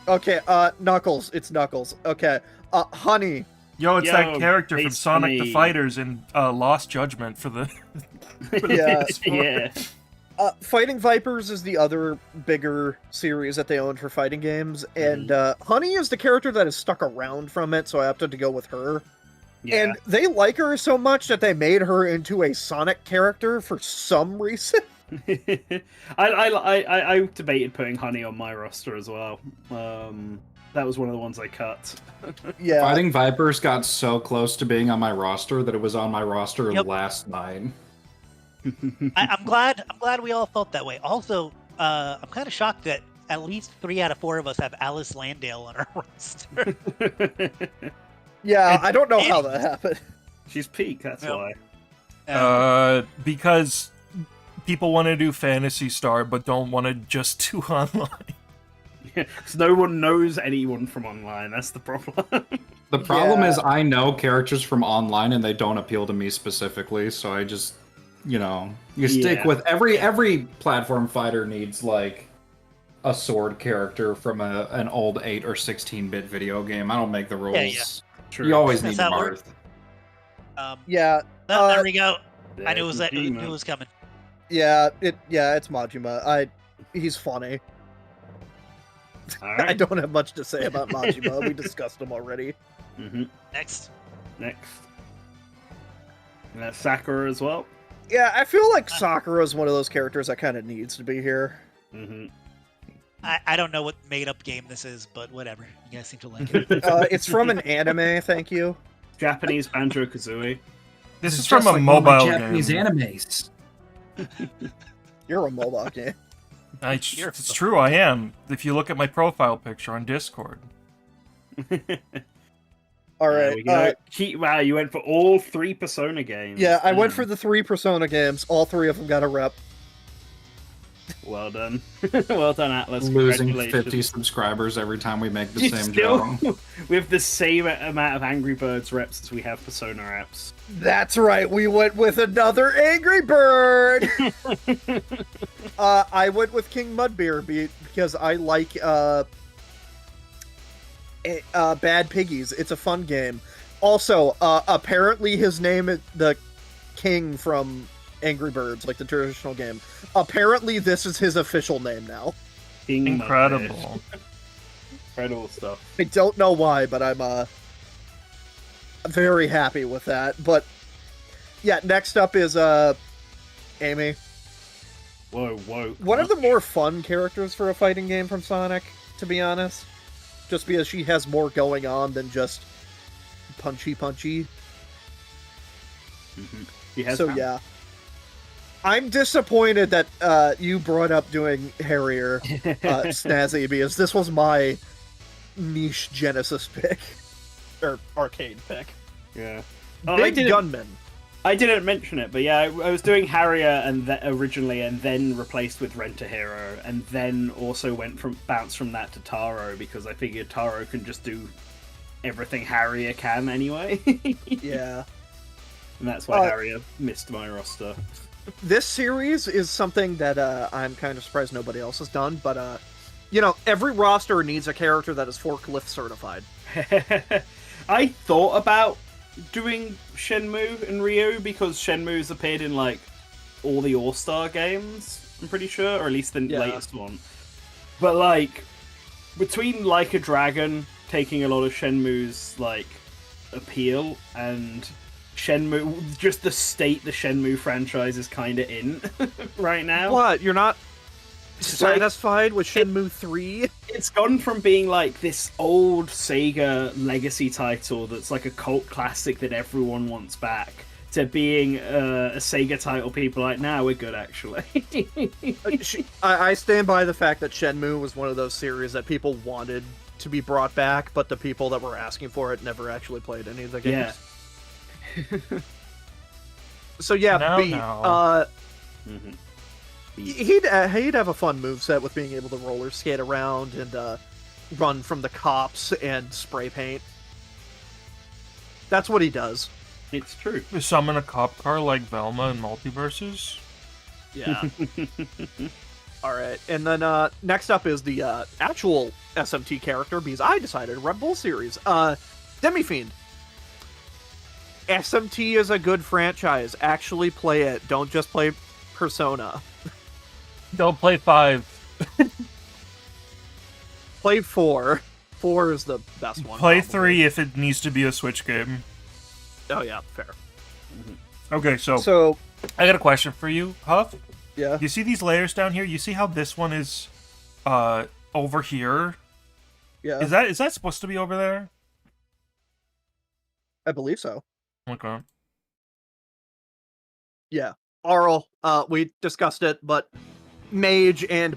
Okay, Knuckles, it's Knuckles. Okay. Honey. Yo, it's that Yo, character from it's Sonic the funny. Fighters in Lost Judgment for the. for the Yeah. PS4. Yeah. Fighting Vipers is the other bigger series that they own for fighting games, and Mm-hmm. Honey is the character that is stuck around from it, so I opted to go with her. Yeah. And they like her so much that they made her into a Sonic character for some reason. I debated putting Honey on my roster as well. That was one of the ones I cut. Yeah. Fighting Vipers got so close to being on my roster that it was on my roster Yep. last night. I'm glad we all felt that way. Also, I'm kind of shocked that at least 3 out of 4 of us have Alice Landale on our roster. Yeah, It's I don't know how that happened. She's peak, that's Yep. why. Because people want to do Phantasy Star, but don't want to just do online. Because no one knows anyone from online, that's the problem. The problem Yeah. is I know characters from online and they don't appeal to me specifically, so I just, you stick Yeah. with every platform fighter needs like a sword character from an old 8 or 16-bit video game. I don't make the rules. yeah. True. You always That's need how it Marth. works. Yeah, There we go. I knew it was There's knew Majima. it was coming. it's Majima. He's funny. All right. I don't have much to say about Majima. We discussed him already. Next. Next. And that's Sakura as well. Yeah, I feel like Sakura is one of those characters that kind of needs to be here. I don't know what made up game this is, but whatever. You guys seem to like it. It's from an anime, thank you. Japanese Banjo-Kazooie. This is Just from a like one of my mobile Japanese game. animes. You're a mobile game. It's true, I am. If you look at my profile picture on Discord. All There right. we go. Wow, you went for all 3 Persona games. Yeah, I went Damn. for the 3 Persona games. All 3 of them got a rep. Well done. Well done, Atlas. Losing Congratulations. 50 subscribers every time we make the You same still, joke. we have the same amount of Angry Birds reps as we have Persona reps. That's right. We went with another Angry Bird. I went with King Mudbeer because I like Bad Piggies. It's a fun game. Also, apparently his name is the King from Angry Birds, like the traditional game. Apparently this is his official name now. King Incredible. Mudfish. Incredible stuff. I don't know why, but I'm very happy with that. But yeah, next up is Amy. Whoa. One of the more fun characters for a fighting game from Sonic, to be honest. Just because she has more going on than just punchy. He has So that. yeah. I'm disappointed that you brought up doing Harrier, Snazzy, because this was my niche Genesis pick. Or arcade pick. Yeah. Big Gunman. I didn't mention it, but yeah, I was doing Harrier and originally, and then replaced with Rent a Hero, and then also bounced from that to Taro because I figured Taro can just do everything Harrier can anyway, and Yeah. that's why Harrier missed my roster. This series is something that I'm kind of surprised nobody else has done, but every roster needs a character that is forklift certified. I thought about doing Shenmue and Ryu because Shenmue's appeared in like all the All-Star games, I'm pretty sure, or at least the latest one. But like between Like a Dragon taking a lot of Shenmue's like appeal and Shenmue, just the state the Shenmue franchise is kind of in right now. What? You're not It's like- satisfied with Shenmue 3? It's gone from being like this old Sega legacy title that's like a cult classic that everyone wants back to being a Sega title people like, nah, we're good actually. I stand by the fact that Shenmue was one of those series that people wanted to be brought back, but the people that were asking for it never actually played any of the games. So yeah, he'd have a fun moveset with being able to roller skate around and run from the cops and spray paint. That's what he does. It's true. Summon a cop car like Velma in Multiverses. Yeah. All right, and then next up is the actual SMT character, because I decided Red Bull series. Demi-Fiend. SMT is a good franchise. Actually play it. Don't just play Persona. Don't play 5. Play 4. 4 is the best one. Play probably. 3 if it needs to be a Switch game. Oh yeah, fair. Okay, so So I got a question for you, Huff. yeah, You see these layers down here? You see how this one is over here? yeah, Is that supposed to be over there? I believe so. Okay. Yeah, Arl. We discussed it, but Mage and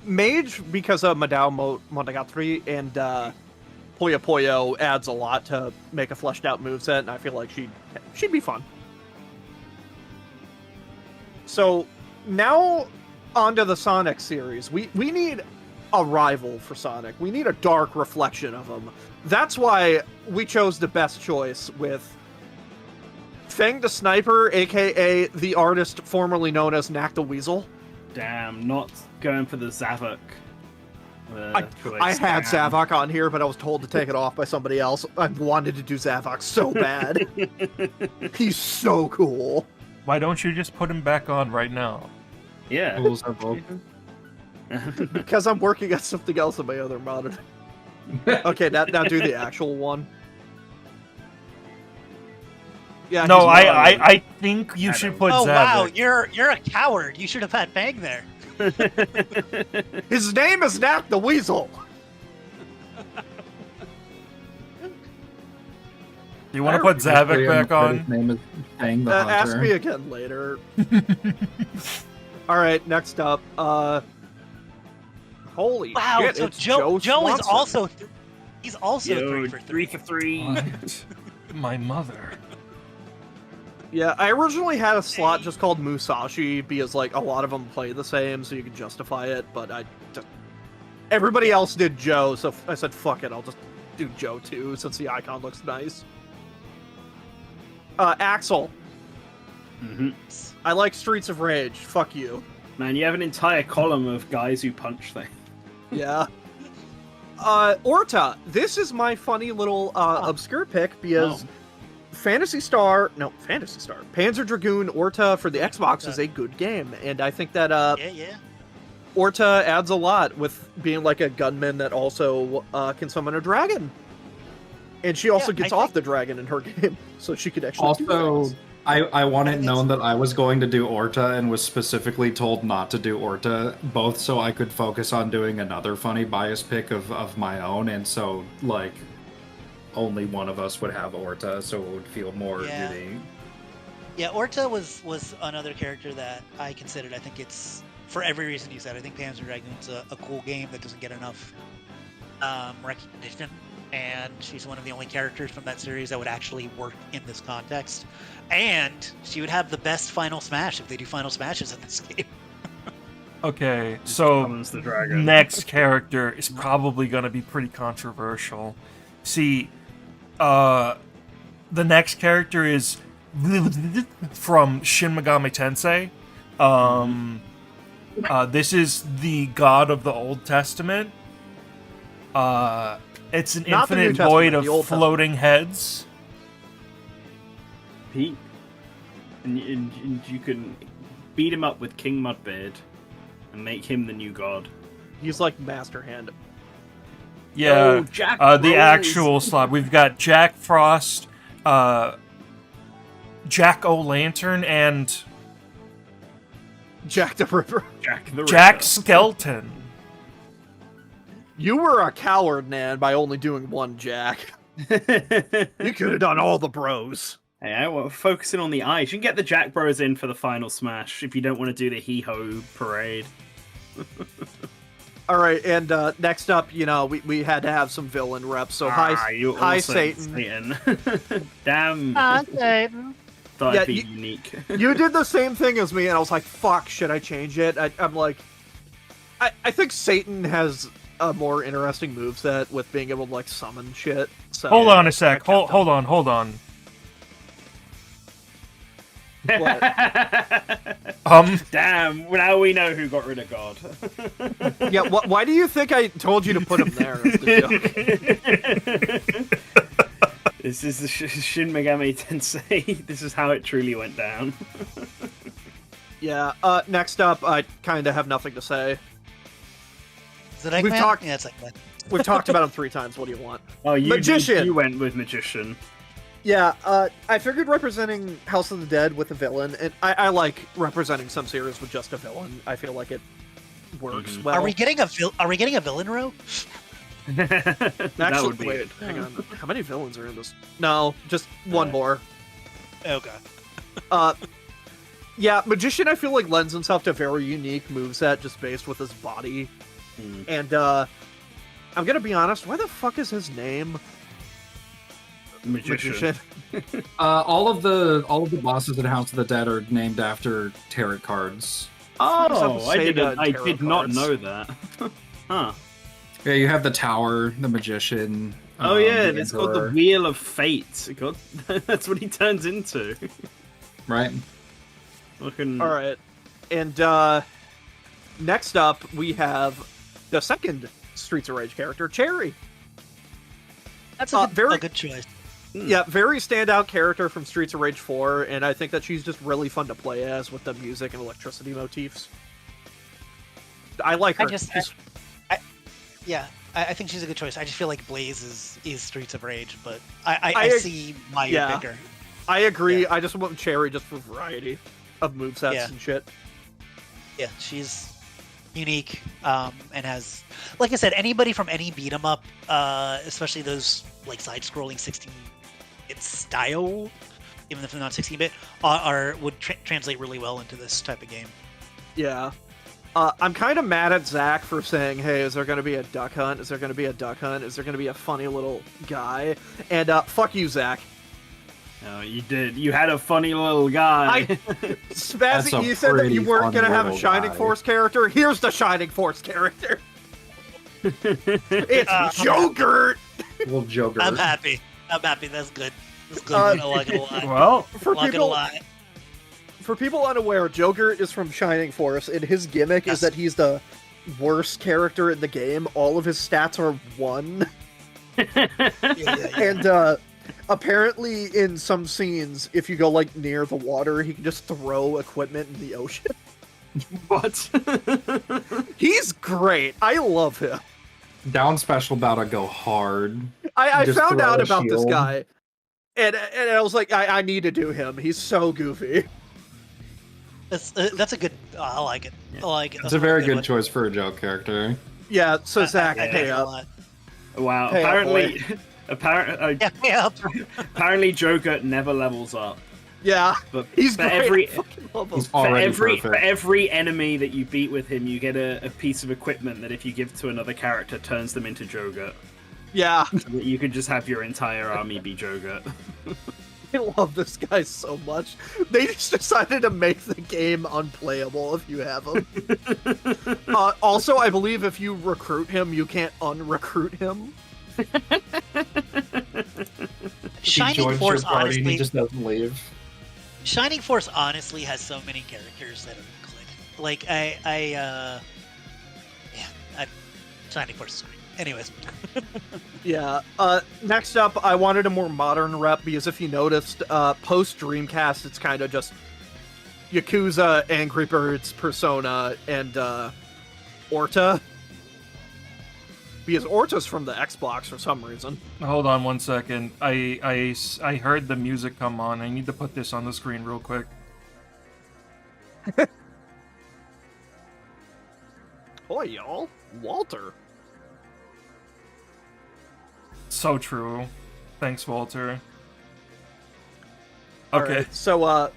Mage, because of Madao Monogatari and Puyo Puyo, adds a lot to make a fleshed out moveset, and I feel like she'd be fun. So now onto the Sonic series. We need a rival for Sonic. We need a dark reflection of him. That's why we chose the best choice with Fang the Sniper, aka the artist formerly known as Knack the Weasel. Damn, not going for the Zavok. I had Zavok on here, but I was told to take it off by somebody else. I wanted to do Zavok so bad. He's so cool. Why don't you just put him back on right now? Yeah. Rules are both. Because I'm working on something else on my other monitor. Okay, now do the actual one. Yeah. No, he's I think you should put Oh wow, Zavik. you're a coward. You should have had Bang there. His name is Knack the Weasel. Do you want to put Zavik back His on? name is Fang the Hunter. Ask me again later. All right, next up. Holy Wow, shit! so It's Joe is Swanson. also he's also Yo, 3 for 3. 3 for 3. What? My mother. Yeah, I originally had a slot just called Musashi because like a lot of them play the same, so you could justify it. But everybody else did Joe, so I said fuck it, I'll just do Joe too since the icon looks nice. Axel, Mm-hmm. I like Streets of Rage. Fuck you. Man, you have an entire column of guys who punch things. Yeah. Orta, this is my funny little obscure pick because Panzer Dragoon Orta for the Xbox is a good game, and I think that Yeah. Orta adds a lot with being like a gunman that also can summon a dragon. And she also gets off the dragon in her game, so she could actually do Also, things. I want it known that I was going to do Orta and was specifically told not to do Orta, both so I could focus on doing another funny bias pick of my own, and so, like, only one of us would have Orta, so it would feel more unique. Yeah, Orta was another character that I considered. I think it's, for every reason you said, I think Panzer Dragoon's a cool game that doesn't get enough recognition. And she's one of the only characters from that series that would actually work in this context. And she would have the best Final Smash if they do Final Smashes in this game. Okay, so Summons the dragon. next character is probably going to be pretty controversial. See, the next character is from Shin Megami Tensei. This is the god of the Old Testament. It's an Not the New infinite void Testament, the of Old floating heads. Pete. And you can beat him up with King Mudbeard and make him the new god. He's like Master Hand. Yeah, Oh, Jack the Rose. actual slot. We've got Jack Frost, Jack O'Lantern, and Jack the Ripper. Jack the Jack Ripper. Skelton. You were a coward, man, by only doing one Jack. You could have done all the bros. Hey, we're focusing on the eyes. You can get the Jack Bros in for the final smash if you don't want to do the hee-ho parade. All right, and next up, you know, we had to have some villain reps. So you hi, also Satan. Damn. Satan. Thought Yeah, it'd be you- unique. You did the same thing as me, and I was like, "Fuck, should I change it?" I'm like, I think Satan has a more interesting moveset with being able to like summon shit. So Hold on a sec. I kept Hold on. What? Damn, now we know who got rid of God. Yeah, why do you think I told you to put him there? As the joke? This is the Shin Megami Tensei. This is how it truly went down. Yeah. Next up, I kind of have nothing to say. Is it Eggman? We've talked- Yeah, it's Eggman. We've talked about him 3 times. What do you want? Oh, Magician! You went with Magician. Yeah, I figured representing House of the Dead with a villain, and I like representing some series with just a villain. I feel like it works well. Are we getting a villain row? That Actually, would be wait, it. hang on. How many villains are in this? No, just one more. Okay. Yeah, Magician I feel like lends himself to a very unique moveset just based with his body. And I'm gonna be honest, why the fuck is his name Magician. All of the bosses in House of the Dead are named after tarot cards. Oh, I Sega did not tarot know that. Huh. Yeah, you have the Tower, the Magician. Oh yeah, the it's called the Emperor, Wheel of Fate. God, that's what he turns into. right? Looking. All right, and next up we have the second Streets of Rage character, Cherry. That's a a good choice. Yeah, very standout character from Streets of Rage 4, and I think that she's just really fun to play as with the music and electricity motifs. I like her. I think she's a good choice. I just feel like Blaze is Streets of Rage, but I see why you pick her. I agree. Yeah. I just want Cherry just for variety of movesets and shit. Yeah, she's unique and has, like I said, anybody from any beat 'em up, especially those like side-scrolling 16-bit style, even if they're not 16-bit, would translate really well into this type of game. Yeah. I'm kind of mad at Zach for saying, hey, is there going to be a duck hunt? Is there going to be a duck hunt? Is there going to be a funny little guy? And fuck you, Zach. No, you did. You had a funny little guy. Spazzy, you said that you weren't going to have a Shining Force character. Here's the Shining Force character. It's Jogurt. Well, Jogurt. I'm happy. That's good. That's good. I like it a lot. Well, For people unaware, Jogurt is from Shining Force, and his gimmick is that he's the worst character in the game. All of his stats are 1. And apparently in some scenes, if you go like near the water, he can just throw equipment in the ocean. What? He's great. I love him. Down special about to go hard. I Just found throw out a about this shield. guy, and I was like, I need to do him. He's so goofy. That's a good. I like it. I like it. It's a very good choice for a joke character. Yeah, so Zach, I pay like it a up. lot. Wow. Hey, Apparently, Yeah, apparently, Jogurt never levels up. Yeah, But he's for great. every I fucking love him. He's for already for perfect. every enemy that you beat with him, you get a piece of equipment that if you give to another character, turns them into Jogurt. Yeah, So that you could just have your entire army be Jogurt. I love this guy so much. They just decided to make the game unplayable if you have him. Also, I believe if you recruit him, you can't unrecruit him. He Shining joins Force, your party and honestly, he just doesn't leave. Shining Force honestly has so many characters that are good. Like Shining Force is great. Anyways, Yeah. Next up, I wanted a more modern rep because if you noticed, post Dreamcast, it's kind of just Yakuza, Angry Birds, Persona, and Orta. Because Orta's from the Xbox for some reason. hold on one second. I heard the music come on. I need to put this on the screen real quick. Boy, y'all. Walter. So true. Thanks, Walter. Okay. Alright, so,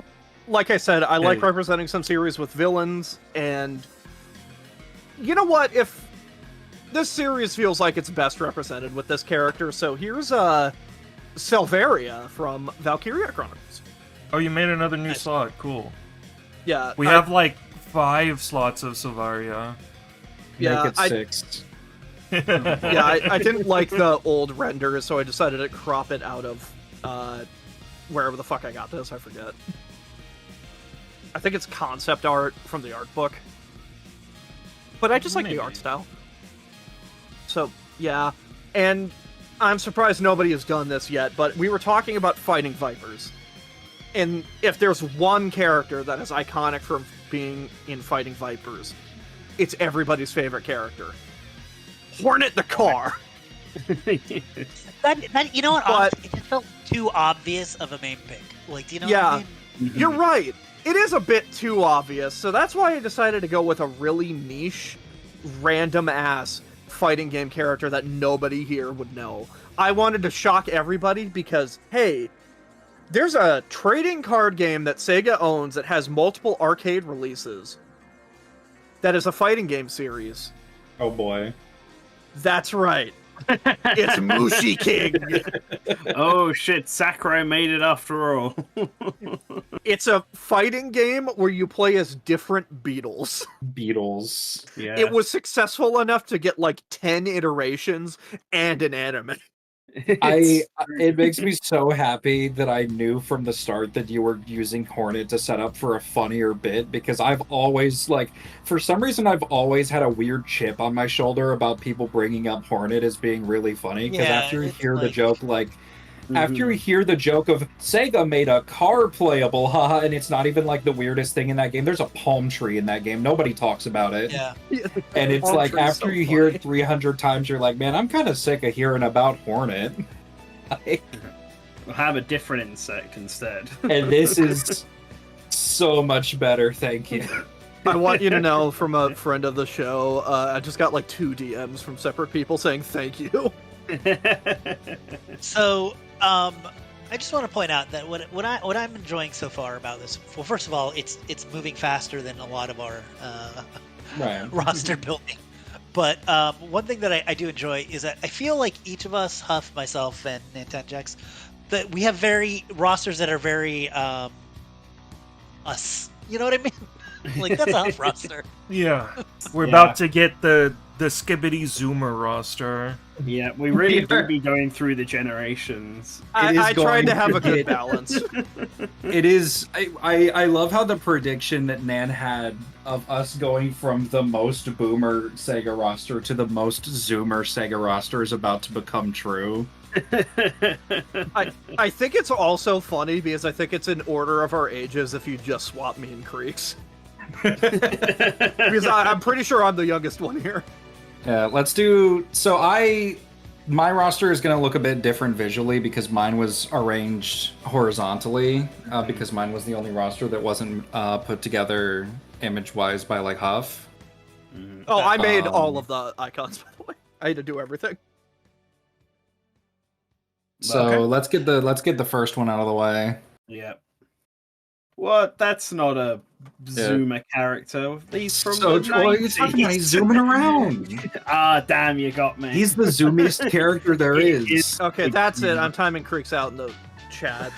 like I said, I like Hey. representing some series with villains, and you know what? If this series feels like it's best represented with this character, so here's Selvaria from Valkyria Chronicles. Oh, you made another new slot. Cool. Yeah, We have like 5 slots of Savaria. Yeah, Make it 6. I didn't like the old render, so I decided to crop it out of wherever the fuck I got this. I forget. I think it's concept art from the art book. But I just like Maybe. the art style. So, yeah. And I'm surprised nobody has done this yet, but we were talking about fighting Vipers. And if there's one character that is iconic from being in Fighting Vipers, it's everybody's favorite character. Hornet the car! that you know what? But- Honestly, it just felt too obvious of a main pick. Like, do you know what I mean? You're right. It is a bit too obvious, so that's why I decided to go with a really niche, random-ass fighting game character that nobody here would know. I wanted to shock everybody because, hey, there's a trading card game that Sega owns that has multiple arcade releases that is a fighting game series, Oh boy. That's right. It's Mushi King. Oh shit, Sakurai made it after all. It's a fighting game where you play as different Beatles. Beatles. Yeah. It was successful enough to get like 10 iterations and an anime. It makes me so happy that I knew from the start that you were using Hornet to set up for a funnier bit, because I've always, like, for some reason I've always had a weird chip on my shoulder about people bringing up Hornet as being really funny, because Yeah, after you it's hear the like- joke, like, after you hear the joke of Sega made a car playable, haha, and it's not even like the weirdest thing in that game. There's a palm tree in that game. Nobody talks about it. Yeah. And it's Palm like tree's after so you hear funny. it 300 times, you're like, man, I'm kind of sick of hearing about Hornet. Like, We'll have a different insect instead. and this is so much better, thank you. I want you to know from a friend of the show, I just got like 2 DMs from separate people saying thank you. So, I just want to point out that what I'm enjoying so far about this. Well, first of all, it's moving faster than a lot of our Right. roster building. But one thing that I do enjoy is that I feel like each of us, Huff, myself, and Nintendex, that we have very rosters that are very us. You know what I mean? Like, that's a Huff roster. Yeah, we're Yeah. about to get the Skibbity Zoomer roster. Yeah, we really do be going through the generations. It is I tried going to have to a good get- balance. It is. I love how the prediction that Nan had of us going from the most boomer Sega roster to the most Zoomer Sega roster is about to become true. I think it's also funny because I think it's in order of our ages if you just swap me and Creeks. Because I'm pretty sure I'm the youngest one here. Yeah, let's do. So my roster is going to look a bit different visually because mine was arranged horizontally. Because mine was the only roster that wasn't put together image-wise by like Huff. Oh, I made all of the icons, by the way. I had to do everything. So Okay. let's get the first one out of the way. Yeah. What? That's not a Zoomer character. He's from So the what are you talking about? 90s. He's zooming around. Ah, damn, you got me. He's the zoomiest character there He is. is. Okay, that's it. I'm timing Creeks out in the chat.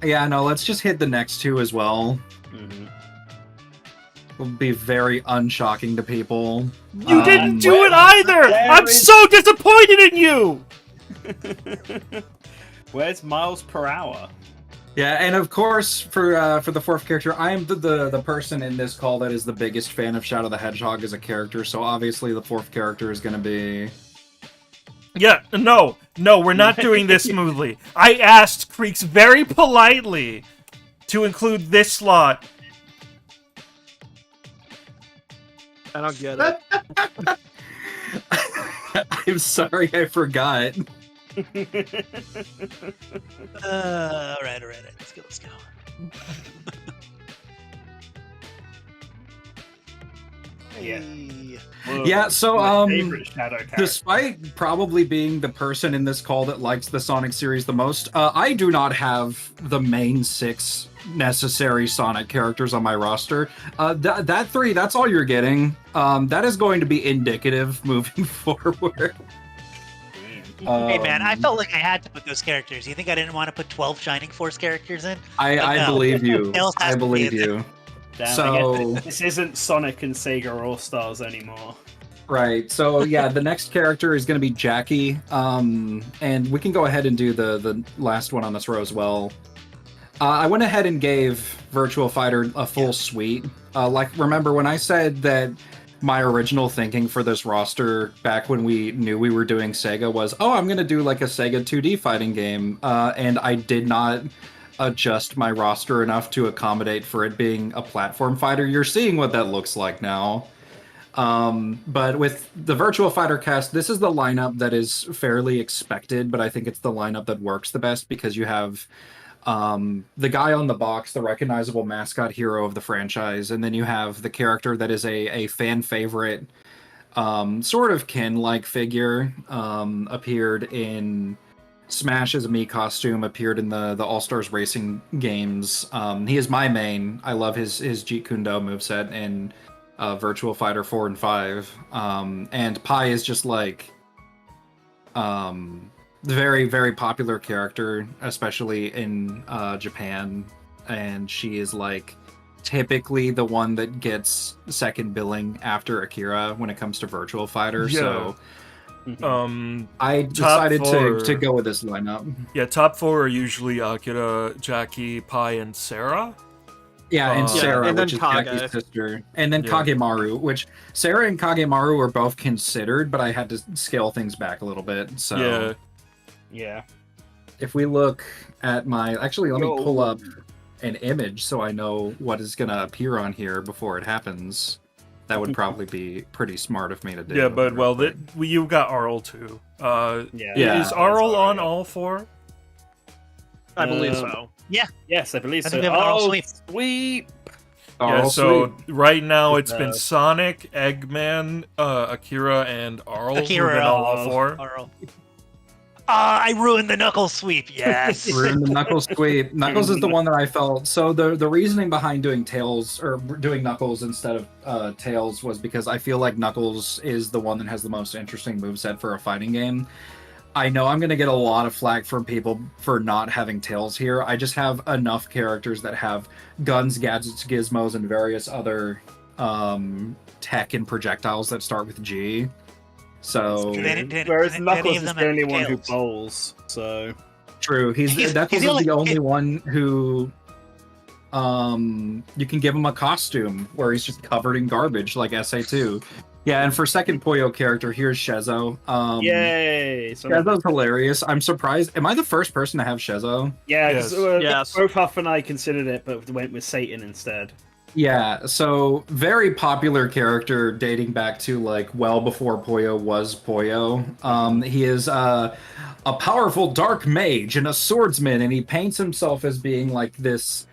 Yeah, no, let's just hit the next two as well. Mhm. It'll be very unshocking to people. You didn't do where- it either! where I'm is- so disappointed in you! Where's miles per hour? Yeah, and of course, for the fourth character, I am the person in this call that is the biggest fan of Shadow the Hedgehog as a character, so obviously the fourth character is going to be... Yeah, no, we're not doing this smoothly. I asked Creeks very politely to include this slot. I don't get it. I'm sorry, I forgot. All right. Let's go. Yeah. Hey. Whoa, Yeah, so, my favorite Shadow character. Despite probably being the person in this call that likes the Sonic series the most, I do not have the main 6 necessary Sonic characters on my roster. That 3, that's all you're getting. That is going to be indicative moving forward. Hey man, I Um, felt like I had to put those characters. You think I didn't want to put 12 Shining Force characters in? I no. believe you. Tails has I to be believe in there. you. Damn, I So- guess this isn't Sonic and Sega All-Stars anymore. Right. So yeah, the next character is going to be Jackie. And we can go ahead and do the last one on this row as well. I went ahead and gave Virtual Fighter a full suite. Like, remember when I said that my original thinking for this roster back when we knew we were doing Sega was, oh, I'm going to do like a Sega 2D fighting game. And I did not adjust my roster enough to accommodate for it being a platform fighter. You're seeing what that looks like now. But with the Virtual Fighter cast, this is the lineup that is fairly expected, but I think it's the lineup that works the best because you have the guy on the box, the recognizable mascot hero of the franchise, and then you have the character that is a fan favorite, sort of Ken-like figure, appeared in Smash as a Mii costume, appeared in the All-Stars racing games. He is my main. I love his Jeet Kune Do moveset, and Virtual Fighter 4 and 5. And Pi is just like very, very popular character, especially in Japan. And she is like typically the one that gets second billing after Akira when it comes to Virtual Fighter. Yeah. So Um, I decided four. to go with this lineup. yeah, top 4 are usually Akira, Jackie, Pi, and Sarah. Yeah, and Yeah, Sarah, and then which is Kage. Jackie's sister. And then Yeah. Kagemaru, which Sarah and Kagemaru were both considered, but I had to scale things back a little bit. So Yeah. Yeah. if we look at my... Actually, let me Yo. pull up an image so I know what is going to appear on here before it happens. That would probably be pretty smart of me to do. Yeah, but real well, quick. you got Arl too. Yeah. Yeah. Is Arl on all? all 4? I believe Uh, so. Yes, I believe I so. think we have an Arl sweep. Sweep. Yeah, Oh, so sweet. right now it's been Uh, Sonic, Eggman, Akira, and Arl. who've Akira, been on all 4. Arl. I ruined the knuckle sweep. Yes. Ruined the Knuckles sweep. Knuckles is the one that I felt. So the reasoning behind doing Tails or doing Knuckles instead of Tails was because I feel like Knuckles is the one that has the most interesting moveset for a fighting game. I know I'm going to get a lot of flack from people for not having Tails here. I just have enough characters that have guns, gadgets, gizmos, and various other tech and projectiles that start with G. So Whereas did any Knuckles of is them the only have one who tails? bowls, so true. He's Knuckles the is the only- only one who you can give him a costume where he's just covered in garbage like SA2. Yeah, and for second Puyo character, here's Shezo. yay! So Shezo's hilarious. I'm surprised. Am I the first person to have Shezo? yeah, 'cause, Yes. Yes. both Huff and I considered it, but went with Satan instead. Yeah, so very popular character dating back to like well before Puyo was Puyo. He is a powerful dark mage and a swordsman, and he paints himself as being like this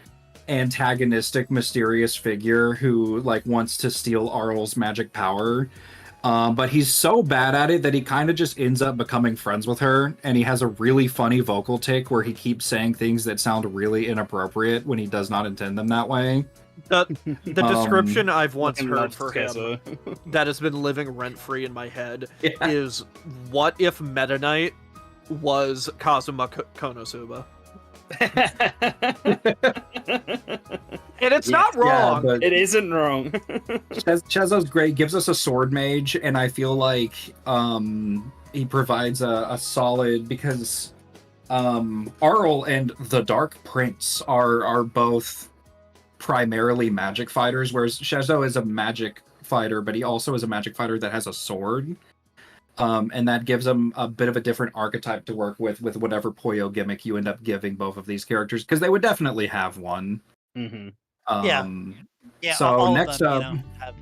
antagonistic, mysterious figure who like wants to steal Arl's magic power. But he's so bad at it that he kind of just ends up becoming friends with her, and he has a really funny vocal tick where he keeps saying things that sound really inappropriate when he does not intend them that way. The description I've once Fucking heard loves for him Keza. that has been living rent-free in my head Yeah. is, what if Meta Knight was Kazuma Konosuba? And it's not wrong. but It isn't wrong. Chezo's great, gives us a sword mage, and I feel like he provides a solid, because Arl and the Dark Prince are both primarily magic fighters, whereas Shezo is a magic fighter, but he also is a magic fighter that has a sword. And that gives him a bit of a different archetype to work with whatever Puyo gimmick you end up giving both of these characters, because they would definitely have one. hmm Yeah. Yeah. So all next of them, up, you know, have...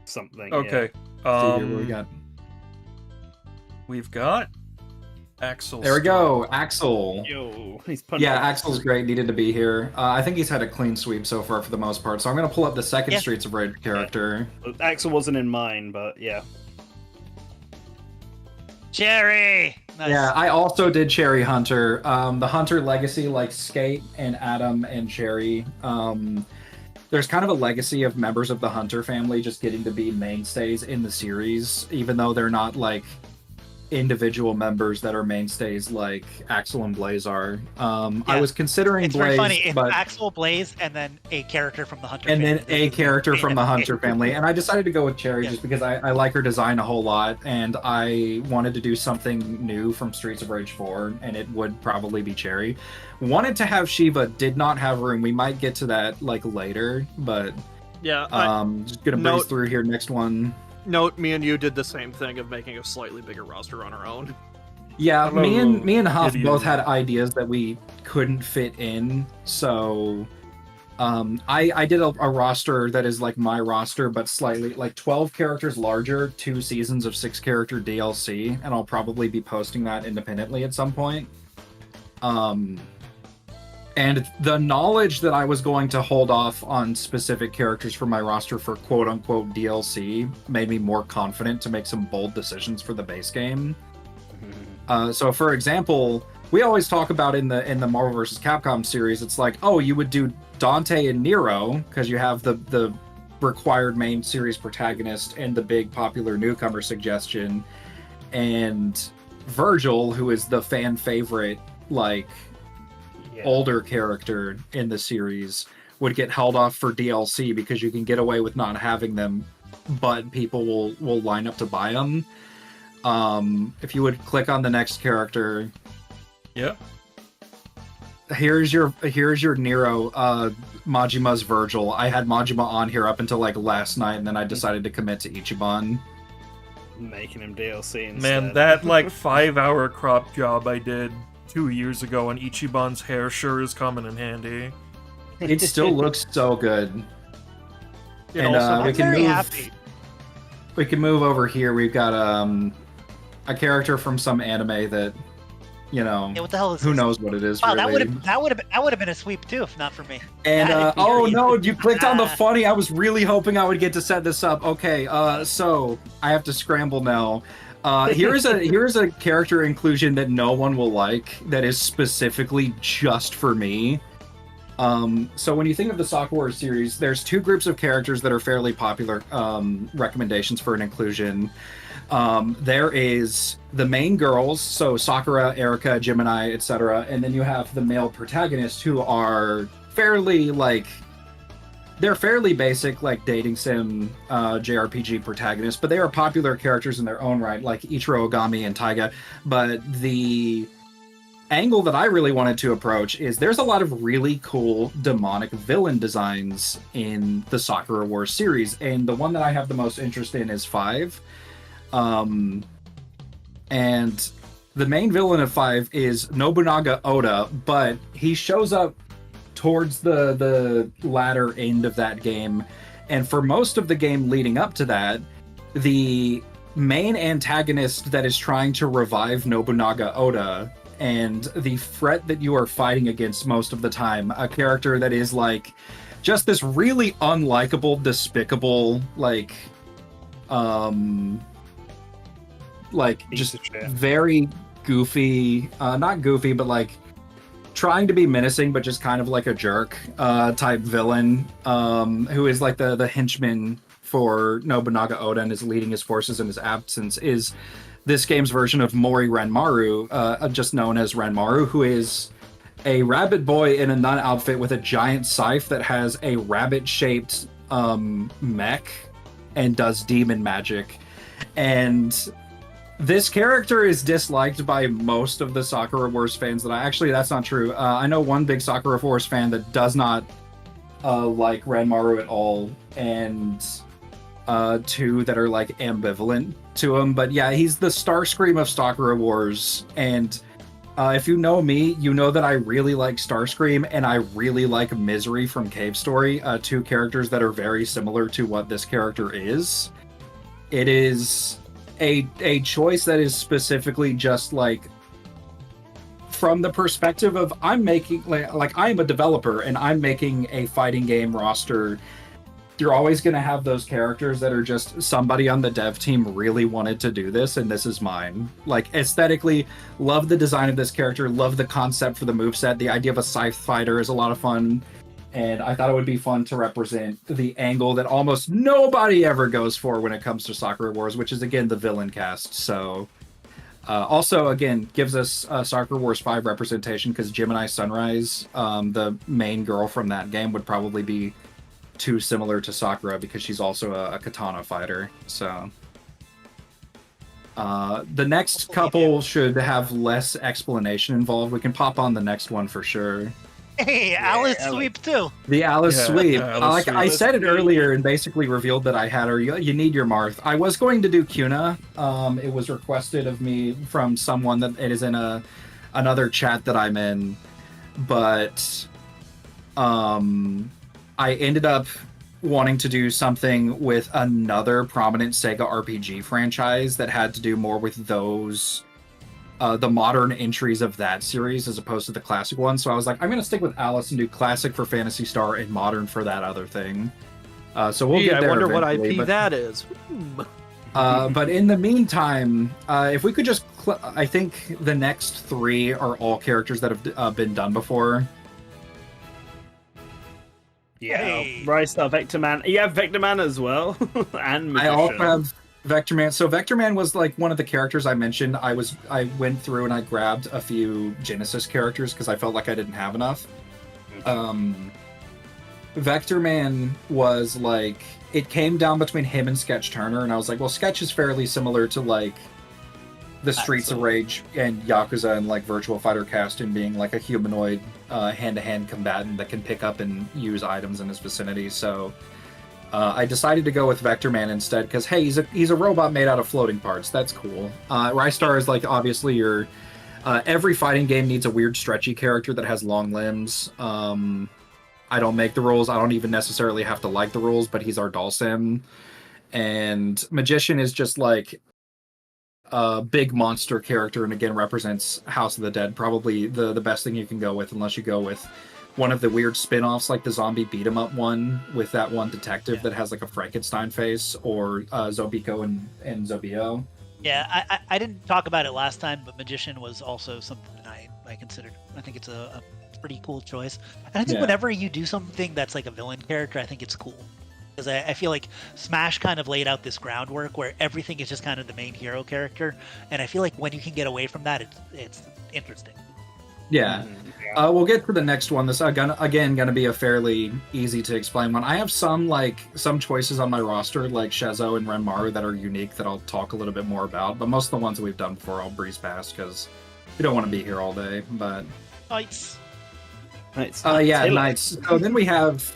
Something. Okay. see here what we got. We've got Axel. There we go, Axel. Yeah. Yo, he's punching. Yeah, Axel's great. Needed to be here. I think he's had a clean sweep so far for the most part. So I'm gonna pull up the second Yeah. Streets of Rage character. Axel wasn't in mine, but yeah. Jerry. Nice. Yeah, I also did Cherry Hunter. The Hunter legacy, like Skate and Adam and Cherry. There's kind of a legacy of members of the Hunter family just getting to be mainstays in the series, even though they're not like individual members that are mainstays like Axel and Blaze are. I Yeah. was considering It's Blaze, very funny. It's but Axel, Blaze, and then a character from the Hunter and family. then a character from the Hunter family. And I decided to go with Cherry Yeah. just because I like her design a whole lot, and I wanted to do something new from Streets of Rage 4, and it would probably be Cherry. Wanted to have Shiva, did not have room. We might get to that like later, but Yeah, just gonna breeze Note- through here. Next one. note me and you did the same thing of making a slightly bigger roster on our own. Yeah, me and Huff Give you- both had ideas that we couldn't fit in, so I did a roster that is like my roster, but slightly like 12 characters larger, 2 seasons of 6 character DLC, and I'll probably be posting that independently at some point. And the knowledge that I was going to hold off on specific characters for my roster for quote unquote DLC made me more confident to make some bold decisions for the base game. So for example, we always talk about in the Marvel vs. Capcom series, it's like, oh, you would do Dante and Nero because you have the required main series protagonist and the big popular newcomer suggestion, and Virgil, who is the fan favorite, like older character in the series, would get held off for DLC because you can get away with not having them, but people will line up to buy them. If you would click on the next character. Yep. Here's your Nero, Majima's Virgil. I had Majima on here up until like last night, and then I decided to commit to Ichiban. Making him DLC instead. Man, that like 5-hour crop job I did 2 years ago on Ichiban's hair sure is coming in handy. It still looks so good. It And also we I'm can very move. happy. We can move over here. We've got a character from some anime that, you know, Yeah, what the hell is who this? knows what it is. Wow, really. that would have been a sweep too, if not for me. And That oh infuriates no, me. you clicked on the Ah. funny. I was really hoping I would get to set this up. Okay, so I have to scramble now. Here's a character inclusion that no one will like, that is specifically just for me. So when you think of the Sakura Wars series, there's two groups of characters that are fairly popular recommendations for an inclusion. There is the main girls, so Sakura, Erika, Gemini, etc., and then you have the male protagonists who are fairly they're fairly basic, like dating sim JRPG protagonists, but they are popular characters in their own right, like Ichiro Ogami and Taiga. But the angle that I really wanted to approach is there's a lot of really cool demonic villain designs in the Sakura Wars series, and the one that I have the most interest in is 5. And the main villain of 5 is Nobunaga Oda, but he shows up towards the latter end of that game, and for most of the game leading up to that, the main antagonist that is trying to revive Nobunaga Oda, and the threat that you are fighting against most of the time, a character that is like just this really unlikable, despicable, just very goofy, not goofy, but like trying to be menacing, but just kind of like a jerk type villain, who is like the henchman for Nobunaga Oda and is leading his forces in his absence, is this game's version of Mori Renmaru, just known as Renmaru, who is a rabbit boy in a nun outfit with a giant scythe that has a rabbit-shaped mech and does demon magic. And this character is disliked by most of the Sakura Wars fans that's not true. I know one big Sakura Wars fan that does not like Renmaru at all, and 2 that are like ambivalent to him. But yeah, he's the Starscream of Sakura Wars, and if you know me, you know that I really like Starscream and I really like Misery from Cave Story, 2 characters that are very similar to what this character is. It is a choice that is specifically just like from the perspective of I'm making like I'm a developer and I'm making a fighting game roster. You're always going to have those characters that are just somebody on the dev team really wanted to do this, and this is mine. Like, aesthetically, love the design of this character, love the concept for the moveset. The idea of a scythe fighter is a lot of fun, and I thought it would be fun to represent the angle that almost nobody ever goes for when it comes to Sakura Wars, which is, again, the villain cast. So, also, again, gives us Sakura Wars 5 representation, because Gemini Sunrise, the main girl from that game, would probably be too similar to Sakura because she's also a katana fighter. So the next couple should have less explanation involved. We can pop on the next one for sure. Hey, Alice sweep too. The Alice Yeah, sweep. Alice sweep. I said it earlier and basically revealed that I had her. You need your Marth. I was going to do Cuna. It was requested of me from someone that it is in another chat that I'm in, but I ended up wanting to do something with another prominent Sega RPG franchise that had to do more with those, the modern entries of that series as opposed to the classic one. So I was like, I'm going to stick with Alice and do classic for Phantasy Star and modern for that other thing. So we'll get I there wonder what eventually, IP but, that is. but in the meantime, if we could just, I think the next 3 are all characters that have been done before. Yeah, Hey. Rystar, Vector Man. You have Vector Man as well, and I also Magician. have Vector Man. So Vector Man was like one of the characters I mentioned. I went through and I grabbed a few Genesis characters because I felt like I didn't have enough. Vector Man was like, it came down between him and Sketch Turner, and I was like, well, Sketch is fairly similar to like the Streets of Rage and Yakuza and like Virtual Fighter casting, being like a humanoid hand-to-hand combatant that can pick up and use items in his vicinity. So I decided to go with Vector Man instead because hey, he's a robot made out of floating parts. That's cool. Rystar is like obviously your every fighting game needs a weird stretchy character that has long limbs. I don't make the rules. I don't even necessarily have to like the rules, but he's our Dalsim. And Magician is just like a big monster character, and again represents House of the Dead. Probably the best thing you can go with, unless you go with one of the weird spin-offs, like the zombie beat 'em up one with that one detective that has like a Frankenstein face, or Zobiko and Zobio. Yeah, I didn't talk about it last time, but Magician was also something that I considered. I think it's a pretty cool choice. And I think Yeah. whenever you do something that's like a villain character, I think it's cool. Because I feel like Smash kind of laid out this groundwork where everything is just kind of the main hero character. And I feel like when you can get away from that, it's interesting. Yeah. We'll get to the next one. This gonna be a fairly easy to explain one. I have some choices on my roster, like Shezo and Renmaru, that are unique that I'll talk a little bit more about. But most of the ones that we've done before, I'll breeze past because we don't want to be here all day. But Fights. Knights. Knights. So then we have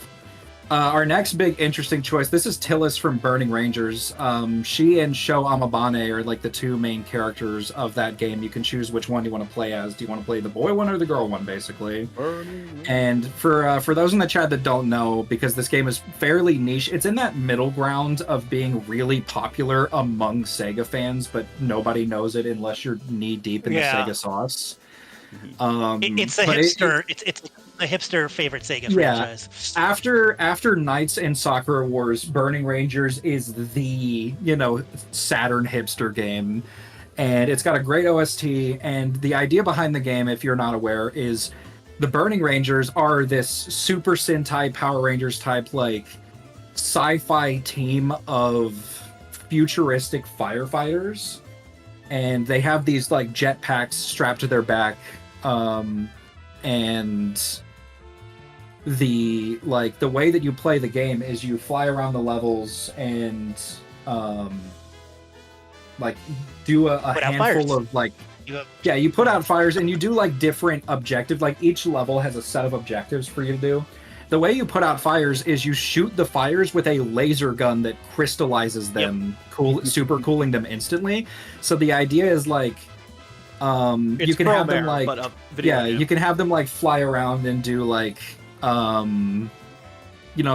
our next big interesting choice. This is Tillis from Burning Rangers. She and Sho Amabane are like the two main characters of that game. You can choose which one you want to play as. Do you want to play the boy one or the girl one, basically? And for those in the chat that don't know, because this game is fairly niche, it's in that middle ground of being really popular among Sega fans, but nobody knows it unless you're knee deep in the Sega sauce. It's a hipster. It's a hipster favorite Sega franchise. After Knights and Sakura Wars, Burning Rangers is the Saturn hipster game, and it's got a great OST. And the idea behind the game, if you're not aware, is the Burning Rangers are this Super Sentai Power Rangers type like sci-fi team of futuristic firefighters, and they have these like jetpacks strapped to their back. And the way that you play the game is you fly around the levels and do a handful of you put out fires and you do like different objectives. Like each level has a set of objectives for you to do. The way you put out fires is you shoot the fires with a laser gun that crystallizes them, super cooling them instantly. So the idea is like you can have them like you can have them like fly around and do like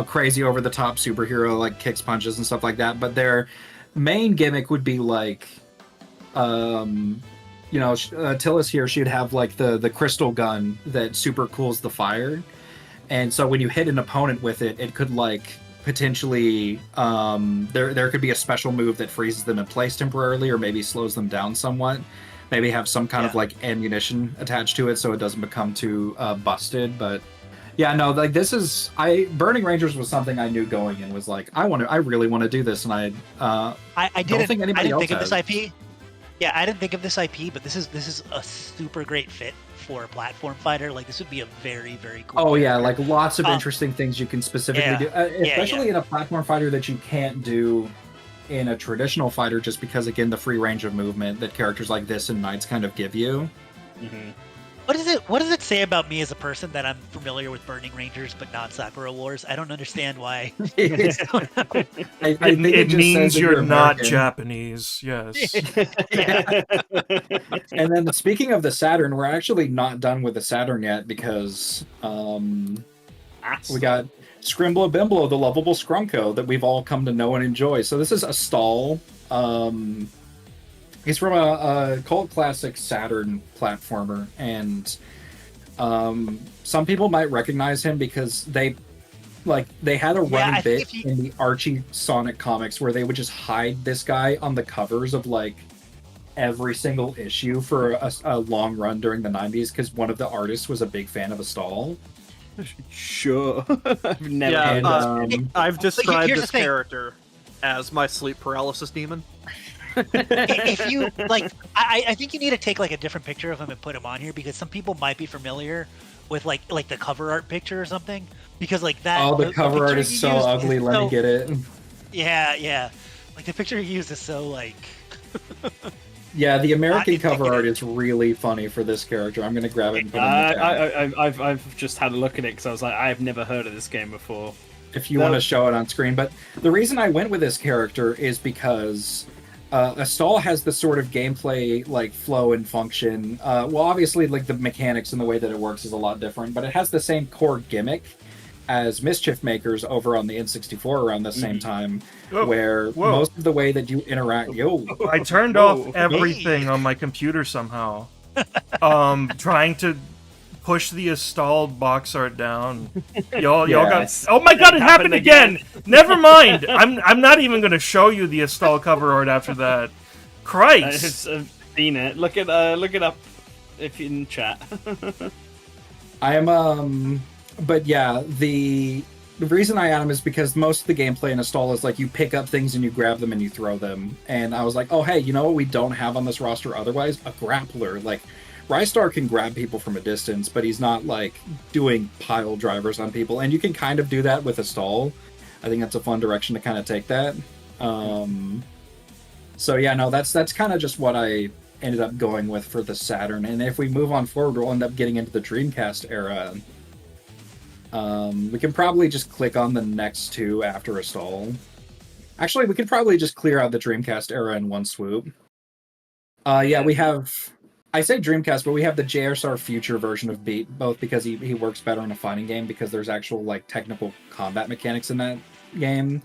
crazy over the top superhero like kicks, punches and stuff like that, but their main gimmick would be like Tillis here, she'd have like the crystal gun that super cools the fire, and so when you hit an opponent with it, it could like potentially there could be a special move that freezes them in place temporarily, or maybe slows them down somewhat. Maybe have some kind of like ammunition attached to it so it doesn't become too busted. But yeah, no, like Burning Rangers was something I knew going in, was like I really want to do this, and I don't think anybody else think of has. this IP. Yeah, I didn't think of this IP, but this is a super great fit for a platform fighter. Like this would be a very, very cool. Oh yeah, like lots of interesting things you can specifically do, especially in a platform fighter that you can't do in a traditional fighter, just because again the free range of movement that characters like this and Knights kind of give you. What does it say about me as a person that I'm familiar with Burning Rangers but not Sakura Wars? I don't understand why. I think It just means says that you're not American. Japanese. Yes. And then speaking of the Saturn, we're actually not done with the Saturn yet, because we got Scrimblow Bimblow, the lovable Scrunko that we've all come to know and enjoy. So this is a stall. He's from a cult classic Saturn platformer, and some people might recognize him because they had a running bit in the Archie Sonic comics where they would just hide this guy on the covers of like every single issue for a long run during the 90s, because one of the artists was a big fan of a stall. Sure. I've never Yeah, heard of this. I've described here's the this thing. character as my sleep paralysis demon. If you like, I think you need to take like a different picture of him and put him on here because some people might be familiar with like the cover art picture or something because like that. Oh, the cover art picture is you so used ugly. is Let so- me get it. Yeah. Like the picture you use is so like. Yeah, the American Not cover art indicative. is really funny for this character. I'm gonna grab it and put it in the chat. I've just had a look at it because I was like, I've never heard of this game before. If you want to show it on screen. But the reason I went with this character is because Astal has the sort of gameplay like flow and function. Well, obviously, like the mechanics and the way that it works is a lot different, but it has the same core gimmick as Mischief Makers over on the N64 around the same time, where most of the way that you interact. I turned off everything on my computer somehow. Trying to push the installed box art down. Y'all got. Oh my god! It happened again. Never mind. I'm not even gonna show you the install cover art after that. Christ. I've seen it. Look it up if you're in chat. I am but yeah, the reason I add him is because most of the gameplay in Astal is like you pick up things and you grab them and you throw them. And I was like, oh hey, you know what we don't have on this roster otherwise? A grappler. Like Rystar can grab people from a distance, but he's not like doing pile drivers on people. And you can kind of do that with Astal. I think that's a fun direction to kind of take that. So yeah, no, that's kind of just what I ended up going with for the Saturn. And if we move on forward, we'll end up getting into the Dreamcast era. We can probably just click on the next two after Astal. Actually, we could probably just clear out the Dreamcast era in one swoop. Yeah, we have... I say Dreamcast, but we have the JSR Future version of Beat, both because he works better in a fighting game because there's actual like technical combat mechanics in that game.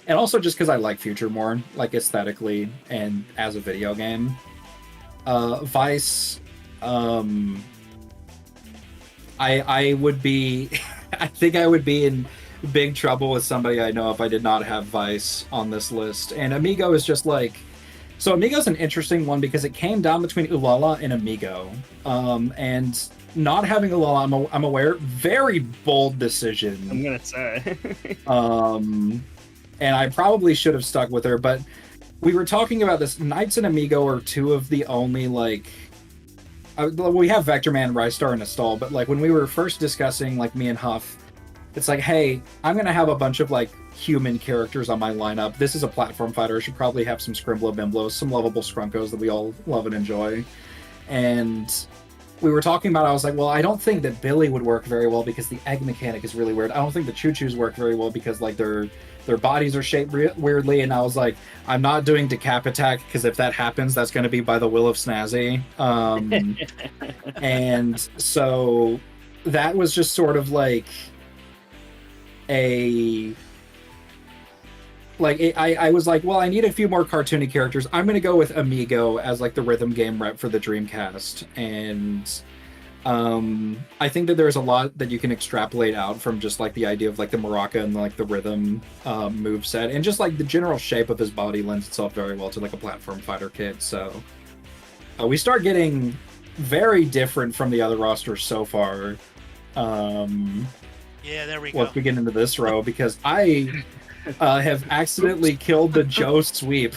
And also just because I like Future more, like aesthetically and as a video game. Vice, I would be... I think I would be in big trouble with somebody I know if I did not have Vice on this list. And Amigo is just like... So Amigo's an interesting one because it came down between Ulala and Amigo. And not having Ulala, I'm aware, very bold decision. I'm gonna say. And I probably should have stuck with her, but we were talking about this. Knights and Amigo are two of the only, like... we have Vector Man, Rystar, and Astal, but like when we were first discussing, like me and Huff, it's like, hey, I'm gonna have a bunch of like human characters on my lineup. This is a platform fighter. I should probably have some Scrimblow Bimblows, some lovable Scrunkos that we all love and enjoy. And we were talking about, I was like, well, I don't think that Billy would work very well because the egg mechanic is really weird. I don't think the Choo Choos work very well because like their bodies are shaped weirdly. And I was like, I'm not doing Decap Attack because if that happens, that's going to be by the will of Snazzy. And so that was just sort of like I was like, well, I need a few more cartoony characters. I'm going to go with Amigo as like the rhythm game rep for the Dreamcast. And I think that there's a lot that you can extrapolate out from just like the idea of like the maraca and like the rhythm move set, and just like the general shape of his body lends itself very well to like a platform fighter kit. So we start getting very different from the other rosters so far. Yeah, there we go. Once we get into this row, because I have accidentally killed the Joe sweep.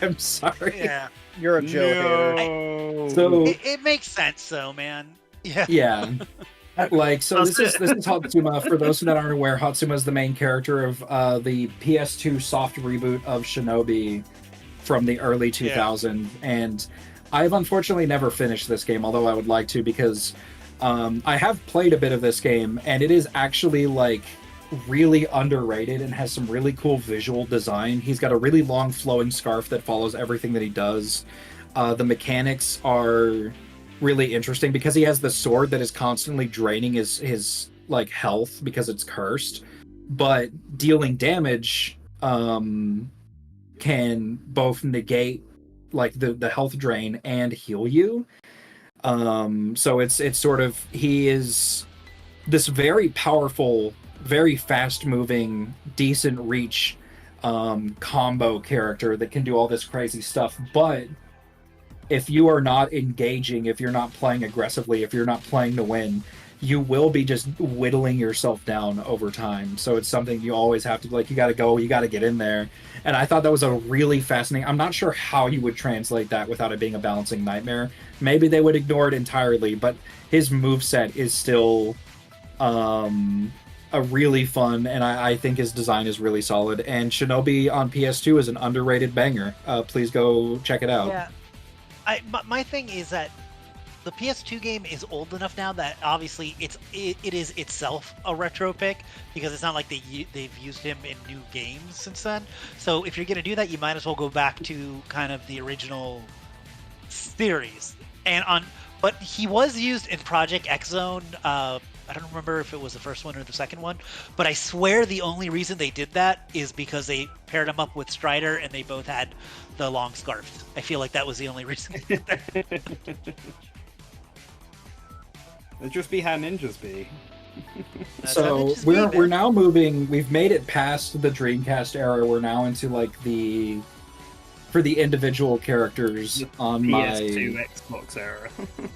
I'm sorry. Yeah, You're a Joe hater. No. So it makes sense, though, man. Yeah. yeah. Like, so this is Hatsuma. For those that aren't aware, Hatsuma is the main character of the PS2 soft reboot of Shinobi from the early 2000s. And I've unfortunately never finished this game, although I would like to, because I have played a bit of this game, and it is actually like really underrated and has some really cool visual design. He's got a really long flowing scarf that follows everything that he does. The mechanics are really interesting because he has the sword that is constantly draining his like health because it's cursed, but dealing damage can both negate like the health drain and heal you. So it's sort of, he is this very powerful, very fast moving, decent reach combo character that can do all this crazy stuff. But if you are not engaging, if you're not playing aggressively, if you're not playing to win, you will be just whittling yourself down over time. So it's something you always have to, like, you got to go, you got to get in there. And I thought that was a really fascinating. I'm not sure how you would translate that without it being a balancing nightmare. Maybe they would ignore it entirely, but his moveset is still a really fun, and I think his design is really solid. And Shinobi on PS2 is an underrated banger. Please go check it out. Yeah, my thing is that the PS2 game is old enough now that obviously it is itself a retro pick, because it's not like they've used him in new games since then. So if you're gonna do that, you might as well go back to kind of the original series. But he was used in Project X Zone. I don't remember if it was the first one or the second one, but I swear the only reason they did that is because they paired him up with Strider and they both had the long scarf. I feel like that was the only reason. It'd just be how ninjas be. So we're now moving. We've made it past the Dreamcast era. We're now into like for the individual characters on PS2 my Xbox era.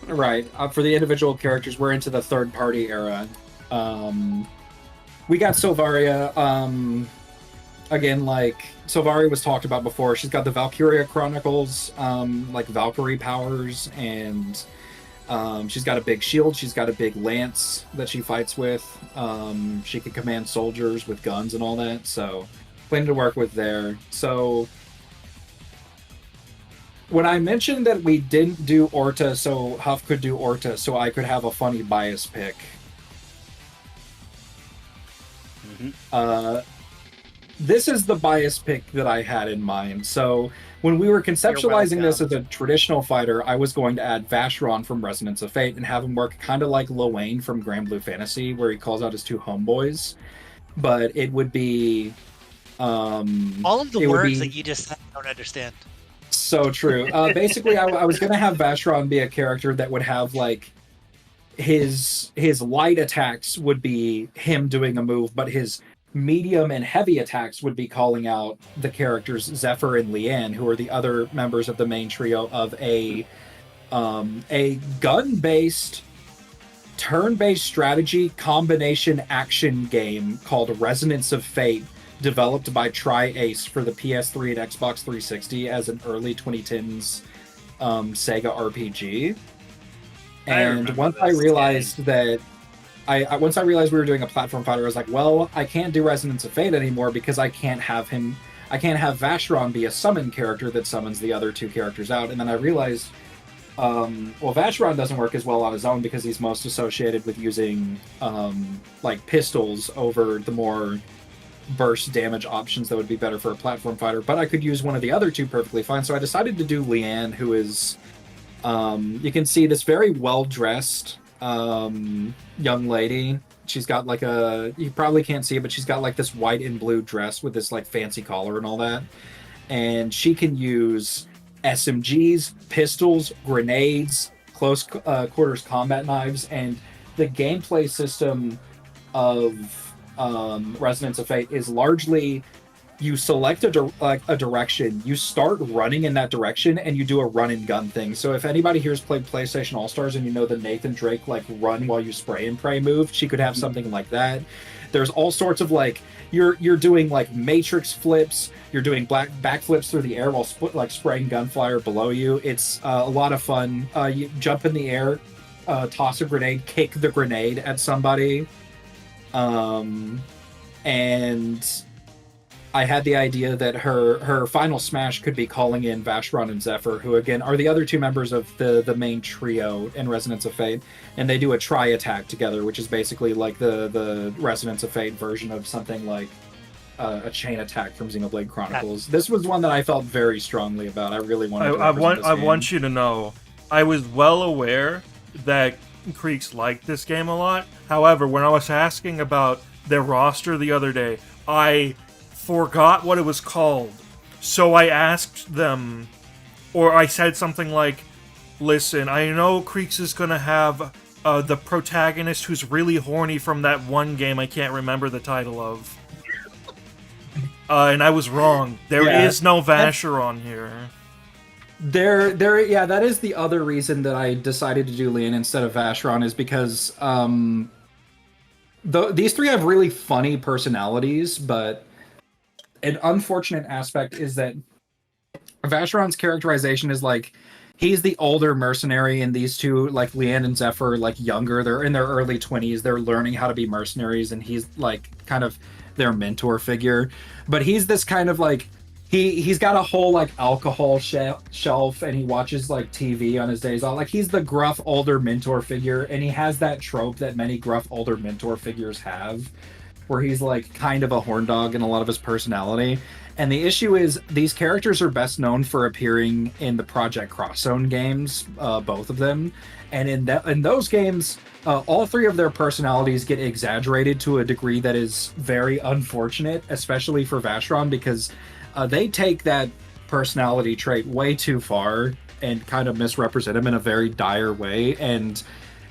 right. For the individual characters, we're into the third party era. We got Sylvaria. Again, like Sylvaria was talked about before. She's got the Valkyria Chronicles, like Valkyrie powers, and she's got a big shield. She's got a big lance that she fights with. She can command soldiers with guns and all that. So plenty to work with there. So when I mentioned that we didn't do Orta so Huff could do Orta so I could have a funny bias pick, this is the bias pick that I had in mind. So when we were conceptualizing this as a traditional fighter, I was going to add Vacheron from Resonance of Fate and have him work kind of like Lil from Grand Blue Fantasy, where he calls out his two homeboys. But it would be... all of the words that you just said, I don't understand. So true. Basically, I was going to have Vacheron be a character that would have, like, his light attacks would be him doing a move, but his medium and heavy attacks would be calling out the characters Zephyr and Leanne, who are the other members of the main trio of a gun-based, turn-based strategy combination action game called Resonance of Fate, developed by Tri-Ace for the PS3 and Xbox 360 as an early 2010s Sega RPG. And once I realized that once I realized we were doing a platform fighter, I was like, well, I can't do Resonance of Fate anymore because I can't have Vacheron be a summon character that summons the other two characters out. And then I realized, well, Vacheron doesn't work as well on his own because he's most associated with using like pistols over the more burst damage options that would be better for a platform fighter. But I could use one of the other two perfectly fine. So I decided to do Leanne, who is, you can see this very well-dressed young lady. She's got like you probably can't see it, but she's got like this white and blue dress with this like fancy collar and all that. And she can use SMGs, pistols, grenades, close quarters combat knives, and the gameplay system of Resonance of Fate is largely you select a direction, you start running in that direction, and you do a run and gun thing. So if anybody here's played PlayStation All-Stars and you know the Nathan Drake like run while you spray and pray move, she could have something like that. There's all sorts of like you're doing like matrix flips, you're doing backflips through the air while spraying gunfire below you. It's a lot of fun. You jump in the air, toss a grenade, kick the grenade at somebody. And I had the idea that her final smash could be calling in Vacheron and Zephyr, who again are the other two members of the main trio in Resonance of Fate, and they do a tri-attack together, which is basically like the Resonance of Fate version of something like a chain attack from Xenoblade Chronicles. This was one that I felt very strongly about. I really wanted to represent this game. I want you to know, I was well aware that Creeks liked this game a lot. However, when I was asking about their roster the other day, I forgot what it was called. So I asked them, or I said something like, listen, I know Creeks is going to have the protagonist who's really horny from that one game I can't remember the title of. And I was wrong. There is no Vacheron here. Yeah, that is the other reason that I decided to do Leon instead of Vacheron, is because these three have really funny personalities, but an unfortunate aspect is that Vacheron's characterization is like he's the older mercenary, and these two, like Leanne and Zephyr, are like younger. They're in their early 20s. They're learning how to be mercenaries, and he's like kind of their mentor figure. But he's this kind of like he's got a whole like alcohol shelf, and he watches like TV on his days off. Like he's the gruff older mentor figure, and he has that trope that many gruff older mentor figures have, where he's like kind of a horn dog in a lot of his personality. And the issue is these characters are best known for appearing in the Project Cross Zone games, both of them. And in those games, all three of their personalities get exaggerated to a degree that is very unfortunate, especially for Vacheron, because they take that personality trait way too far and kind of misrepresent him in a very dire way. And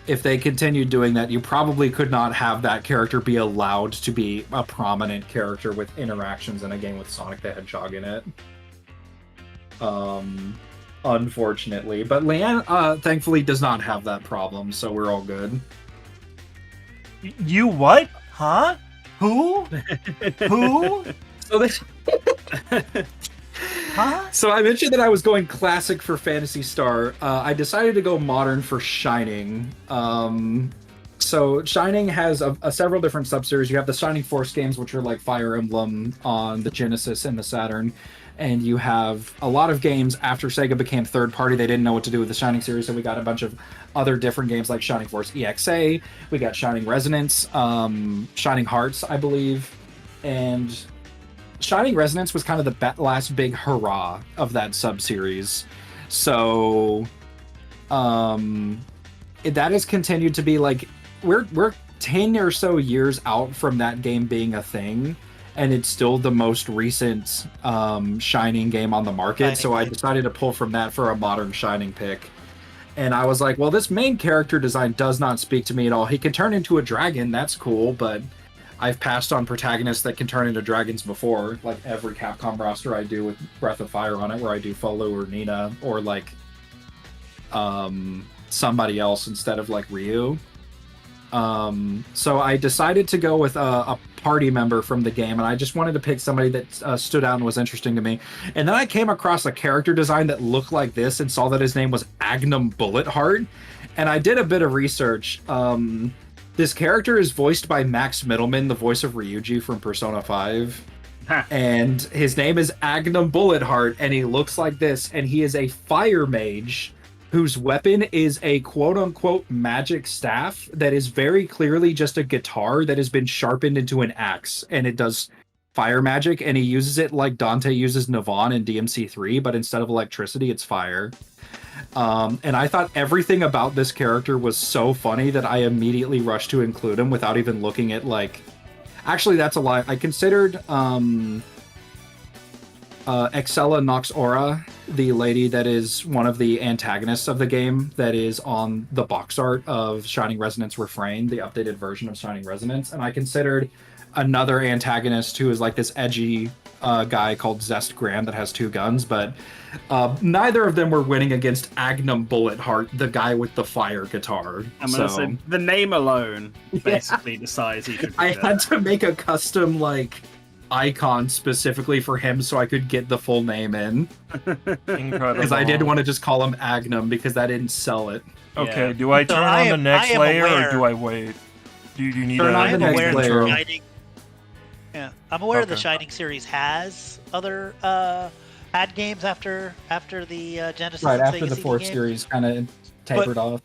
if they continued doing that, you probably could not have that character be allowed to be a prominent character with interactions in a game with Sonic the Hedgehog in it. Unfortunately. But Leanne, thankfully, does not have that problem, so we're all good. You what? Huh? Who? Who? So this... Huh? So I mentioned that I was going classic for Phantasy Star. I decided to go modern for Shining. So Shining has several different sub-series. You have the Shining Force games, which are like Fire Emblem on the Genesis and the Saturn. And you have a lot of games after Sega became third party. They didn't know what to do with the Shining series, so we got a bunch of other different games like Shining Force EXA. We got Shining Resonance, Shining Hearts, I believe. And Shining Resonance was kind of the last big hurrah of that sub-series. So that has continued to be like, we're 10 or so years out from that game being a thing, and it's still the most recent Shining game on the market. So I decided to pull from that for a modern Shining pick. And I was like, well, this main character design does not speak to me at all. He can turn into a dragon, that's cool, but I've passed on protagonists that can turn into dragons before, like every Capcom roster I do with Breath of Fire on it, where I do Folu or Nina, or like somebody else instead of like Ryu. So I decided to go with a party member from the game, and I just wanted to pick somebody that stood out and was interesting to me. And then I came across a character design that looked like this and saw that his name was Agnum Bulletheart, and I did a bit of research. This character is voiced by Max Middleman, the voice of Ryuji from Persona 5. And his name is Agnum Bulletheart, and he looks like this, and he is a fire mage whose weapon is a quote-unquote magic staff that is very clearly just a guitar that has been sharpened into an axe, and it does fire magic, and he uses it like Dante uses Navon in DMC3, but instead of electricity, it's fire. And I thought everything about this character was so funny that I immediately rushed to include him without even looking at, like... Actually, that's a lie. I considered Excella Nox Aura, the lady that is one of the antagonists of the game that is on the box art of Shining Resonance Refrain, the updated version of Shining Resonance. And I considered another antagonist who is like this edgy guy called Zest Graham that has two guns, but neither of them were winning against Agnum Bulletheart, the guy with the fire guitar. I'm gonna say the name alone basically decides he should be I there. had to make a custom like icon specifically for him so I could get the full name in, Incredible. because I didn't want to just call him Agnum because that didn't sell it. Okay, Yeah. do I turn I on the am- next I am layer aware. or do I wait? Do you need Turn a on the I'm next aware that layer. the Shining. Yeah, I'm aware the Okay. Shining series has other ad games after the Genesis. Right and after Sega the CD fourth games, series kind of tapered off.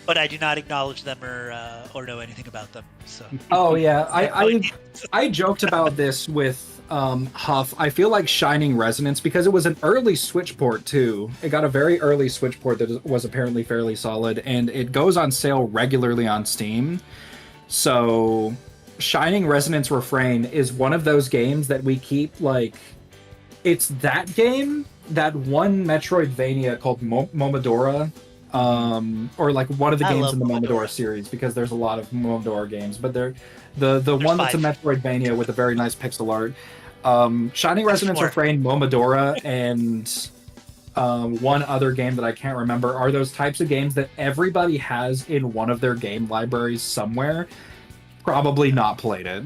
but I do not acknowledge them or know anything about them. So. Oh yeah, I joked about this with Huff. I feel like Shining Resonance, because it was an early Switch port too. It got a very early Switch port that was apparently fairly solid, and it goes on sale regularly on Steam. So Shining Resonance Refrain is one of those games that we keep like... It's that game, that one Metroidvania called Momodora, or like one of the I games love in the Momodora Momodora. series, because there's a lot of Momodora games, but they're the one that's a 5. Metroidvania with a very nice pixel art. Shining Resonance more. Refrain, Momodora, and one other game that I can't remember, are those types of games that everybody has in one of their game libraries somewhere, probably not played it.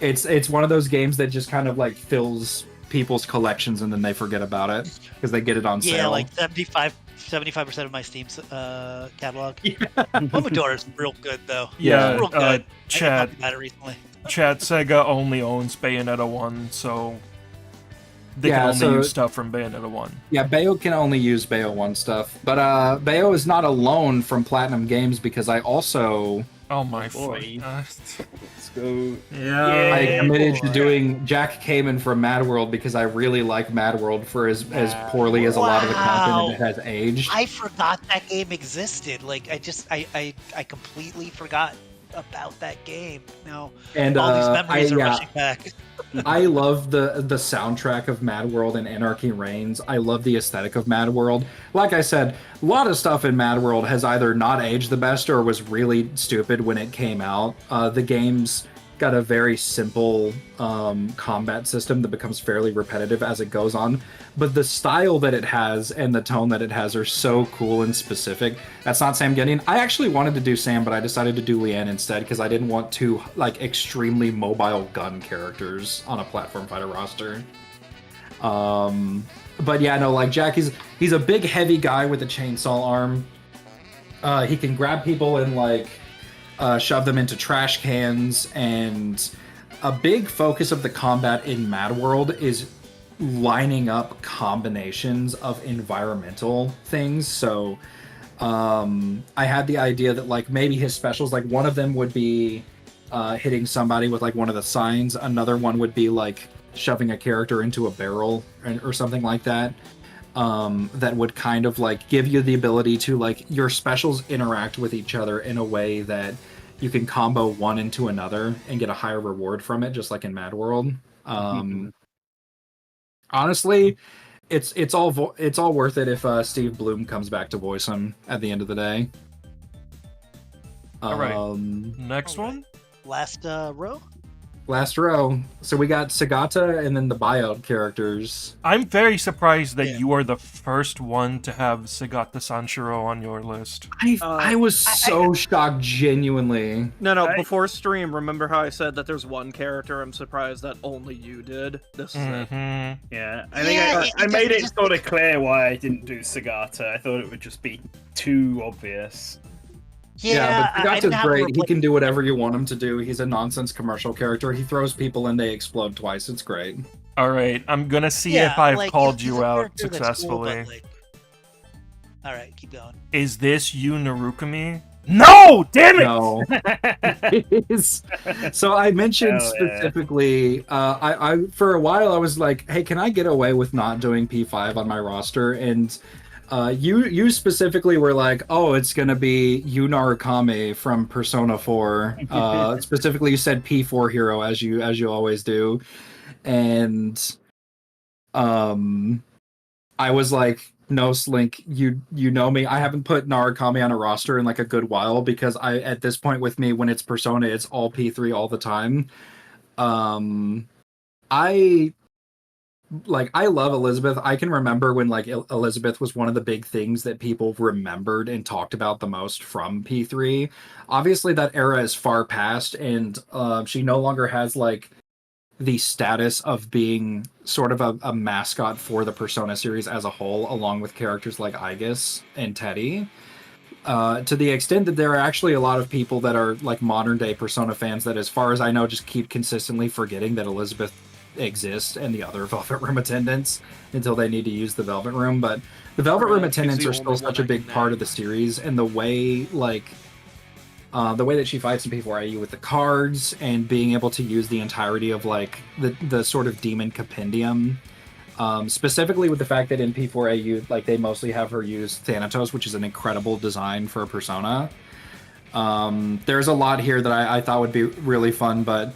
It's one of those games that just kind of like fills people's collections and then they forget about it because they get it on sale. Yeah, like 75% of my Steam catalog. Pomodoro's real good though. Yeah, It's real good. Chad. I talked about it recently. Chat Sega only owns Bayonetta 1, so they Yeah, can only so- use stuff from Bayonetta 1. Yeah, Bayo can only use Bayo 1 stuff. But Bayo is not alone from Platinum Games because I also Oh my boy. god. Let's go. Yeah. I committed to boy. doing Jack Kamen from Mad World because I really like Mad World for as poorly as a lot of the content it has aged. I forgot that game existed. Like I completely forgot about that game. Now And all these memories are yeah, rushing back. I love the soundtrack of Mad World and Anarchy Reigns. I love the aesthetic of Mad World. Like I said, a lot of stuff in Mad World has either not aged the best or was really stupid when it came out. The game's got a very simple combat system that becomes fairly repetitive as it goes on. But the style that it has and the tone that it has are so cool and specific. That's not Sam Gideon. I actually wanted to do Sam, but I decided to do Leanne instead because I didn't want two like extremely mobile gun characters on a platform fighter roster. But yeah, no, like Jack, he's a big heavy guy with a chainsaw arm. He can grab people and like shove them into trash cans, and a big focus of the combat in Mad World is lining up combinations of environmental things. So I had the idea that like maybe his specials, like one of them would be hitting somebody with like one of the signs, another one would be like shoving a character into a barrel or something like that. That would kind of like give you the ability to like your specials interact with each other in a way that you can combo one into another and get a higher reward from it, just like in Mad World. Honestly, it's all worth it if Steve Bloom comes back to voice him at the end of the day. All right. Next one? Last row. Last row. So we got Sagata and then the buyout characters. I'm very surprised that Yeah. you are the first one to have Sagata Sanshiro on your list. I was so shocked, genuinely. No, before stream, remember how I said that there's one character I'm surprised that only you did? This is it. Mhm. Yeah, I think Yeah, I it made it just- sort of clear why I didn't do Sagata. I thought it would just be too obvious. Yeah, but I Sagata's didn't have to great. He replace- can do whatever you want him to do. He's a nonsense commercial character. He throws people and they explode twice. It's great. All right, I'm gonna see Yeah, if I've like, called he's you a out character that's cool, successfully. but, like- All right, keep going. Is this you, Narukami? No! Damn it! No. It is. So I mentioned Hell yeah. specifically, I for a while I was like, hey, can I get away with not doing P5 on my roster? And you specifically were like, oh, it's gonna be Yu Narukami from Persona 4. Specifically, you said P4 hero as you always do, and I was like, no, Slink, you know me. I haven't put Narukami on a roster in like a good while because at this point with me, when it's Persona, it's all P3 all the time. I love Elizabeth. I can remember when like Elizabeth was one of the big things that people remembered and talked about the most from P3. Obviously, that era is far past, and she no longer has like the status of being sort of a mascot for the Persona series as a whole, along with characters like Aigis and Teddy. To the extent that there are actually a lot of people that are like modern day Persona fans that, as far as I know, just keep consistently forgetting that Elizabeth exists and the other Velvet Room attendants until they need to use the Velvet Room. But the Velvet Room She's the attendants are only still one such a I big can part name. of the series, and the way that she fights in P4AU with the cards and being able to use the entirety of like the sort of demon compendium. Specifically with the fact that in P4AU, like they mostly have her use Thanatos, which is an incredible design for a Persona. There's a lot here that I thought would be really fun, but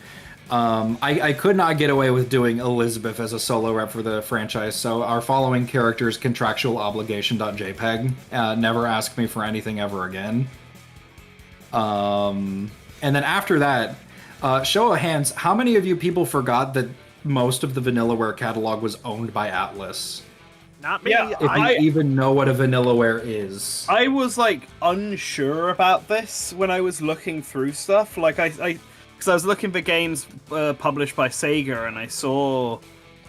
I could not get away with doing Elizabeth as a solo rep for the franchise. So our following characters: contractual obligation.jpg. Never ask me for anything ever again. And then after that, show of hands, how many of you people forgot that most of the Vanillaware catalog was owned by Atlas? Not me. Yeah, If I- you even know what a Vanillaware is. I was like unsure about this when I was looking through stuff. Like because I was looking for games published by Sega, and I saw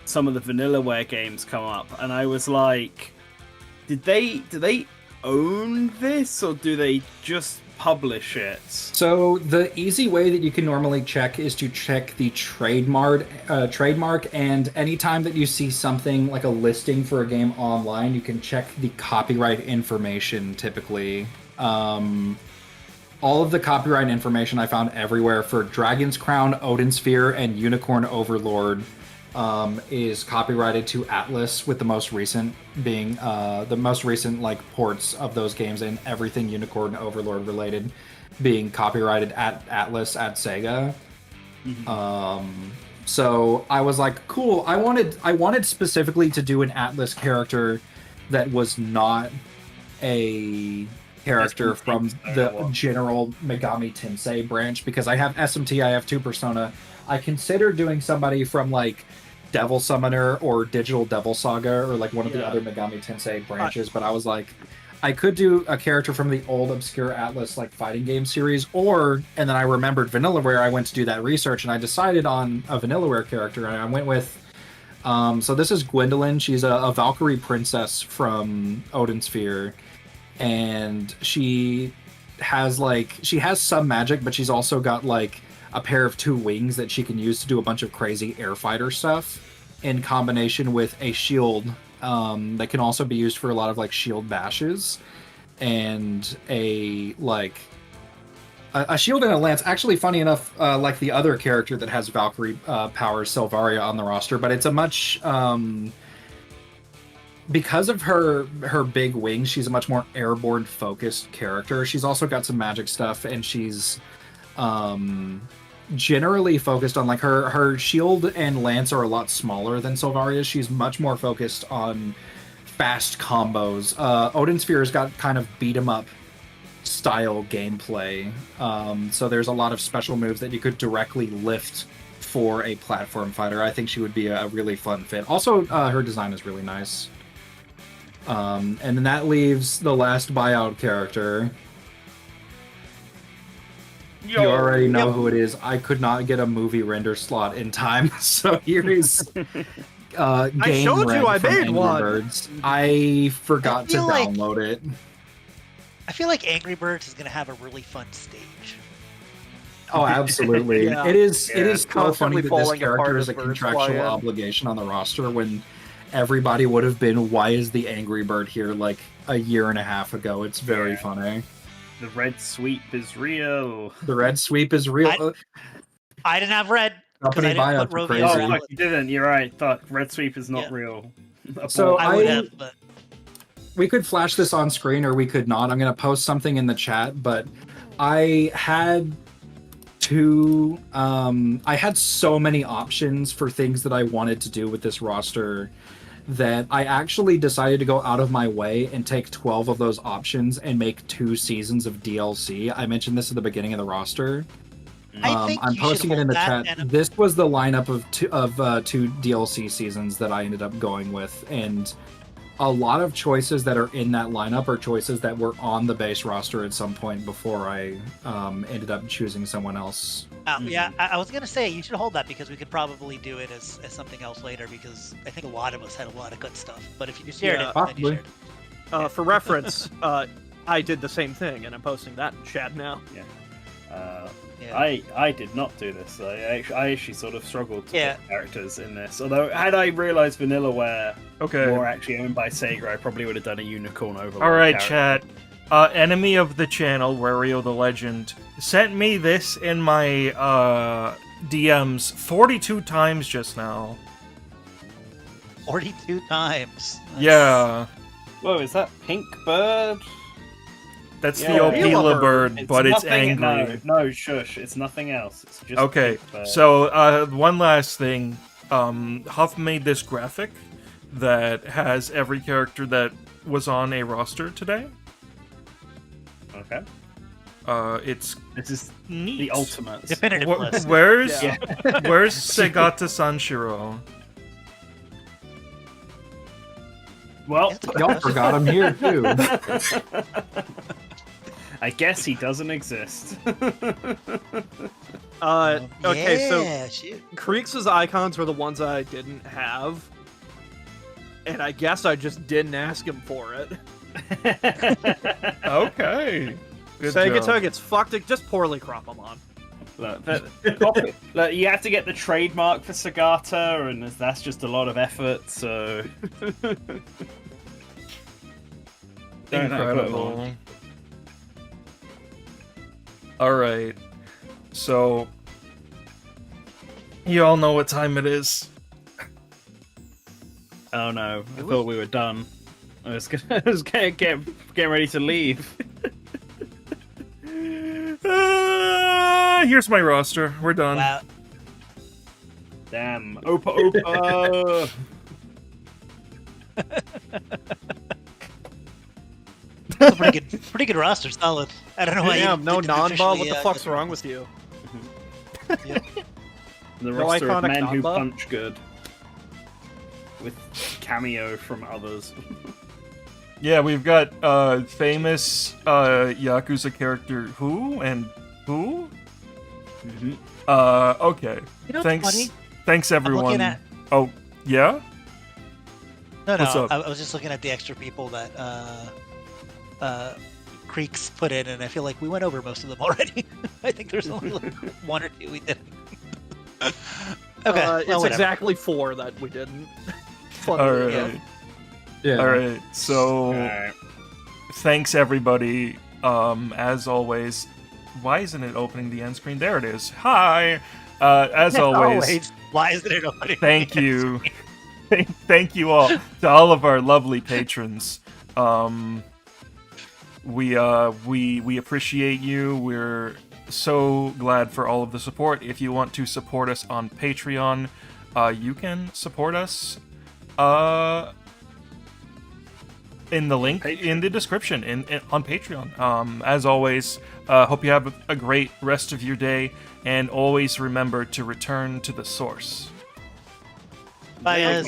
some of the Vanillaware games come up, and I was like, do they own this, or do they just publish it? So the easy way that you can normally check is to check the trademark, and anytime that you see something like a listing for a game online, you can check the copyright information typically. All of the copyright information I found everywhere for Dragon's Crown, Odin Sphere, and Unicorn Overlord is copyrighted to Atlas, with the most recent being the most recent like ports of those games and everything Unicorn Overlord related being copyrighted at Atlas at Sega. So I was like, cool. I wanted specifically to do an Atlas character that was not a character from the general Megami Tensei branch, because I have SMT, I have 2 Persona. I considered doing somebody from like Devil Summoner or Digital Devil Saga or like one of the other Megami Tensei branches, but I was like, I could do a character from the old obscure Atlas like fighting game series, and then I remembered Vanillaware. I went to do that research and I decided on a Vanillaware character, and I went with so this is Gwendolyn. She's a Valkyrie princess from Odin Sphere, and she has some magic, but she's also got like a pair of 2 wings that she can use to do a bunch of crazy air fighter stuff, in combination with a shield that can also be used for a lot of like shield bashes, and a shield and a lance. Actually, funny enough, like the other character that has Valkyrie powers, Selvaria, on the roster, but it's a much because of her big wings, she's a much more airborne focused character. She's also got some magic stuff, and she's generally focused on like her shield and lance are a lot smaller than Silvaria's. She's much more focused on fast combos. Odin Sphere's got kind of beat 'em up style gameplay, so there's a lot of special moves that you could directly lift for a platform fighter. I think she would be a really fun fit. Also, her design is really nice. And then that leaves the last buyout character. You already know who it is. I could not get a movie render slot in time, so here is Game I showed you, I from made Angry one. Birds. I forgot to feel like- download it. I feel like Angry Birds is going to have a really fun stage. Oh, absolutely. Yeah. It is so Constantly funny that this falling character apart is a as birds contractual fly in. obligation on the roster, when everybody would have been, why is the Angry Bird here, like a year and a half ago. It's very funny. The red sweep is real. The red sweep is real. I didn't have red because Company I didn't buyout put for Rovio. crazy. Oh, on. fuck, you didn't. You're right. Thought red sweep is not Yeah. real. So I would I- have, but We could flash this on screen, or we could not. I'm going to post something in the chat, but I had I had so many options for things that I wanted to do with this roster that I actually decided to go out of my way and take 12 of those options and make 2 seasons of DLC. I mentioned this at the beginning of the roster. I think I'm you posting should it in the hold chat. that, and This was the lineup of two DLC seasons that I ended up going with, and a lot of choices that are in that lineup are choices that were on the base roster at some point before I ended up choosing someone else. yeah, I was gonna say you should hold that because we could probably do it as something else later, because I think a lot of us had a lot of good stuff. But if you shared Yeah, it, then you possibly. shared it. For reference, I did the same thing, and I'm posting that in chat now. Yeah. I did not do this. I actually sort of struggled to Yeah. pick characters in this. Although, had I realized Vanillaware Okay. were actually owned by Sega, I probably would have done a Unicorn Overlord. All right, character. chat. Enemy of the channel, Wario the Legend, sent me this in my DMs 42 times just now. 42 times. That's- Yeah, Whoa, is that Pink Bird? that's Yeah, the Opila Opila bird, but it's nothing- angry. No, shush. It's nothing else. It's just Okay, Pink Bird. so one last thing. Huff made this graphic that has every character that was on a roster today. Okay. It's This is neat. the ultimate. Definitive list. Where's Yeah. where's Segata Sanshiro? Well, That's a good Y'all question. forgot I'm here too. I guess he doesn't exist. Okay, so Yeah, shoot. Creeks' icons were the ones that I didn't have, and I guess I just didn't ask him for it. Okay. Good Sega job. Tug, it's fucked. Just poorly crop them on. Look, you have to get the trademark for Sagata, and that's just a lot of effort. So Don't know, put 'em Incredible. on. All right. So you all know what time it is. Oh no, I thought we were done. I was getting ready to leave. Here's my roster. We're done. Wow. Damn, Opa. That's a pretty good roster. Solid. I don't know why. Damn, you no didn't non-ball. What officially, the fuck's get wrong this. with you? Yep. The No roster of iconic men who non-buff? punch good, with cameo from others. Yeah, we've got famous Yakuza character who and who. Okay. You know what's Thanks. funny? Thanks everyone. looking at- Oh, yeah. No, What's up? I was just looking at the extra people that Creeks put in, and I feel like we went over most of them already. I think there's only like one or two we didn't. Okay, well, It's whatever. exactly 4 that we didn't. All Funnily right. enough. Yeah. All right. So Alright. thanks everybody. As always, why isn't it opening the end screen? There it is. Hi. As always, Why isn't it opening? thank you. Thank you all to all of our lovely patrons. We appreciate you. We're so glad for all of the support. If you want to support us on Patreon, you can support us in the link in the description on Patreon. As always, hope you have a great rest of your day, and always remember to return to the source. Bye, guys.